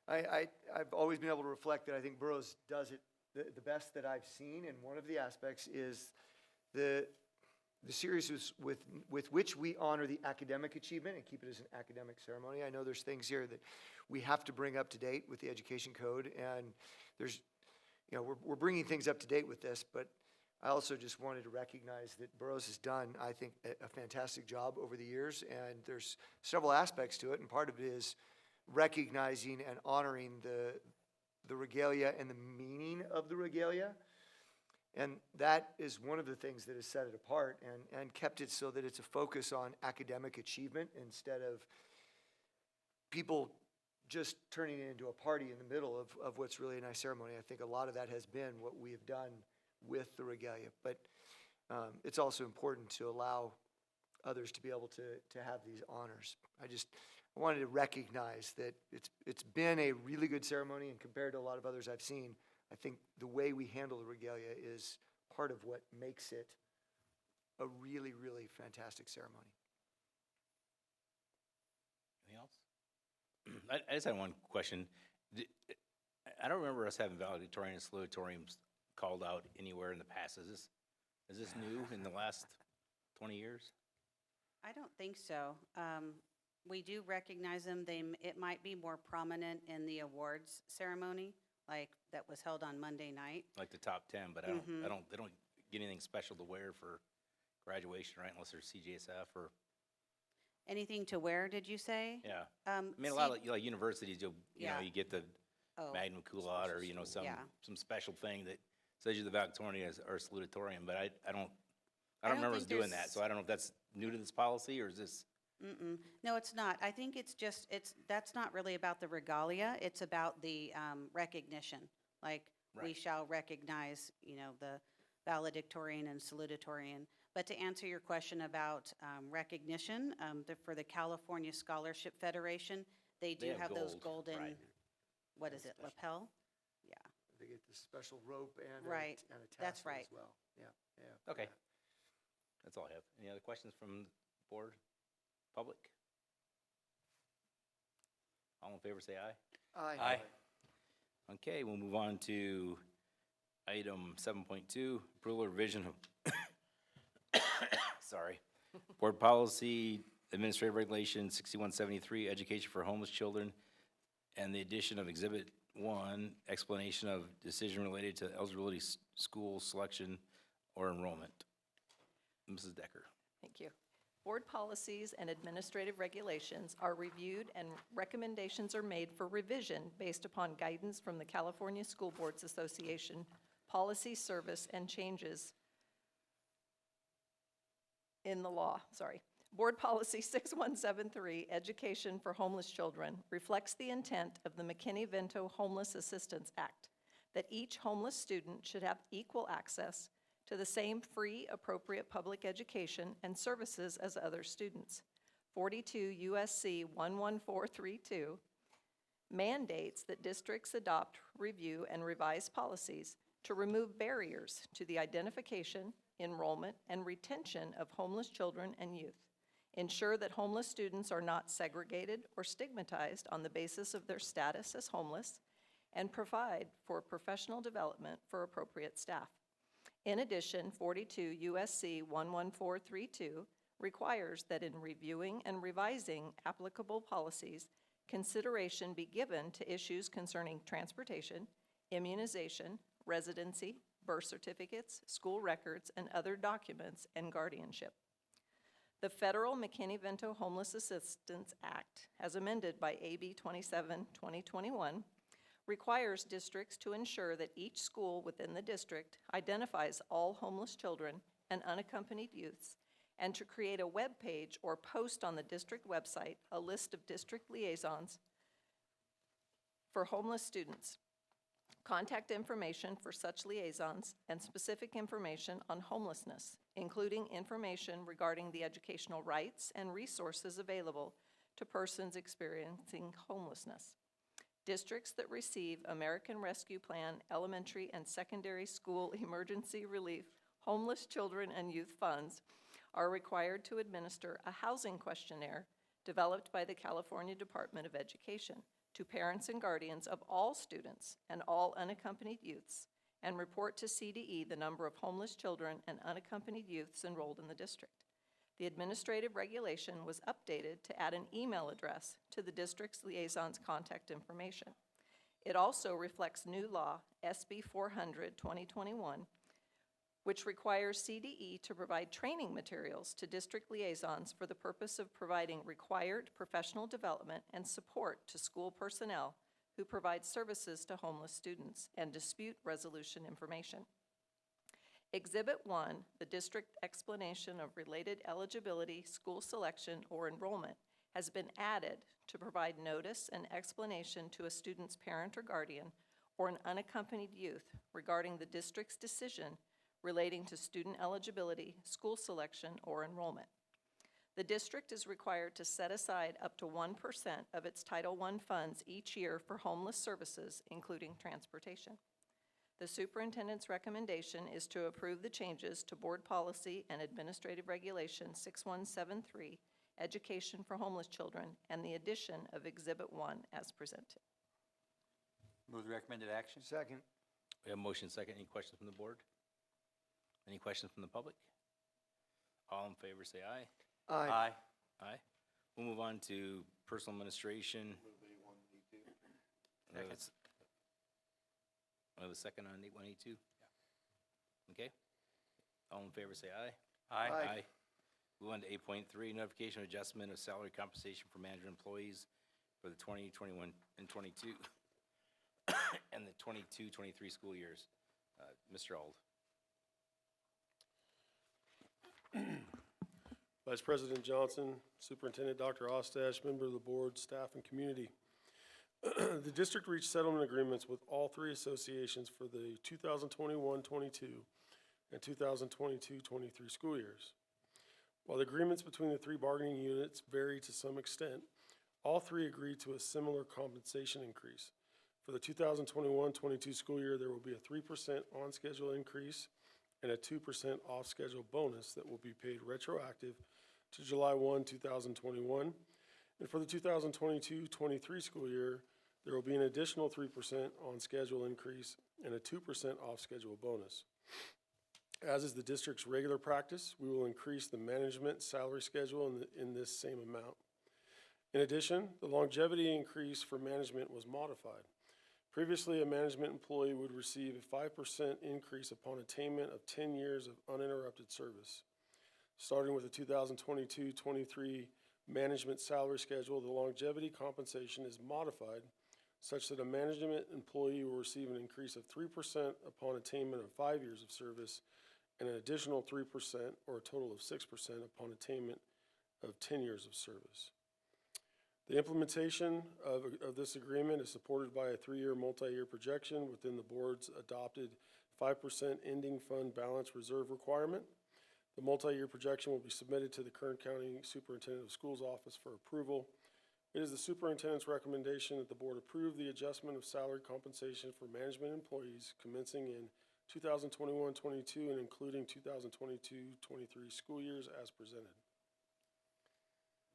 I've always been able to reflect that I think Boroughs does it the best that I've seen, and one of the aspects is the seriousness with which we honor the academic achievement and keep it as an academic ceremony. I know there's things here that we have to bring up to date with the education code, and there's, you know, we're bringing things up to date with this, but I also just wanted to recognize that Boroughs has done, I think, a fantastic job over the years, and there's several aspects to it, and part of it is recognizing and honoring the regalia and the meaning of the regalia. And that is one of the things that has set it apart and kept it so that it's a focus on academic achievement instead of people just turning it into a party in the middle of what's really a nice ceremony. I think a lot of that has been what we have done with the regalia. But it's also important to allow others to be able to have these honors. I wanted to recognize that it's been a really good ceremony, and compared to a lot of others I've seen, I think the way we handle the regalia is part of what makes it a really, really fantastic ceremony. Anything else? I just had one question. I don't remember us having valedictorian and salutatorians called out anywhere in the past. Is this new in the last 20 years? I don't think so. We do recognize them. It might be more prominent in the awards ceremony, like that was held on Monday night. Like the top 10, but they don't get anything special to wear for graduation, right? Unless they're CJSF or. Anything to wear, did you say? Yeah. I mean, a lot of like universities, you Yeah. know, you get the Oh, magnum cum laude or, you know, some special thing that says you're the valedictorian or salutatorian, but I don't remember us think doing there's- that, so I don't know if that's new to this policy, or is this? No, it's not. I think it's just, that's not really about the regalia. It's about the recognition. Like, we Right. shall recognize, you know, the valedictorian and salutatorian. But to answer your question about recognition, for the California Scholarship Federation, they do have have those gold, golden, right. what is it, lapel? Yeah, They get the special rope and Right. and a That's tassel right. as well. Yeah. Okay. That's all I have. Any other questions from the board, public? All in favor, say aye. Aye. Okay, we'll move on to Item 7.2, approval or revision of, sorry, Board Policy Administrative Regulation 6173, Education for Homeless Children, and the addition of Exhibit 1, explanation of decision related to eligibility, school selection, or enrollment. Mrs. Decker. Thank you. Board policies and administrative regulations are reviewed and recommendations are made for revision based upon guidance from the California School Boards Association, policy, service, and changes in the law, Board Policy 6173, Education for Homeless Children, reflects the intent of the McKinney-Vento Homeless Assistance Act, that each homeless student should have equal access to the same free, appropriate public education and services as other students. 42 USC 11432 mandates that districts adopt, review, and revise policies to remove barriers to the identification, enrollment, and retention of homeless children and youth, ensure that homeless students are not segregated or stigmatized on the basis of their status as homeless, and provide for professional development for appropriate staff. In addition, 42 USC 11432 requires that in reviewing and revising applicable policies, consideration be given to issues concerning transportation, immunization, residency, birth certificates, school records, and other documents, and guardianship. The Federal McKinney-Vento Homeless Assistance Act, as amended by AB 27-2021, requires districts to ensure that each school within the district identifies all homeless children and unaccompanied youths, and to create a web page or post on the district website a list of district liaisons for homeless students, contact information for such liaisons, and specific information on homelessness, including information regarding the educational rights and resources available to persons experiencing homelessness. Districts that receive American Rescue Plan elementary and secondary school emergency relief homeless children and youth funds are required to administer a housing questionnaire developed by the California Department of Education to parents and guardians of all students and all unaccompanied youths, and report to CDE the number of homeless children and unaccompanied youths enrolled in the district. The administrative regulation was updated to add an email address to the district's liaison's contact information. It also reflects new law, SB 400-2021, which requires CDE to provide training materials to district liaisons for the purpose of providing required professional development and support to school personnel who provide services to homeless students and dispute resolution information. Exhibit 1, the district explanation of related eligibility, school selection, or enrollment, has been added to provide notice and explanation to a student's parent or guardian or an unaccompanied youth regarding the district's decision relating to student eligibility, school selection, or enrollment. The district is required to set aside up to 1% of its Title I funds each year for homeless services, including transportation. The superintendent's recommendation is to approve the changes to Board Policy and Administrative Regulation 6173, Education for Homeless Children, and the addition of Exhibit 1 as presented. Move the recommended action. Second. We have a motion second. Any questions from the board? Any questions from the public? All in favor say aye. Aye. Aye. We'll move on to personal administration. I have a second on 8182? Yeah. Okay. All in favor say aye. Aye. Move on to 8.3, notification of adjustment of salary compensation for manager employees for the 2021 and 22 and the 22-23 school years. Mr. Ald. Vice President Johnson, Superintendent Dr. Ostash, member of the board, staff, and community. The district reached settlement agreements with all three associations for the 2021-22 and 2022-23 school years. While the agreements between the three bargaining units vary to some extent, all three agreed to a similar compensation increase. For the 2021-22 school year, there will be a 3% on-schedule increase and a 2% off-schedule bonus that will be paid retroactive to July 1, 2021. And for the 2022-23 school year, There will be an additional 3% on-schedule increase and a 2% off-schedule bonus. As is the district's regular practice, we will increase the management salary schedule in this same amount. In addition, the longevity increase for management was modified. Previously, a management employee would receive a 5% increase upon attainment of 10 years of uninterrupted service. Starting with the 2022-23 management salary schedule, the longevity compensation is modified such that a management employee will receive an increase of 3% upon attainment of 5 years of service and an additional 3% or a total of 6% upon attainment of 10 years of service. The implementation of this agreement is supported by a 3-year multi-year projection within the board's adopted 5% ending fund balance reserve requirement. The multi-year projection will be submitted to the Kern County Superintendent of Schools Office for approval. It is the superintendent's recommendation that the board approve the adjustment of salary compensation for management employees commencing in 2021-22 and including 2022-23 school years as presented.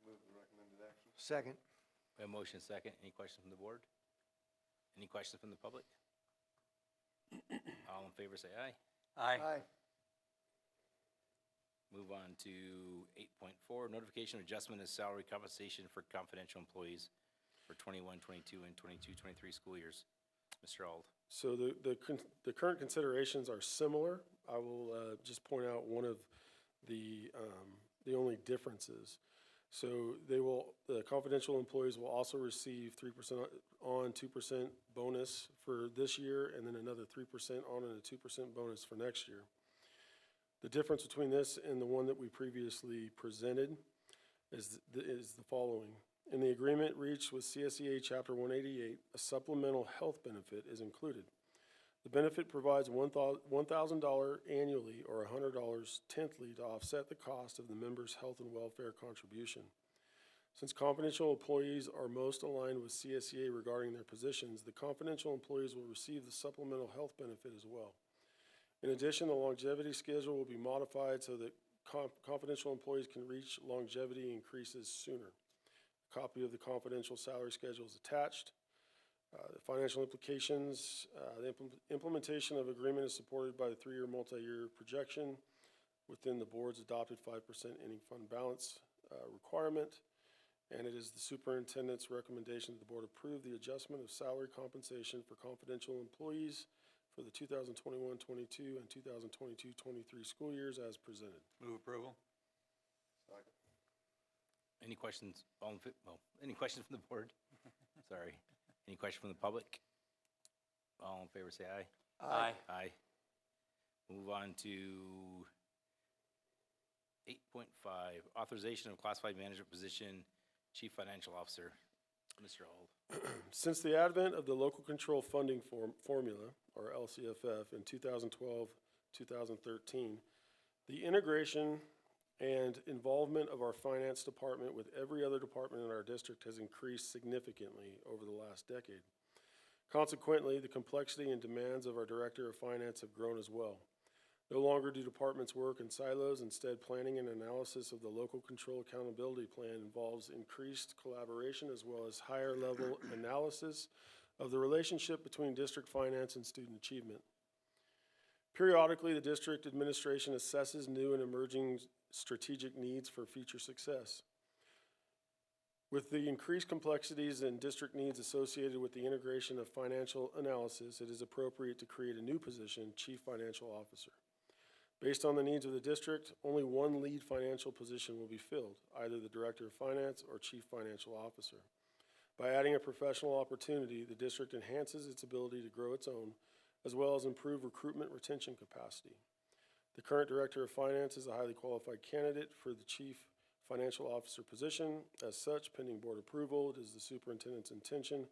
Move the recommended action. Second. We have a motion second. Any questions from the board? Any questions from the public? All in favor say aye. Aye. Move on to 8.4, notification of adjustment of salary compensation for confidential employees for 21-22 and 22-23 school years. Mr. Ald. So the current considerations are similar. I will just point out one of the only differences. So the confidential employees will also receive 3% on, 2% bonus for this year, and then another 3% on and a 2% bonus for next year. The difference between this and the one that we previously presented is the following. In the agreement reached with CSEA Chapter 188, a supplemental health benefit is included. The benefit provides $1,000 annually or $100 tenthly to offset the cost of the member's health and welfare contribution. Since confidential employees are most aligned with CSEA regarding their positions, the confidential employees will receive the supplemental health benefit as well. In addition, the longevity schedule will be modified so that confidential employees can reach longevity increases sooner. A copy of the confidential salary schedule is attached. The financial implications, the implementation of agreement is supported by the 3-year multi-year projection within the board's adopted 5% ending fund balance requirement. And it is the superintendent's recommendation that the board approve the adjustment of salary compensation for confidential employees for the 2021-22 and 2022-23 school years as presented. Move approval. Second. Any questions? Any questions from the board? Sorry. Any questions from the public? All in favor say aye. Aye. Aye. Move on to 8.5, authorization of classified management position, Chief Financial Officer. Mr. Ald. Since the advent of the local control funding formula, or LCFF, in 2012-2013, the integration and involvement of our finance department with every other department in our district has increased significantly over the last decade. Consequently, the complexity and demands of our Director of Finance have grown as well. No longer do departments work in silos. Instead, planning and analysis of the local control accountability plan involves increased collaboration as well as higher level analysis of the relationship between district finance and student achievement. Periodically, the district administration assesses new and emerging strategic needs for future success. With the increased complexities and district needs associated with the integration of financial analysis, it is appropriate to create a new position, Chief Financial Officer. Based on the needs of the district, only one lead financial position will be filled, either the Director of Finance or Chief Financial Officer. By adding a professional opportunity, the district enhances its ability to grow its own, as well as improve recruitment retention capacity. The current Director of Finance is a highly qualified candidate for the Chief Financial Officer position. As such, pending board approval, it is the superintendent's intention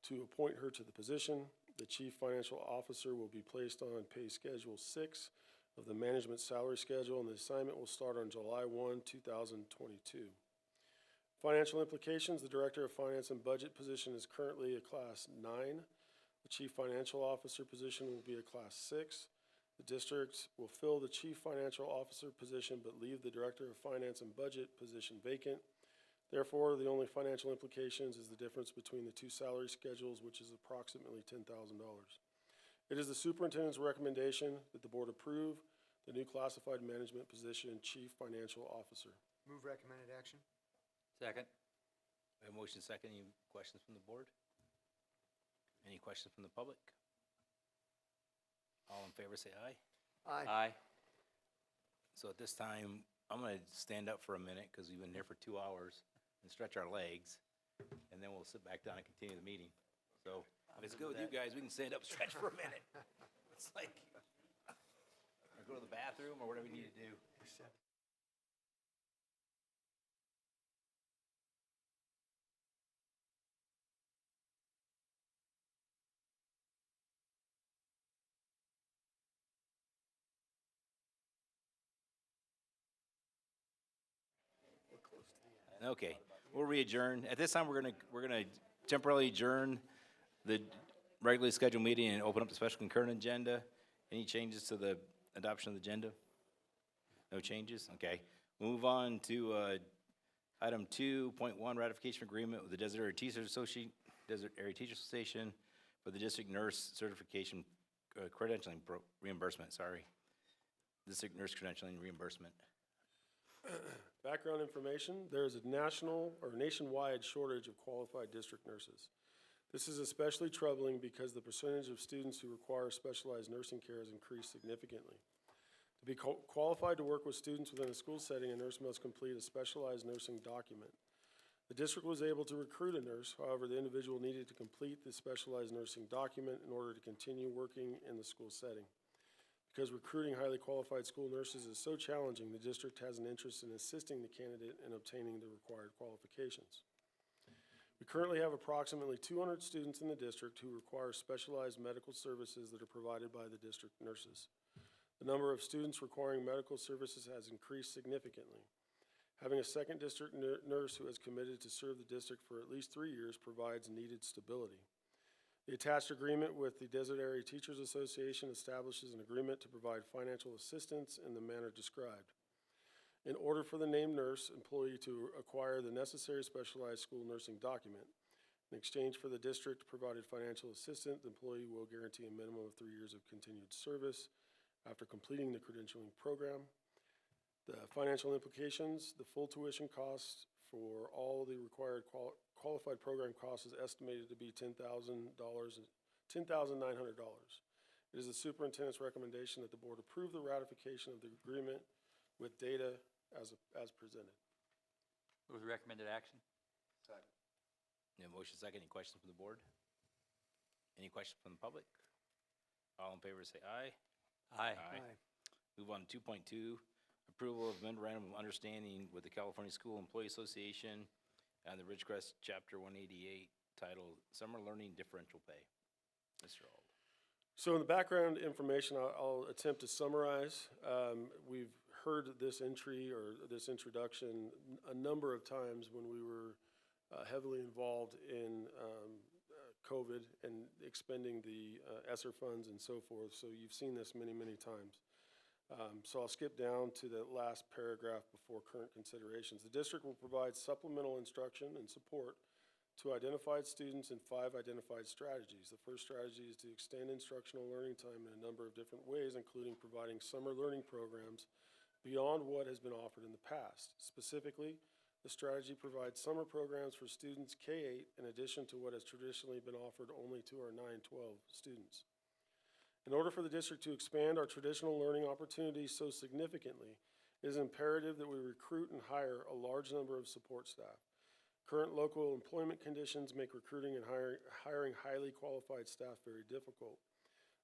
to appoint her to the position. The Chief Financial Officer will be placed on pay schedule 6 of the management salary schedule, and the assignment will start on July 1, 2022. Financial implications: the Director of Finance and Budget position is currently a Class 9. The Chief Financial Officer position will be a Class 6. The district will fill the Chief Financial Officer position but leave the Director of Finance and Budget position vacant. Therefore, the only financial implications is the difference between the two salary schedules, which is approximately $10,000. It is the superintendent's recommendation that the board approve the new classified management position, Chief Financial Officer. Move recommended action. Second. We have motion second. Any questions from the board? Any questions from the public? All in favor, say aye. Aye. So at this time, I'm going to stand up for a minute because we've been here for 2 hours and stretch our legs, and then we'll sit back down and continue the meeting. So if it's good with you guys, we can stand up, stretch for a minute. It's like, or go to the bathroom or whatever you need to do. Okay, we'll re-adjourn. At this time, we're gonna temporarily adjourn the regularly scheduled meeting and open up the special concurrent agenda. Any changes to the adoption of the agenda? No changes? Okay. We'll move on to item 2.1, ratification agreement with the Desert Area Teachers Association for the district nurse certification credentialing reimbursement, sorry. District nurse credentialing reimbursement. Background information, there is a national or nationwide shortage of qualified district nurses. This is especially troubling because the percentage of students who require specialized nursing care has increased significantly. To be qualified to work with students within a school setting, a nurse must complete a specialized nursing document. The district was able to recruit a nurse, however, the individual needed to complete the specialized nursing document in order to continue working in the school setting. Because recruiting highly qualified school nurses is so challenging, the district has an interest in assisting the candidate in obtaining the required qualifications. We currently have approximately 200 students in the district who require specialized medical services that are provided by the district nurses. The number of students requiring medical services has increased significantly. Having a second district nurse who has committed to serve the district for at least 3 years provides needed stability. The attached agreement with the Desert Area Teachers Association establishes an agreement to provide financial assistance in the manner described. In order for the named nurse employee to acquire the necessary specialized school nursing document, in exchange for the district provided financial assistance, the employee will guarantee a minimum of 3 years of continued service after completing the credentialing program. The financial implications, the full tuition costs for all the required qualified program costs is estimated to be $10,900. It is the superintendent's recommendation that the board approve the ratification of the agreement with data as presented. Move the recommended action. Second. Motion second. Any questions from the board? Any questions from the public? All in favor say aye. Aye. Move on to 2.2, approval of memorandum of understanding with the California School Employee Association and the Ridgecrest Chapter 188 titled Summer Learning Differential Pay. Mr. Auld. So in the background information, I'll attempt to summarize. We've heard this entry or this introduction a number of times when we were heavily involved in COVID and expending the ESSER funds and so forth. So you've seen this many, many times. So I'll skip down to the last paragraph before current considerations. The district will provide supplemental instruction and support to identified students in 5 identified strategies. The first strategy is to extend instructional learning time in a number of different ways, including providing summer learning programs beyond what has been offered in the past. Specifically, the strategy provides summer programs for students K-8 in addition to what has traditionally been offered only to our 9-12 students. In order for the district to expand our traditional learning opportunities so significantly, it is imperative that we recruit and hire a large number of support staff. Current local employment conditions make recruiting and hiring highly qualified staff very difficult.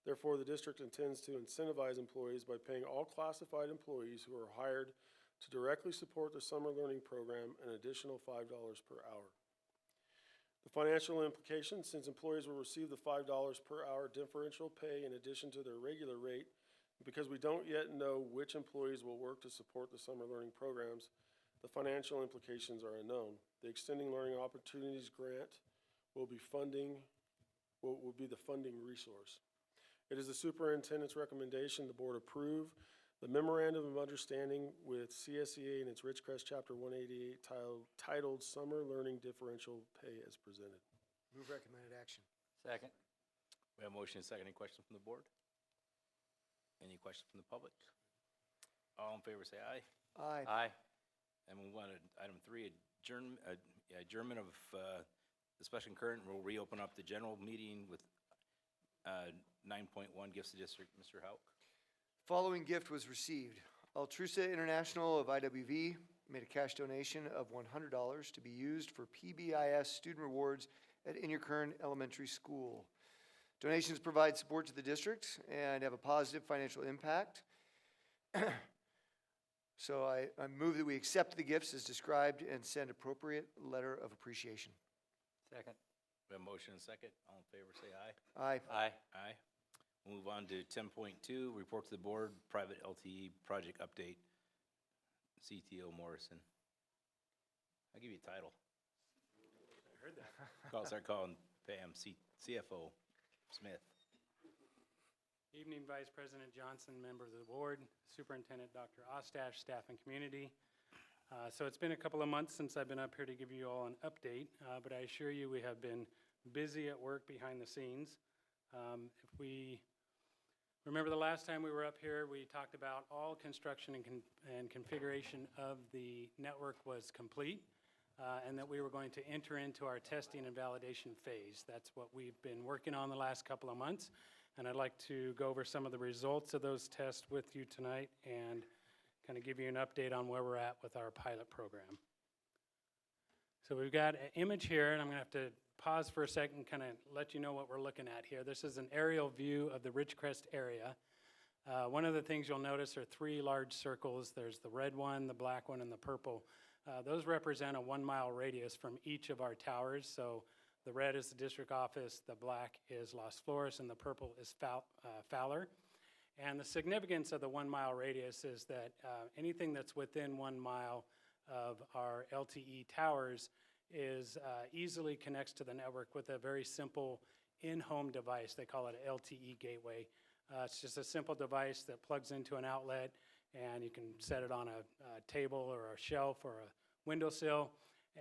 Therefore, the district intends to incentivize employees by paying all classified employees who are hired to directly support the summer learning program an additional $5 per hour. The financial implications, since employees will receive the $5 per hour differential pay in addition to their regular rate, because we don't yet know which employees will work to support the summer learning programs, the financial implications are unknown. The Extending Learning Opportunities Grant will be the funding resource. It is the superintendent's recommendation the board approve the memorandum of understanding with CSEA and its Ridgecrest Chapter 188 titled Summer Learning Differential Pay as presented. Move recommended action. Second. We have a motion and a second. Any questions from the board? Any questions from the public? All in favor, say aye. Aye. Aye. And move on to item 3, adjournment of the special concurrent. We'll reopen up the general meeting with 9.1 gifts to district. Mr. Hauk. Following gift was received. Altrusa International of IWV made a cash donation of $100 to be used for PBIS student rewards at Inyakern Elementary School. Donations provide support to the district and have a positive financial impact. So I move that we accept the gifts as described and send appropriate letter of appreciation. Second. We have a motion and a second. All in favor, say aye. Aye. Aye. Aye. We'll move on to 10.2, report to the board, private LTE project update. CTO Morrison. I'll give you a title. I heard that. Start calling Pam CFO Smith. Evening, Vice President Johnson, members of the board, Superintendent Dr. Ostash, staff and community. So it's been a couple of months since I've been up here to give you all an update, but I assure you we have been busy at work behind the scenes. If we remember the last time we were up here, we talked about all construction and configuration of the network was complete, and that we were going to enter into our testing and validation phase. That's what we've been working on the last couple of months, and I'd like to go over some of the results of those tests with you tonight and kind of give you an update on where we're at with our pilot program. So we've got an image here, and I'm going to have to pause for a second and kind of let you know what we're looking at here. This is an aerial view of the Ridgecrest area. One of the things you'll notice are 3 large circles. There's the red one, the black one, and the purple. Those represent a 1-mile radius from each of our towers. So the red is the district office, the black is Las Flores, and the purple is Fowler. And the significance of the 1-mile radius is that anything that's within 1 mile of our LTE towers is easily connects to the network with a very simple in-home device. They call it an LTE gateway. It's just a simple device that plugs into an outlet, and you can set it on a table or a shelf or a windowsill,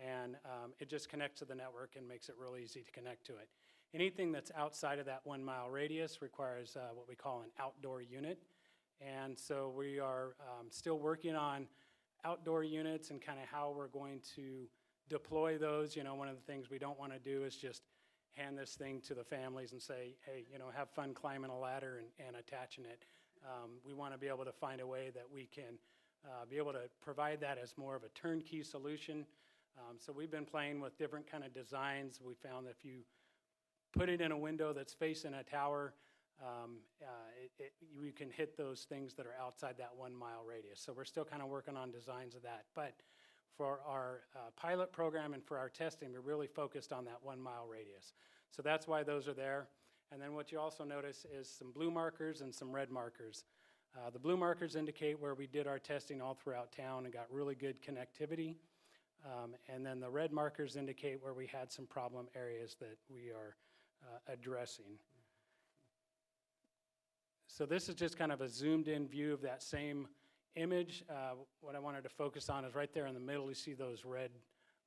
and it just connects to the network and makes it real easy to connect to it. Anything that's outside of that 1-mile radius requires what we call an outdoor unit, and so we are still working on outdoor units and kind of how we're going to deploy those. You know, one of the things we don't want to do is just hand this thing to the families and say, hey, you know, have fun climbing a ladder and attaching it. We want to be able to find a way that we can be able to provide that as more of a turnkey solution. So we've been playing with different kind of designs. We found that if you put it in a window that's facing a tower, you can hit those things that are outside that 1-mile radius. So we're still kind of working on designs of that. But for our pilot program and for our testing, we're really focused on that 1-mile radius. So that's why those are there. And then what you also notice is some blue markers and some red markers. The blue markers indicate where we did our testing all throughout town and got really good connectivity. And then the red markers indicate where we had some problem areas that we are addressing. So this is just kind of a zoomed in view of that same image. What I wanted to focus on is right there in the middle. You see those red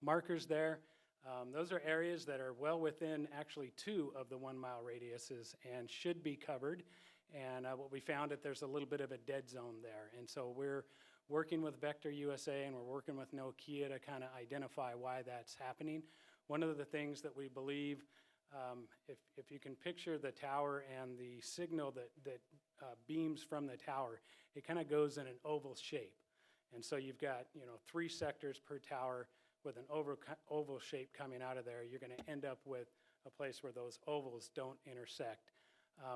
markers there. Those are areas that are well within actually 2 of the 1-mile radiuses and should be covered. And what we found that there's a little bit of a dead zone there. And so we're working with Vector USA and we're working with Nokia to kind of identify why that's happening. One of the things that we believe, if you can picture the tower and the signal that beams from the tower, it kind of goes in an oval shape. And so you've got, you know, 3 sectors per tower with an oval shape coming out of there. You're going to end up with a place where those ovals don't intersect.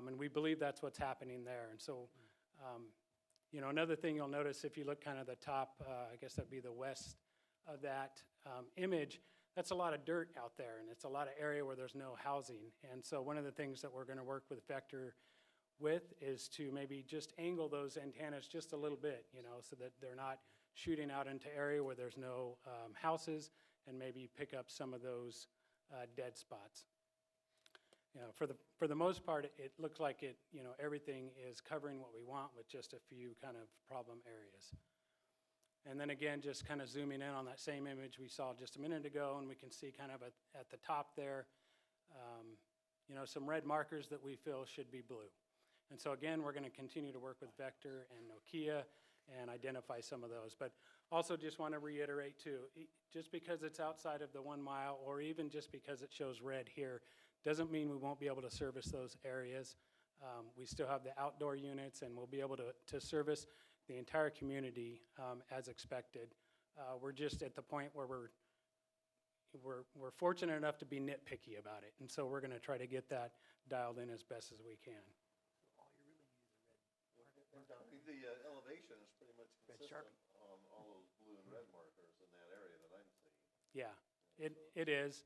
And we believe that's what's happening there. And so, you know, another thing you'll notice if you look kind of the top, I guess that'd be the west of that image, that's a lot of dirt out there, and it's a lot of area where there's no housing. And so one of the things that we're going to work with Vector with is to maybe just angle those antennas just a little bit, you know, so that they're not shooting out into area where there's no houses, and maybe pick up some of those dead spots. for the most part, it looks like everything is covering what we want with just a few kind of problem areas. And then again, just kind of zooming in on that same image we saw just a minute ago, and we can see kind of at the top there, some red markers that we feel should be blue. And so again, we're going to continue to work with Vector and Nokia and identify some of those. But also just want to reiterate too, just because it's outside of the 1 mile, or even just because it shows red here, doesn't mean we won't be able to service those areas. We still have the outdoor units, and we'll be able to service the entire community as expected. We're just at the point where we're fortunate enough to be nitpicky about it, and so we're going to try to get that dialed in as best as we can. The elevation is pretty much consistent on all those blue and red markers in that area that I'm seeing. Yeah, it is.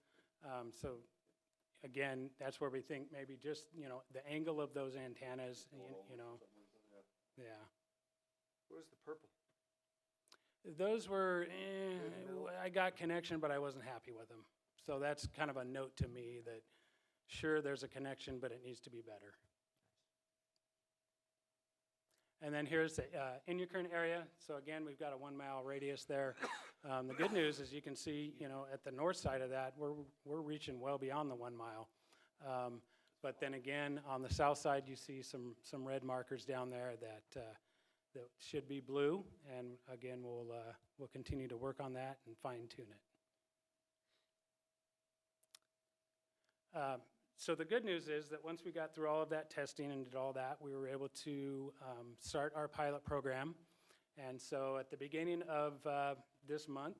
So again, that's where we think maybe just, the angle of those antennas, yeah. Where's the purple? Those were, I got connection, but I wasn't happy with them. So that's kind of a note to me that, sure, there's a connection, but it needs to be better. And then here's the in your current area. So again, we've got a 1 mile radius there. The good news is you can see, at the north side of that, we're reaching well beyond the 1 mile. But then again, on the south side, you see some red markers down there that should be blue. And again, we'll continue to work on that and fine tune it. So the good news is that once we got through all of that testing and did all that, we were able to start our pilot program. And so at the beginning of this month,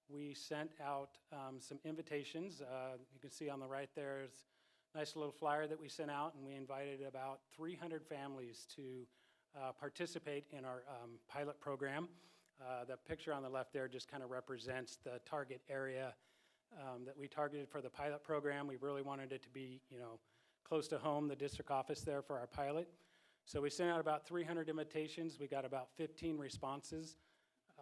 we sent out some invitations. You can see on the right there's a nice little flyer that we sent out, and we invited about 300 families to participate in our pilot program. The picture on the left there just kind of represents the target area that we targeted for the pilot program. We really wanted it to be, close to home, the district office there for our pilot. So we sent out about 300 invitations. We got about 15 responses.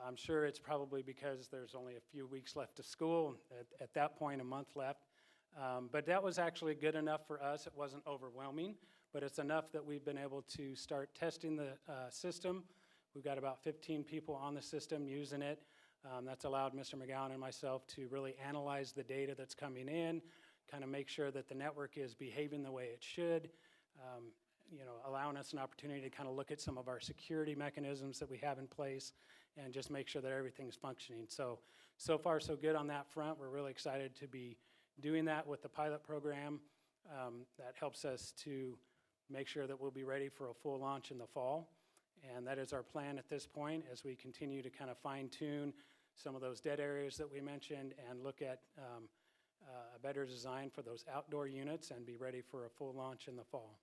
I'm sure it's probably because there's only a few weeks left of school, at that point, a month left. But that was actually good enough for us. It wasn't overwhelming, but it's enough that we've been able to start testing the system. We've got about 15 people on the system using it. That's allowed Mr. McGowan and myself to really analyze the data that's coming in, kind of make sure that the network is behaving the way it should, allowing us an opportunity to kind of look at some of our security mechanisms that we have in place and just make sure that everything's functioning. So far so good on that front. We're really excited to be doing that with the pilot program. That helps us to make sure that we'll be ready for a full launch in the fall. And that is our plan at this point as we continue to kind of fine tune some of those dead areas that we mentioned and look at a better design for those outdoor units and be ready for a full launch in the fall.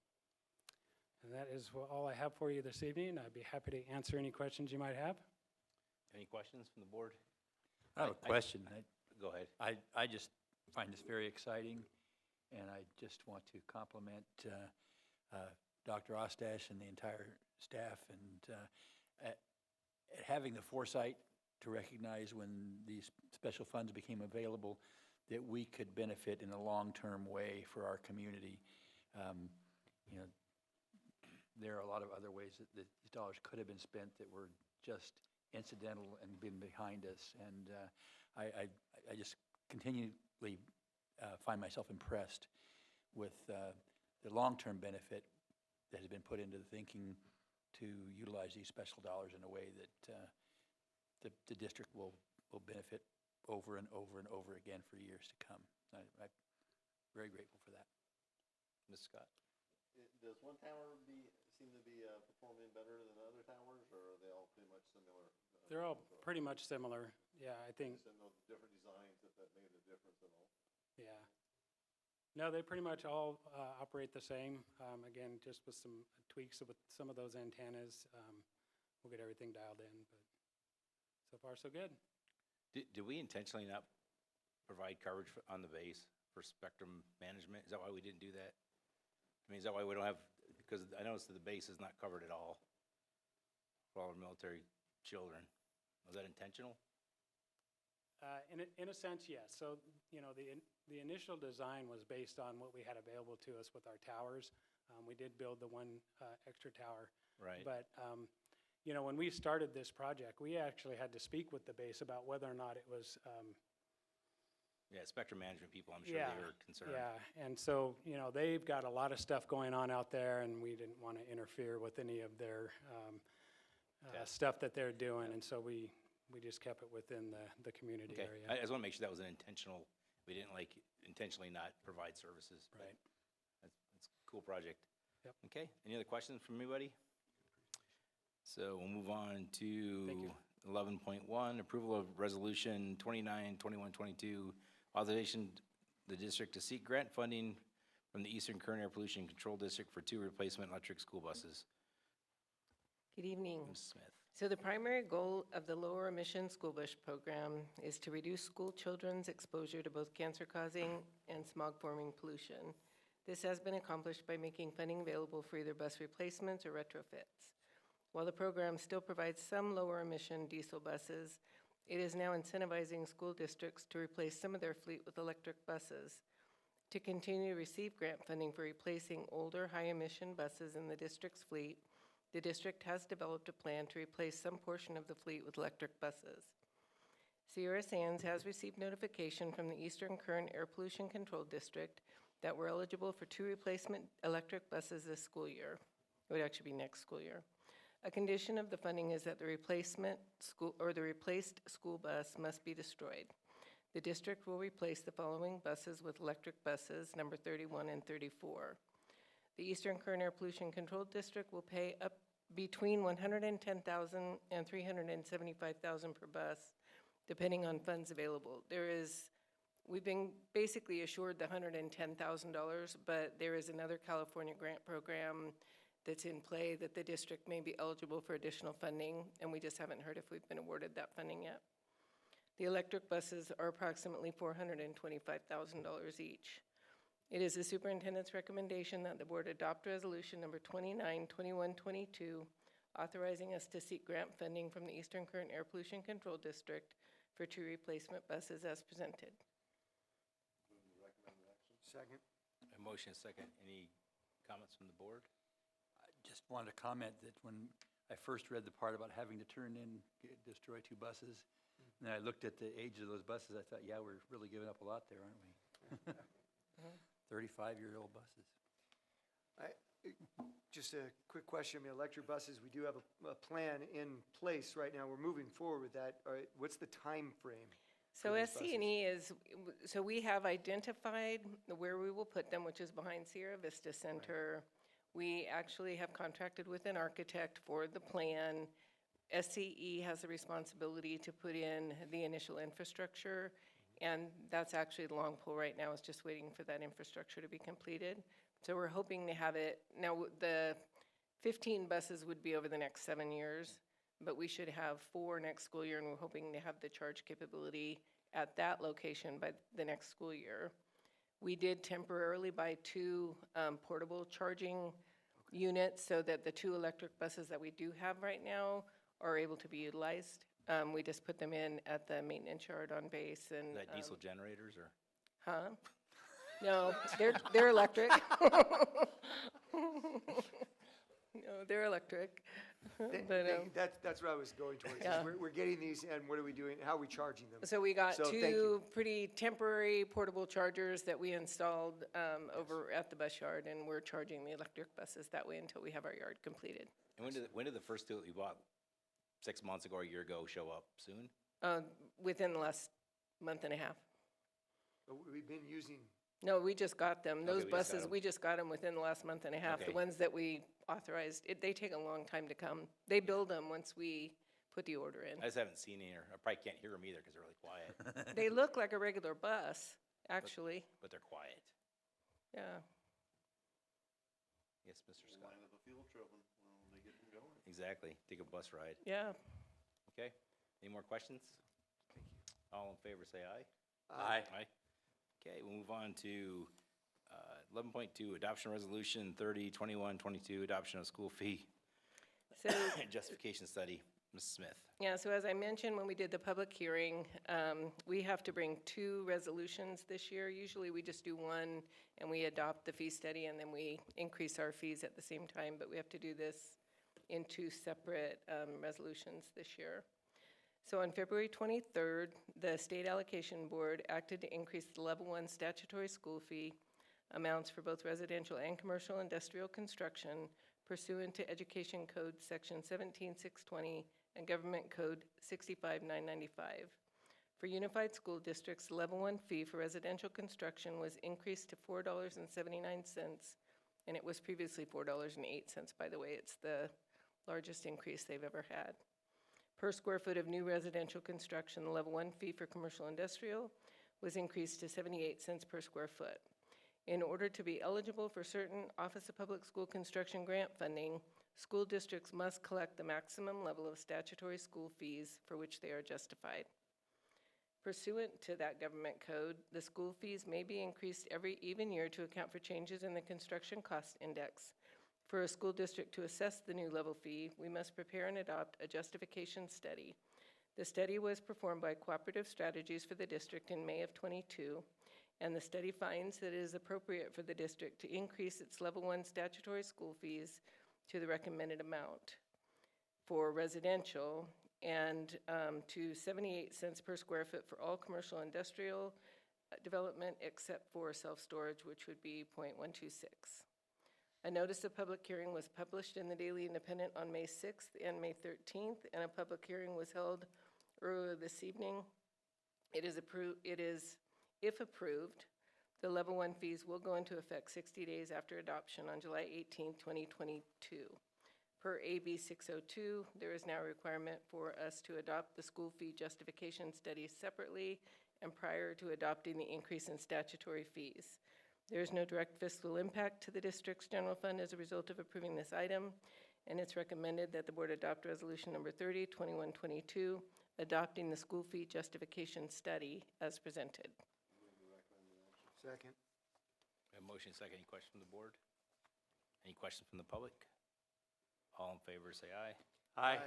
And that is all I have for you this evening. I'd be happy to answer any questions you might have. Any questions from the board? I have a question. Go ahead. I just find this very exciting, and I just want to compliment Dr. Ostash and the entire staff, and at having the foresight to recognize when these special funds became available that we could benefit in a long-term way for our community. There are a lot of other ways that these dollars could have been spent that were just incidental and been behind us, and I just continually find myself impressed with the long-term benefit that has been put into the thinking to utilize these special dollars in a way that the district will benefit over and over and over again for years to come. I'm very grateful for that. Ms. Scott? Does one tower seem to be performing better than other towers, or are they all pretty much similar? They're all pretty much similar. Yeah, I think. Just in those different designs, if that made a difference at all. Yeah. No, they pretty much all operate the same. Again, just with some tweaks with some of those antennas, we'll get everything dialed in. But so far, so good. Do we intentionally not provide coverage on the base for spectrum management? Is that why we didn't do that? I mean, is that why we don't have, because I noticed that the base is not covered at all for all our military children. Was that intentional? In a sense, yes. So, the initial design was based on what we had available to us with our towers. We did build the one extra tower. Right. But, when we started this project, we actually had to speak with the base about whether or not it was, Yeah, spectrum management people, I'm sure they were concerned. yeah. And so, they've got a lot of stuff going on out there, and we didn't want to interfere with any of their stuff that they're doing. And so we just kept it within the community Okay, area. I just want to make sure that was an intentional, we didn't intentionally not provide services. but Right. That's a cool project. Yep. Okay, any other questions from anybody? So we'll move on to 11.1, approval of resolution 29/21/22, authorization the district to seek grant funding from the Eastern Current Air Pollution Control District for 2 replacement electric school buses. Good evening. Ms. Smith. So the primary goal of the lower emission school bus program is to reduce school children's exposure to both cancer-causing and smog-forming pollution. This has been accomplished by making funding available for either bus replacements or retrofits. While the program still provides some lower emission diesel buses, it is now incentivizing school districts to replace some of their fleet with electric buses. To continue to receive grant funding for replacing older high-emission buses in the district's fleet, the district has developed a plan to replace some portion of the fleet with electric buses. Sierra Sands has received notification from the Eastern Current Air Pollution Control District that we're eligible for 2 replacement electric buses this school year. It would actually be next school year. A condition of the funding is that the replaced school bus must be destroyed. The district will replace the following buses with electric buses, number 31 and 34. The Eastern Current Air Pollution Control District will pay up between $110,000 and $375,000 per bus, depending on funds available. We've been basically assured the $110,000, but there is another California grant program that's in play that the district may be eligible for additional funding, and we just haven't heard if we've been awarded that funding yet. The electric buses are approximately $425,000 each. It is the superintendent's recommendation that the board adopt resolution number 29/21/22, authorizing us to seek grant funding from the Eastern Current Air Pollution Control District for 2 replacement buses as presented. Second. A motion, a second. Any comments from the board? I just wanted to comment that when I first read the part about having to turn in, destroy 2 buses, and I looked at the age of those buses, I thought, yeah, we're really giving up a lot there, aren't we? 35-year-old buses. Just a quick question. I mean, electric buses, we do have a plan in place right now. We're moving forward with that. All right, what's the time frame? So for these SC&E so we have identified where we will put them, which is behind Sierra Vista Center. We actually have contracted with an architect for the plan. SCE has the responsibility to put in the initial infrastructure, and that's actually the long pole right now, is just waiting for that infrastructure to be completed. So we're hoping to have it, now the 15 buses would be over the next 7 years, but we should have 4 next school year, and we're hoping to have the charge capability at that location by the next school year. We did temporarily buy 2 portable charging units so that the 2 electric buses that we do have right now are able to be utilized. We just put them in at the maintenance yard on base and. Is that diesel generators or? Huh? No, they're electric. No, they're electric. But, That's where I was going towards. is Yeah. We're getting these, and what are we doing? How are we charging them? So we got So, thank 2 you. pretty temporary portable chargers that we installed over at the bus yard, and we're charging the electric buses that way until we have our yard completed. And when did the first 2 that you bought 6 months ago or a year ago show up? Soon? Within the last month and a half. We've been using, No, we just got them. Okay, Those we just got buses, 'em. we just got them within the last month and a half. The Okay. ones that we authorized, they take a long time to come. They build them once we put the order in. I just haven't seen any, or I probably can't hear them either because they're really quiet, They look like a regular bus, actually. but they're quiet. Yeah. Yes, Mr. Scott. Line up a field trip when they get going. Exactly. Take a bus ride. Yeah. Okay. Any more questions? All in favor, say aye. Aye. Aye. Okay, we'll move on to 11.2, adoption resolution 30/21/22, adoption of school fee. So, Justification study, Ms. Smith. yeah, so as I mentioned, when we did the public hearing, we have to bring 2 resolutions this year. Usually we just do one and we adopt the fee study and then we increase our fees at the same time, but we have to do this in 2 separate resolutions this year. So on February 23rd, the State Allocation Board acted to increase the Level 1 statutory school fee amounts for both residential and commercial industrial construction pursuant to Education Code Section 17620 and Government Code 65995. For unified school districts, the Level 1 fee for residential construction was increased to $4.79, and it was previously $4.08, by the way. It's the largest increase they've ever had. Per square foot of new residential construction, the Level 1 fee for commercial industrial was increased to 78 cents per square foot. In order to be eligible for certain Office of Public School Construction grant funding, school districts must collect the maximum level of statutory school fees for which they are justified. Pursuant to that government code, the school fees may be increased every even year to account for changes in the construction cost index. For a school district to assess the new level fee, we must prepare and adopt a justification study. The study was performed by Cooperative Strategies for the district in May of '22, and the study finds that it is appropriate for the district to increase its Level 1 statutory school fees to the recommended amount for residential and to 78 cents per square foot for all commercial industrial development except for self-storage, which would be .126. A notice of public hearing was published in the Daily Independent on May 6th and May 13th, and a public hearing was held earlier this evening. If approved, the Level 1 fees will go into effect 60 days after adoption on July 18, 2022. Per AB 602, there is now a requirement for us to adopt the school fee justification study separately and prior to adopting the increase in statutory fees. There is no direct fiscal impact to the district's general fund as a result of approving this item, and it's recommended that the board adopt resolution number 30, 2122, adopting the school fee justification study as presented. Second. We have a motion and second. Any questions from the board? Any questions from the public? All in favor, say aye. Aye.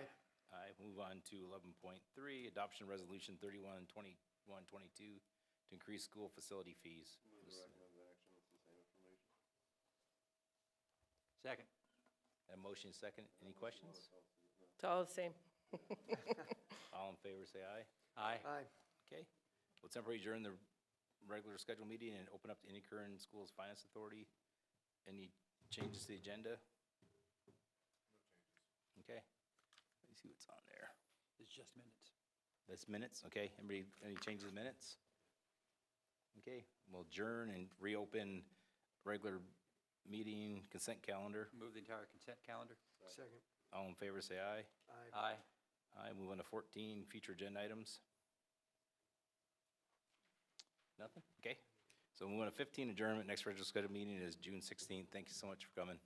Aye. Move on to 11.3, adoption resolution 31/21/22 to increase school facility fees. Second. A motion and second. Any questions? It's all the same. All in favor, say aye. Aye. Aye. Okay. We'll temporarily adjourn the regular scheduled meeting and open up to any current schools finance authority. Any changes to the agenda? Okay. Let me see what's on there. It's just minutes. That's minutes, okay. Anybody, any changes to minutes? Okay, we'll adjourn and reopen regular meeting consent calendar. Move the entire consent calendar. Second. All in favor, say aye. Aye. Aye. Aye. Move on to 14, future agenda items. Nothing? Okay. So move on to 15, adjournment. Next regular scheduled meeting is June 16th. Thank you so much for coming.